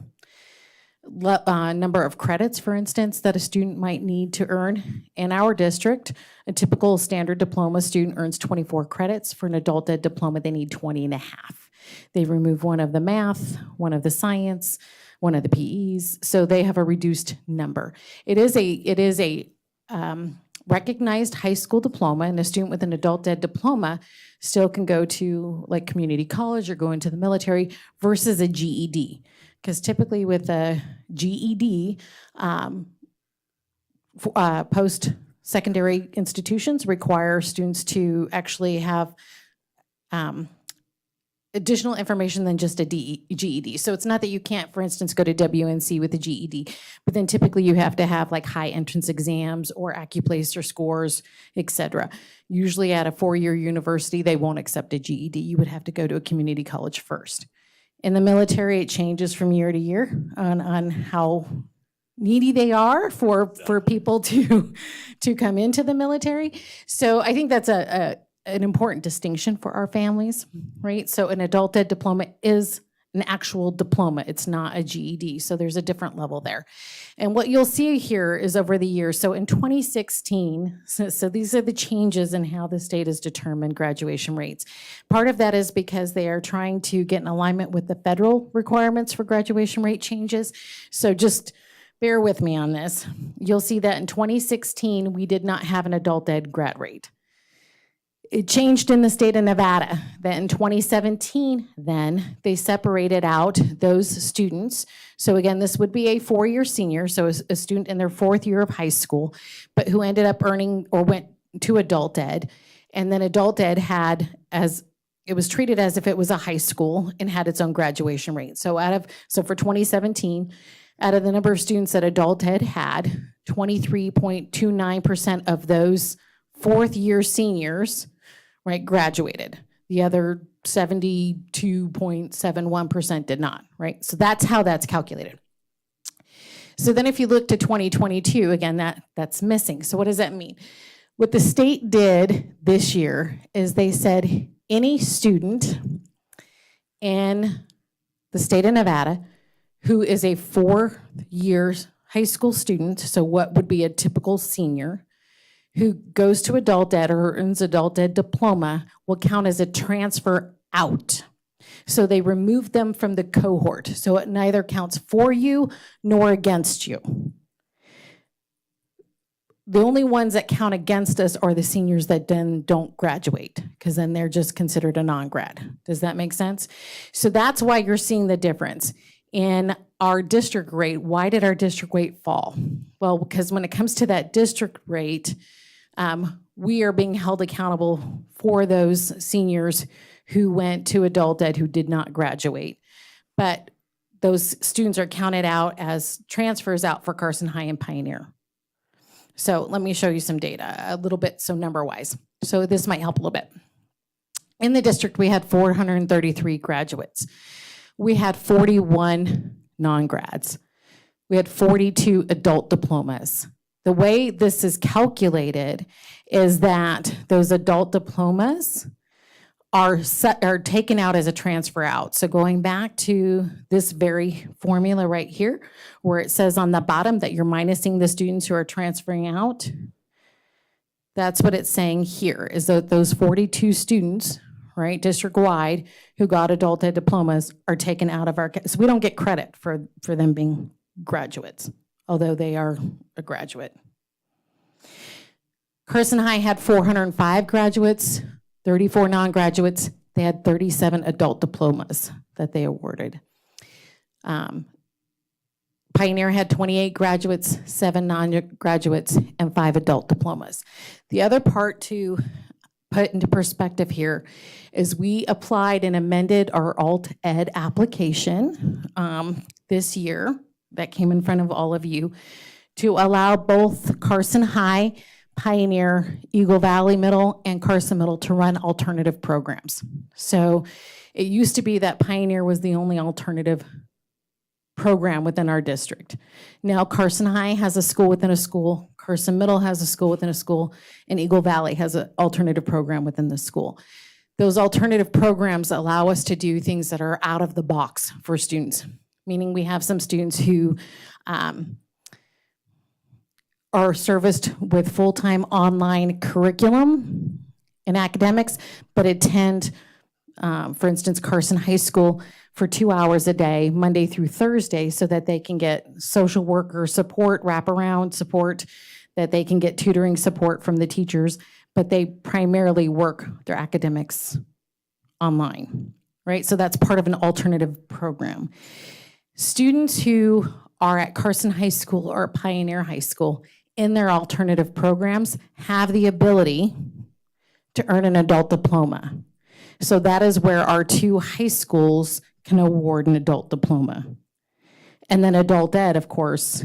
number of credits, for instance, that a student might need to earn. In our district, a typical standard diploma student earns 24 credits. For an adult ed diploma, they need 20 and a half. They remove one of the math, one of the science, one of the PEs, so they have a reduced number. It is a recognized high school diploma, and a student with an adult ed diploma still can go to like community college or go into the military versus a GED. Because typically with a GED, post-secondary institutions require students to actually have additional information than just a GED. So it's not that you can't, for instance, go to WNC with a GED, but then typically you have to have like high entrance exams or AccuPlacer scores, et cetera. Usually at a 4-year university, they won't accept a GED. You would have to go to a community college first. In the military, it changes from year to year on how needy they are for people to come into the military. So I think that's an important distinction for our families, right? So an adult ed diploma is an actual diploma. It's not a GED. So there's a different level there. And what you'll see here is over the years. So in 2016, so these are the changes in how the state has determined graduation rates. Part of that is because they are trying to get in alignment with the federal requirements for graduation rate changes. So just bear with me on this. You'll see that in 2016, we did not have an adult ed grad rate. It changed in the state of Nevada that in 2017, then they separated out those students. So again, this would be a 4-year senior, so a student in their 4th year of high school, but who ended up earning or went to adult ed. And then adult ed it was treated as if it was a high school and had its own graduation rate. So for 2017, out of the number of students that adult ed had, 23.29% of those 4th year seniors, right, graduated. The other 72.71% did not, right? So that's how that's calculated. So then if you look to 2022, again, that's missing. So what does that mean? What the state did this year is they said any student in the state of Nevada who is a 4-year high school student, so what would be a typical senior, who goes to adult ed or earns adult ed diploma will count as a transfer out. So they remove them from the cohort. So it neither counts for you nor against you. The only ones that count against us are the seniors that then don't graduate, because then they're just considered a non-grad. Does that make sense? So that's why you're seeing the difference. In our district rate, why did our district rate fall? Well, because when it comes to that district rate, we are being held accountable for those seniors who went to adult ed who did not graduate. But those students are counted out as transfers out for Carson High and Pioneer. So let me show you some data a little bit, so number-wise. So this might help a little bit. In the district, we had 433 graduates. We had 41 non-grads. We had 42 adult diplomas. The way this is calculated is that those adult diplomas are taken out as a transfer out. So going back to this very formula right here, where it says on the bottom that you're minusing the students who are transferring out, that's what it's saying here, is that those 42 students, right, district-wide, who got adult ed diplomas are taken out of our, so we don't get credit for them being graduates, although they are a graduate. Carson High had 405 graduates, 34 non-graduates. They had 37 adult diplomas that they awarded. Pioneer had 28 graduates, 7 non-graduates, and 5 adult diplomas. The other part to put into perspective here is we applied and amended our alt ed application this year that came in front of all of you to allow both Carson High, Pioneer, Eagle Valley Middle, and Carson Middle to run alternative programs. So it used to be that Pioneer was the only alternative program within our district. Now Carson High has a school within a school, Carson Middle has a school within a school, and Eagle Valley has an alternative program within the school. Those alternative programs allow us to do things that are out of the box for students, meaning we have some students who are serviced with full-time online curriculum in academics, but attend, for instance, Carson High School for 2 hours a day, Monday through Thursday, so that they can get social worker support, wraparound support, that they can get tutoring support from the teachers, but they primarily work their academics online, right? So that's part of an alternative program. Students who are at Carson High School or Pioneer High School in their alternative programs have the ability to earn an adult diploma. So that is where our 2 high schools can award an adult diploma. And then adult ed, of course,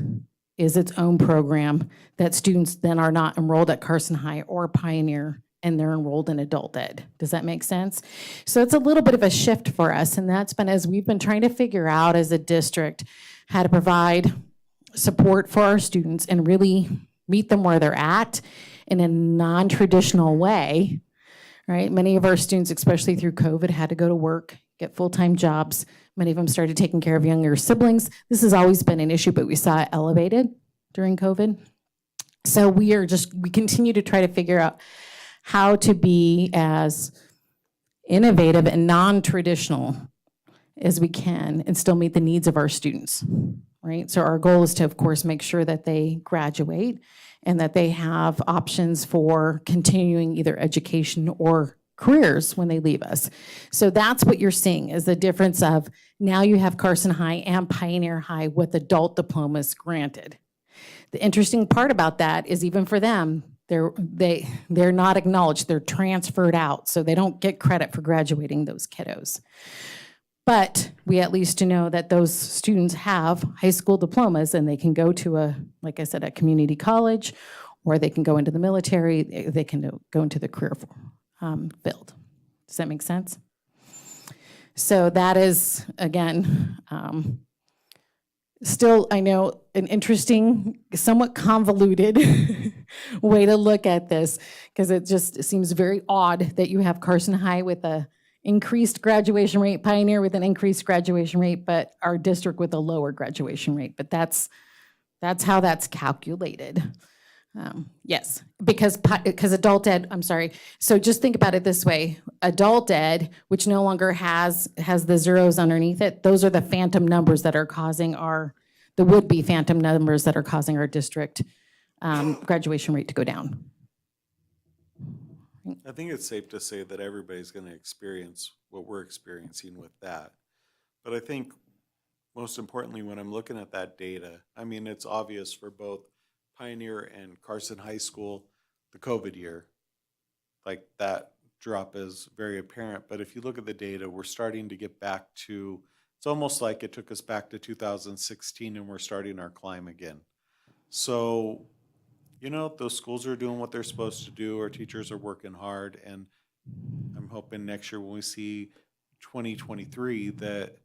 is its own program that students then are not enrolled at Carson High or Pioneer, and they're enrolled in adult ed. Does that make sense? So it's a little bit of a shift for us, and that's been as we've been trying to figure out as a district how to provide support for our students and really meet them where they're at in a non-traditional way, right? Many of our students, especially through COVID, had to go to work, get full-time jobs. Many of them started taking care of younger siblings. This has always been an issue, but we saw it elevated during COVID. So we continue to try to figure out how to be as innovative and non-traditional as we can and still meet the needs of our students, right? So our goal is to, of course, make sure that they graduate and that they have options for continuing either education or careers when they leave us. So that's what you're seeing is the difference of now you have Carson High and Pioneer High with adult diplomas granted. The interesting part about that is even for them, they're not acknowledged, they're transferred out, so they don't get credit for graduating those kiddos. But we at least know that those students have high school diplomas and they can go to like I said, a community college, or they can go into the military, they can go into the career field. Does that make sense? So that is, again, still, I know, an interesting, somewhat convoluted way to look at this, because it seems very odd that you have Carson High with a increased graduation rate, Pioneer with an increased graduation rate, but our district with a lower graduation rate. But that's how that's calculated. Yes, because adult ed, I'm sorry. So just think about it this way. Adult ed, which no longer has the zeros underneath it, those are the phantom numbers that are causing the would-be phantom numbers that are causing our district graduation rate to go down. I think it's safe to say that everybody's going to experience what we're experiencing with that. But I think most importantly, when I'm looking at that data, I mean, it's obvious for both Pioneer and Carson High School, the COVID year, like that drop is very apparent. But if you look at the data, we're starting to get back to, it's almost like it took us back to 2016 and we're starting our climb again. So, you know, those schools are doing what they're supposed to do. Our teachers are working hard. And I'm hoping next year when we see 2023 that,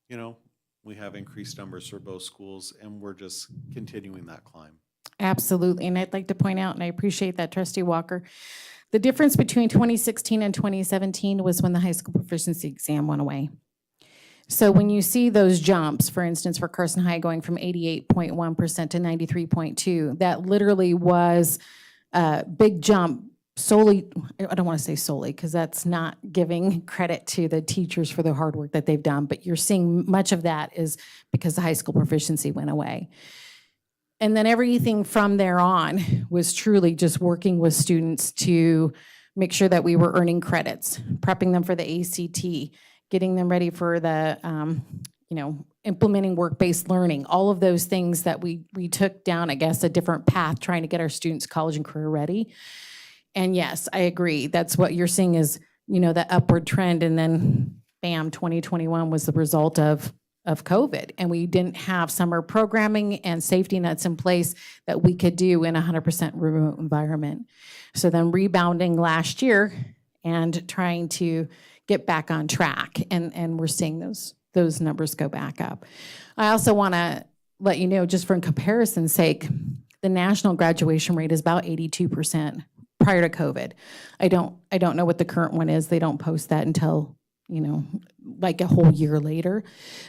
you know, we have increased numbers for both schools and we're just continuing that climb. Absolutely. And I'd like to point out, and I appreciate that, Trustee Walker, the difference between 2016 and 2017 was when the high school proficiency exam went away. So when you see those jumps, for instance, for Carson High going from 88.1% to 93.2%, that literally was a big jump solely, I don't want to say solely, because that's not giving credit to the teachers for the hard work that they've done, but you're seeing much of that is because the high school proficiency went away. And then everything from there on was truly just working with students to make sure that we were earning credits, prepping them for the ACT, getting them ready for the, implementing work-based learning, all of those things that we took down, I guess, a different path trying to get our students college and career ready. And yes, I agree. That's what you're seeing is, the upward trend. And then bam, 2021 was the result of COVID. And we didn't have summer programming and safety nets in place that we could do in a 100% remote environment. So then rebounding last year and trying to get back on track. And we're seeing those numbers go back up. I also want to let you know, just for comparison's sake, the national graduation rate is about 82% prior to COVID. I don't know what the current one is. They don't post that until, like a whole year later.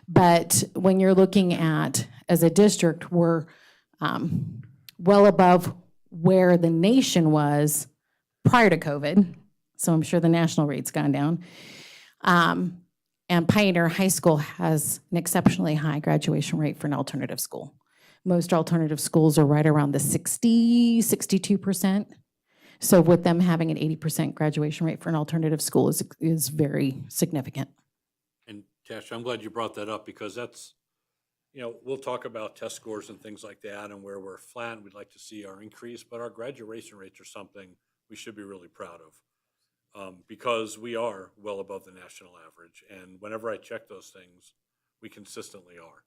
But when you're looking at, as a district, we're well above where the nation was prior to COVID. So I'm sure the national rate's gone down. And Pioneer High School has an exceptionally high graduation rate for an alternative school. Most alternative schools are right around the 62%. So with them having an 80% graduation rate for an alternative school is very significant. And Tash, I'm glad you brought that up because that's, we'll talk about test scores and things like that and where we're flat and we'd like to see our increase, but our graduation rates are something we should be really proud of because we are well above the national average. And whenever I check those things, we consistently are.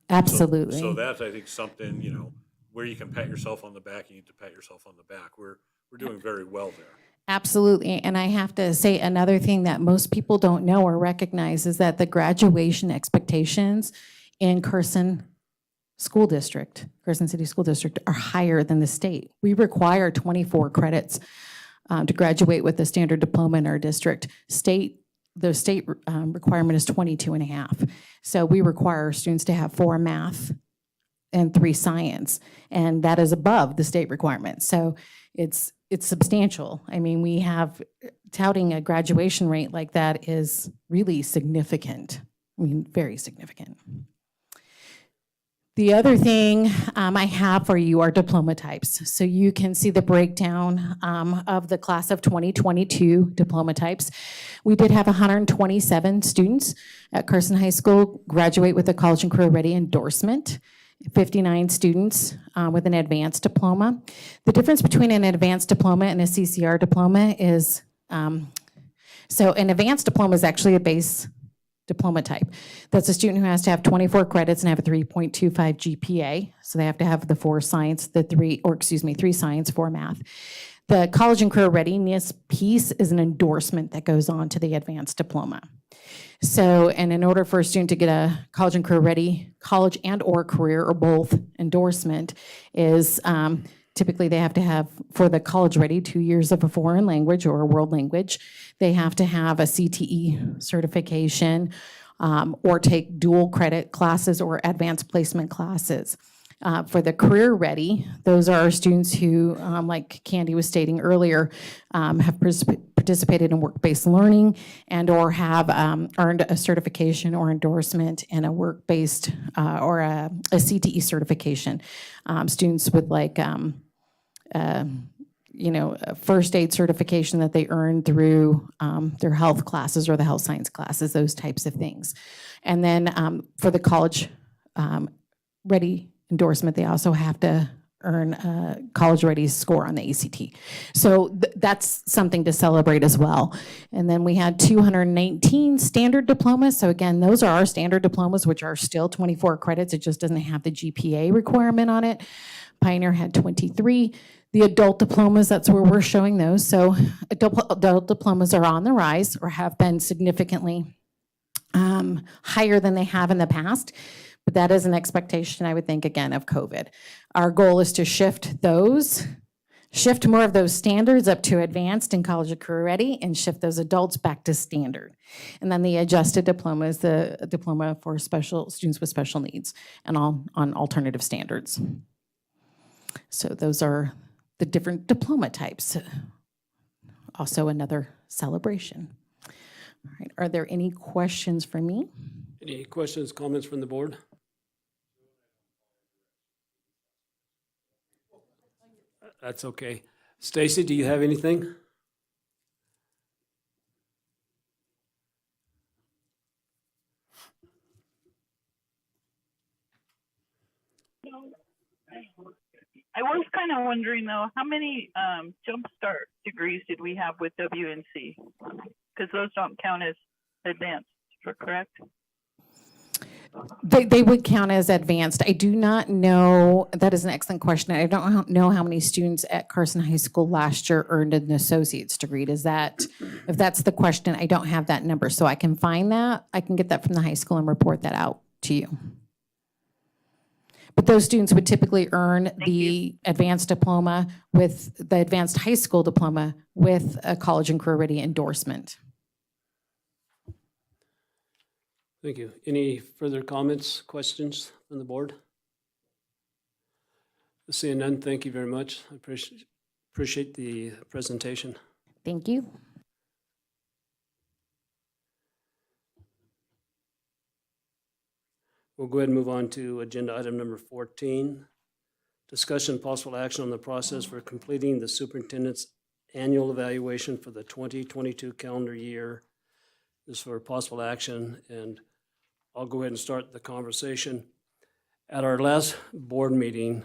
Absolutely. So that's, I think, something, where you can pat yourself on the back, you need to pat yourself on the back. We're doing very well there. Absolutely. And I have to say another thing that most people don't know or recognize is that the graduation expectations in Carson City School District are higher than the state. We require 24 credits to graduate with a standard diploma in our district. The state requirement is 22.5. So we require students to have 4 math and 3 science, and that is above the state requirement. So it's substantial. I mean, we have touting a graduation rate like that is really significant. I mean, very significant. The other thing I have for you are diploma types. So you can see the breakdown of the class of 2022 diploma types. We did have 127 students at Carson High School graduate with a college and career ready endorsement. 59 students with an advanced diploma. The difference between an advanced diploma and a CCR diploma is, so an advanced diploma is actually a base diploma type. That's a student who has to have 24 credits and have a 3.25 GPA. So they have to have the 4 science, 3 science, 4 math. The college and career readiness piece is an endorsement that goes on to the advanced diploma. So, and in order for a student to get a college and career ready, college and or career or both endorsement is typically they have to have, for the college ready, 2 years of a foreign language or a world language. They have to have a CTE certification or take dual credit classes or advanced placement classes. For the career ready, those are our students who, like Candy was stating earlier, have participated in work-based learning and or have earned a certification or endorsement in a work-based or a CTE certification. Students with like, a first aid certification that they earn through their health classes or the health science classes, those types of things. And then for the college ready endorsement, they also have to earn a college ready score on the ACT. So that's something to celebrate as well. And then we had 219 standard diplomas. So again, those are our standard diplomas, which are still 24 credits. It just doesn't have the GPA requirement on it. Pioneer had 23. The adult diplomas, that's where we're showing those. So adult diplomas are on the rise or have been significantly higher than they have in the past. But that is an expectation, I would think, again, of COVID. Our goal is to shift more of those standards up to advanced and college and career ready and shift those adults back to standard. And then the adjusted diploma is the diploma for special students with special needs and on alternative standards. So those are the different diploma types. also another celebration. All right, are there any questions for me? Any questions, comments from the board? That's okay. Stacy, do you have anything? I was kind of wondering though, how many jumpstart degrees did we have with WNC? Because those don't count as advanced, correct? They would count as advanced. I do not know, that is an excellent question. I don't know how many students at Carson High School last year earned an associate's degree. Is that, if that's the question, I don't have that number. So I can find that. I can get that from the high school and report that out to you. But those students would typically earn the advanced diploma with the advanced high school diploma with a college and career ready endorsement. Thank you. Any further comments, questions from the board? Seeing none, thank you very much. I appreciate the presentation. Thank you. We'll go ahead and move on to agenda item number 14. Discussion and possible action on the process for completing the superintendent's annual evaluation for the 2022 calendar year. This is for possible action, and I'll go ahead and start the conversation. At our last board meeting,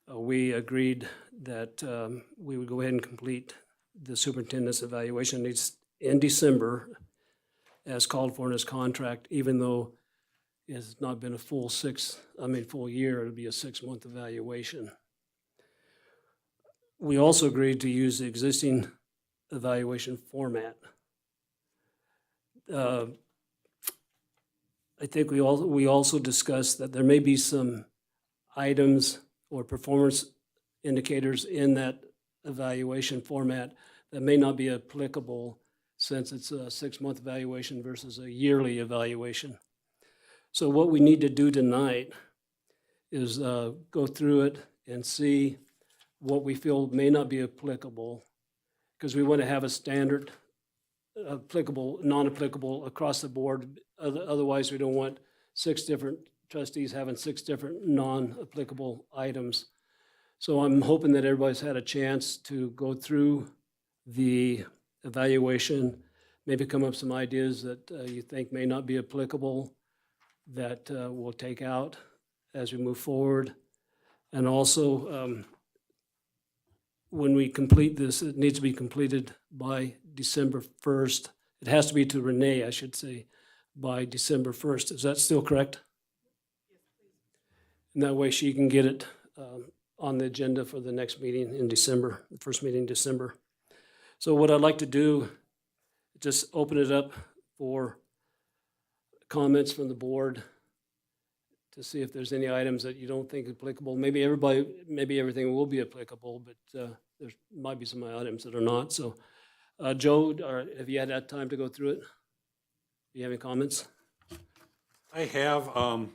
we agreed that we would go ahead and complete the superintendent's evaluation in December as called for in his contract, even though it's not been a full year, it'll be a 6-month evaluation. We also agreed to use the existing evaluation format. I think we also discussed that there may be some items or performance indicators in that evaluation format that may not be applicable since it's a 6-month evaluation versus a yearly evaluation. So what we need to do tonight is go through it and see what we feel may not be applicable, because we want to have a standard applicable, non-applicable across the board. Otherwise, we don't want 6 different trustees having 6 different non-applicable items. So I'm hoping that everybody's had a chance to go through the evaluation, maybe come up with some ideas that you think may not be applicable that we'll take out as we move forward. And also, when we complete this, it needs to be completed by December 1st. It has to be to Renee, I should say, by December 1st. Is that still correct? Yes, please. And that way she can get it on the agenda for the next meeting in December, the first meeting in December. So what I'd like to do, just open it up for comments from the board to see if there's any items that you don't think applicable. Maybe everything will be applicable, but there might be some items that are not. So Joe, have you had that time to go through it? Do you have any comments? I have,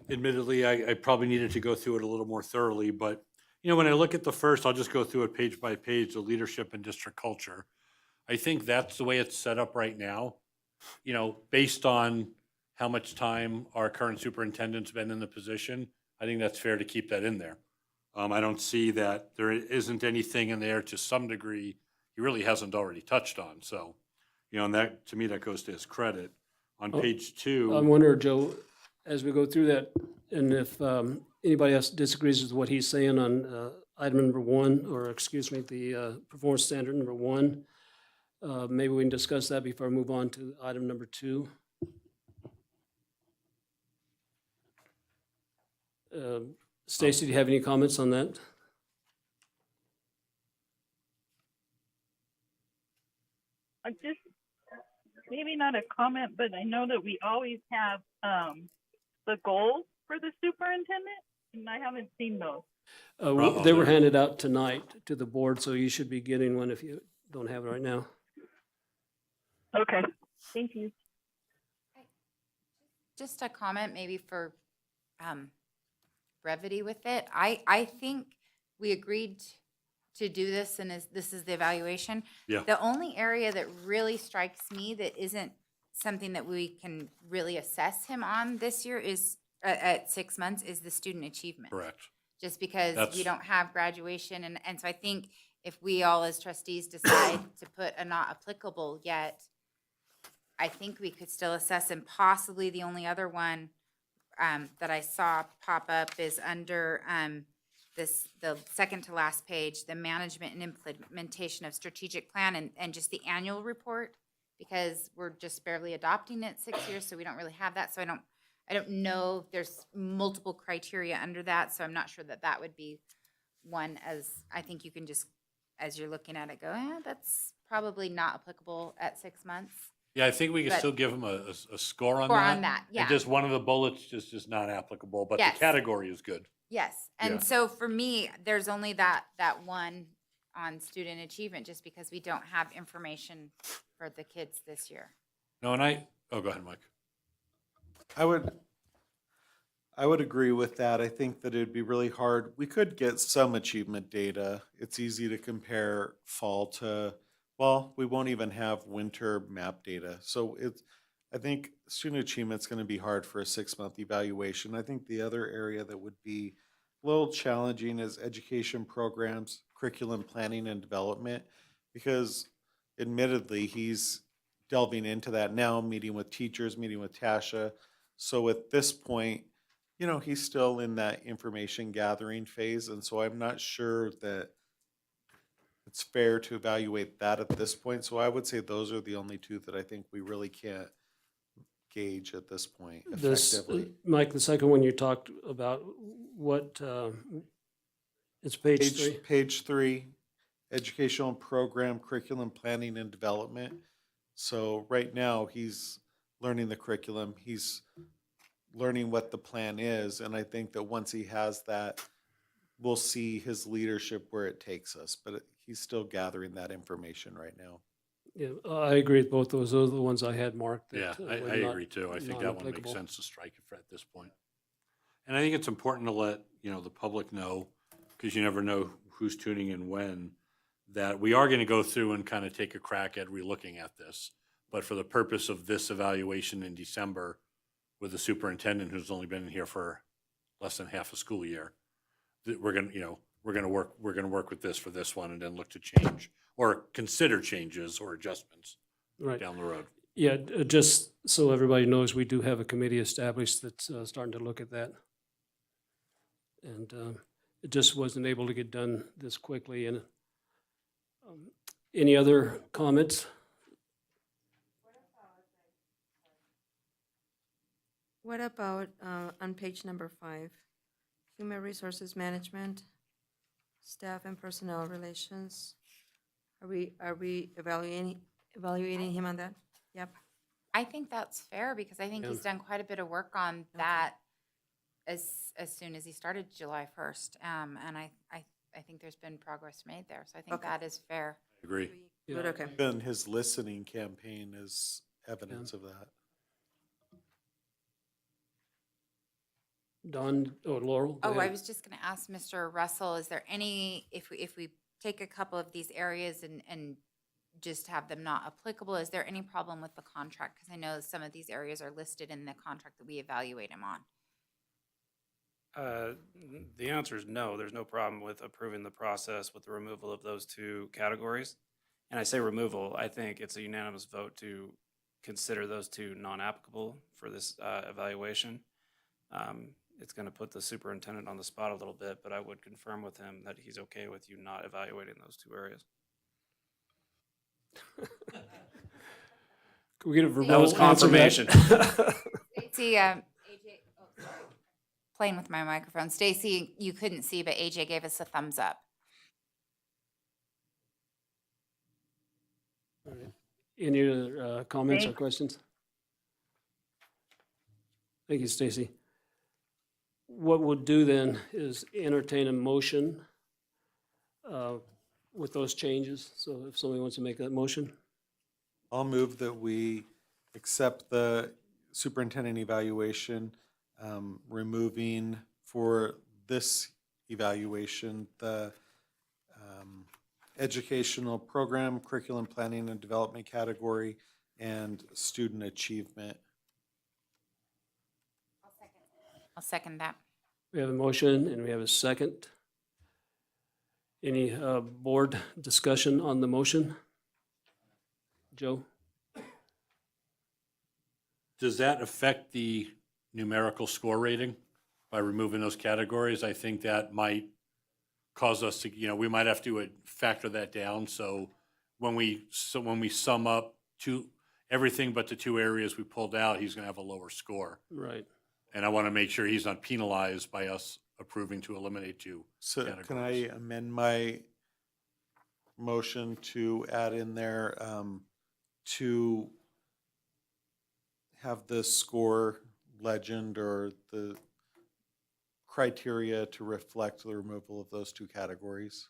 admittedly, I probably needed to go through it a little more thoroughly, but, you know, when I look at the first, I'll just go through it page by page, the leadership and district culture. I think that's the way it's set up right now, you know, based on how much time our current superintendent's been in the position. I think that's fair to keep that in there. I don't see that there isn't anything in there to some degree he really hasn't already touched on. So, you know, and that, to me, that goes to his credit. On page 2. I wonder, Joe, as we go through that, and if anybody else disagrees with what he's saying on item number 1, or excuse me, the performance standard number 1, maybe we can discuss that before I move on to item number 2. Stacy, do you have any comments on that? I just, maybe not a comment, but I know that we always have the goals for the superintendent, and I haven't seen those. They were handed out tonight to the board, so you should be getting one if you don't have it right now. Okay, thank you. Just a comment maybe for brevity with it. I think we agreed to do this, and this is the evaluation. Yeah. The only area that really strikes me that isn't something that we can really assess him on this year is, at 6 months, is the student achievement. Correct. Just because That's- we don't have graduation, and so I think if we all as trustees decide to put a not applicable yet, I think we could still assess, and possibly the only other one that I saw pop up is under the second to last page, the management and implementation of strategic plan and just the annual report, because we're just barely adopting it 6 years, so we don't really have that. So I don't know if there's multiple criteria under that, so I'm not sure that would be one. As I think you can just, as you're looking at it, go, that's probably not applicable at 6 months. Yeah, I think we can But- still give them a score on Score that. on that, yeah. And just one of the bullets just not applicable, but the Yes. category is good. Yes, Yeah. and so for me, there's only that one on student achievement, just because we don't have information for the kids this year. No, go ahead, Mike. I would agree with that. I think that it'd be really hard. We could get some achievement data. It's easy to compare fall to, well, we won't even have winter map data. So I think student achievement's going to be hard for a 6-month evaluation. I think the other area that would be a little challenging is education programs, curriculum planning and development, because admittedly, he's delving into that now, meeting with teachers, meeting with Tasha. So at this point, he's still in that information gathering phase. And so I'm not sure that it's fair to evaluate that at this point. So I would say those are the only two that I think we really can't gauge at this point effectively. Mike, the second one you talked about, what, it's page 3? Page 3, educational program, curriculum planning and development. So right now, he's learning the curriculum, he's learning what the plan is, and I think that once he has that, we'll see his leadership where it takes us, but he's still gathering that information right now. Yeah, I agree with both those. Those are the ones I had marked. that, Yeah, I were not- agree too. I think that one makes non-applicable. sense to strike it at this point. And I think it's important to let, the public know, because you never know who's tuning in when, that we are going to go through and kind of take a crack at relooking at this. But for the purpose of this evaluation in December, with the superintendent who's only been here for less than half a school year, that we're going to work with this for this one, and then look to change or consider changes or adjustments Right. down the road. Yeah, just so everybody knows, we do have a committee established that's starting to look at that. And it just wasn't able to get done this quickly. And any other comments? What about on page number 5, human resources management, staff and personnel relations? Are we evaluating him on that? Yep. I think that's fair, because I think he's done quite a bit of work on that as soon as he started July 1st. And I think there's been progress made there, so I think Okay. that is fair. I agree. Good, okay. Even his listening campaign is evidence of that. Don, Laurel? go Oh, I ahead. was just going to ask Mr. Russell, is there any, if we take a couple of these areas and just have them not applicable, is there any problem with the contract? Because I know some of these areas are listed in the contract that we evaluate him on. The answer is no. There's no problem with approving the process with the removal of those two categories. And I say removal, I think it's a unanimous vote to consider those two non-applicable for this evaluation. It's going to put the superintendent on the spot a little bit, but I would confirm with him that he's okay with you not evaluating those two areas. Can we get a verbal That was answer to that? confirmation. Stacy, AJ, oh, sorry. Playing with my microphone. Stacy, you couldn't see, but AJ gave us a thumbs up. All right. Any other comments or Thanks. questions? Thank you, Stacy. What we'll do then is entertain a motion with those changes. So if somebody wants to make that motion, I'll move that we accept the superintendent evaluation, removing for this evaluation the educational program, curriculum planning and development category, and student achievement. I'll second that. We have a motion and we have a second. Any board discussion on the motion? Joe? Does that affect the numerical score rating by removing those categories? I think that might cause us to, we might have to factor that down. So when we sum up everything but the two areas we pulled out, he's going to have a lower score. Right. And I want to make sure he's not penalized by us approving to eliminate two So categories. can I amend my motion to add in there, to have the score legend or the criteria to reflect the removal of those two categories?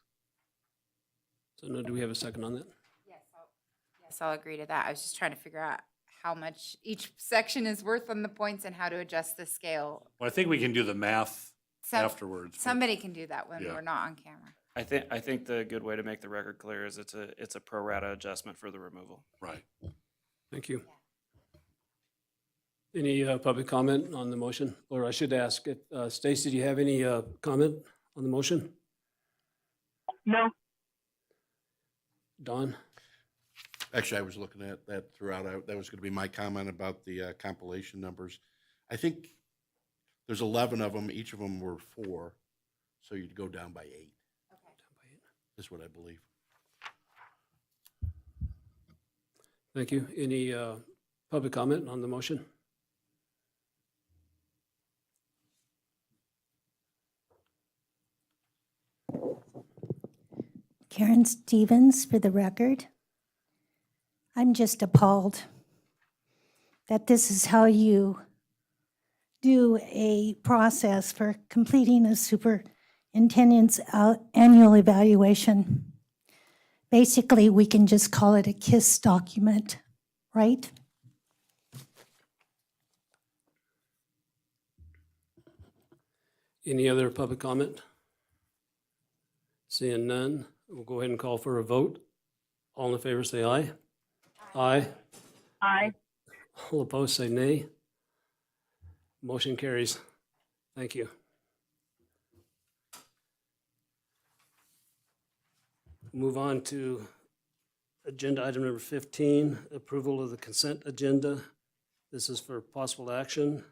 So now do we have a second on that? Yes, I'll agree to that. I was just trying to figure out how much each section is worth on the points and how to adjust the scale. Well, I think we can do the math afterwards. but- Somebody can do that when Yeah. we're not on camera. I think the good way to make the record clear is it's a pro rata adjustment for the removal. Right. Thank you. Any public comment on the motion? Or I should ask, Stacy, do you have any comment on the motion? No. Don? Actually, I was looking at that throughout. That was going to be my comment about the compilation numbers. I think there's 11 of them. Each of them were 4. So you'd go down by 8. Is what I believe. Thank you. Any public comment on the motion? Karen Stevens for the record. I'm just appalled that this is how you do a process for completing a superintendent's annual evaluation. Basically, we can just call it a KISS document, right? Any other public comment? Seeing none, we'll go ahead and call for a vote. All in favor, say aye. Aye. Aye. All opposed, say nay. Motion carries. Thank you. Move on to agenda item number 15, approval of the consent agenda. This is for possible action.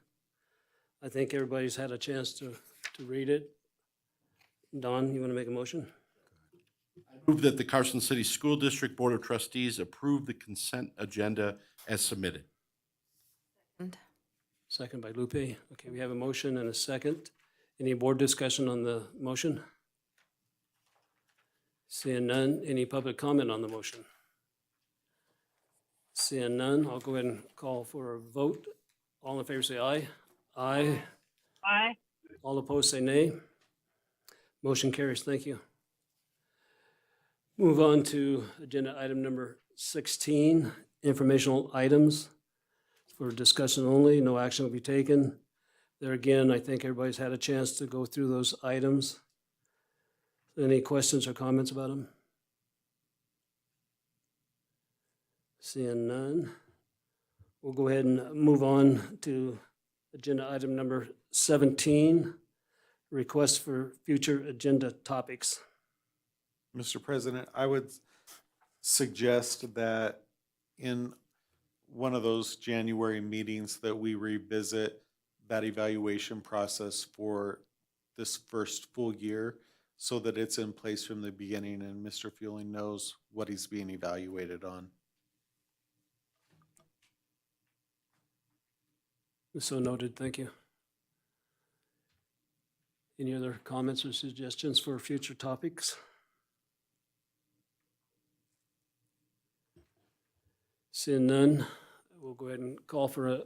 I think everybody's had a chance to read it. Don, you want to make a motion? I move that the Carson City School District Board of Trustees approve the consent agenda as submitted. Second by Lupe. Okay, we have a motion and a second. Any board discussion on the motion? Seeing none, any public comment on the motion? Seeing none, I'll go ahead and call for a vote. All in favor say aye. Aye. Aye. All opposed say nay. Motion carries. Thank you. Move on to agenda item number 16, informational items. For discussion only, no action will be taken. There again, I think everybody's had a chance to go through those items. Any questions or comments about them? Seeing none, we'll go ahead and move on to agenda item number 17, requests for future agenda topics. Mr. President, I would suggest that in one of those January meetings that we revisit that evaluation process for this first full year so that it's in place from the beginning and Mr. Fueling knows what he's being evaluated on. So noted, thank you. Any other comments or suggestions for future topics? Seeing none, we'll go ahead and call for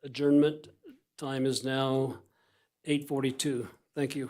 adjournment. Time is now 8:42. Thank you.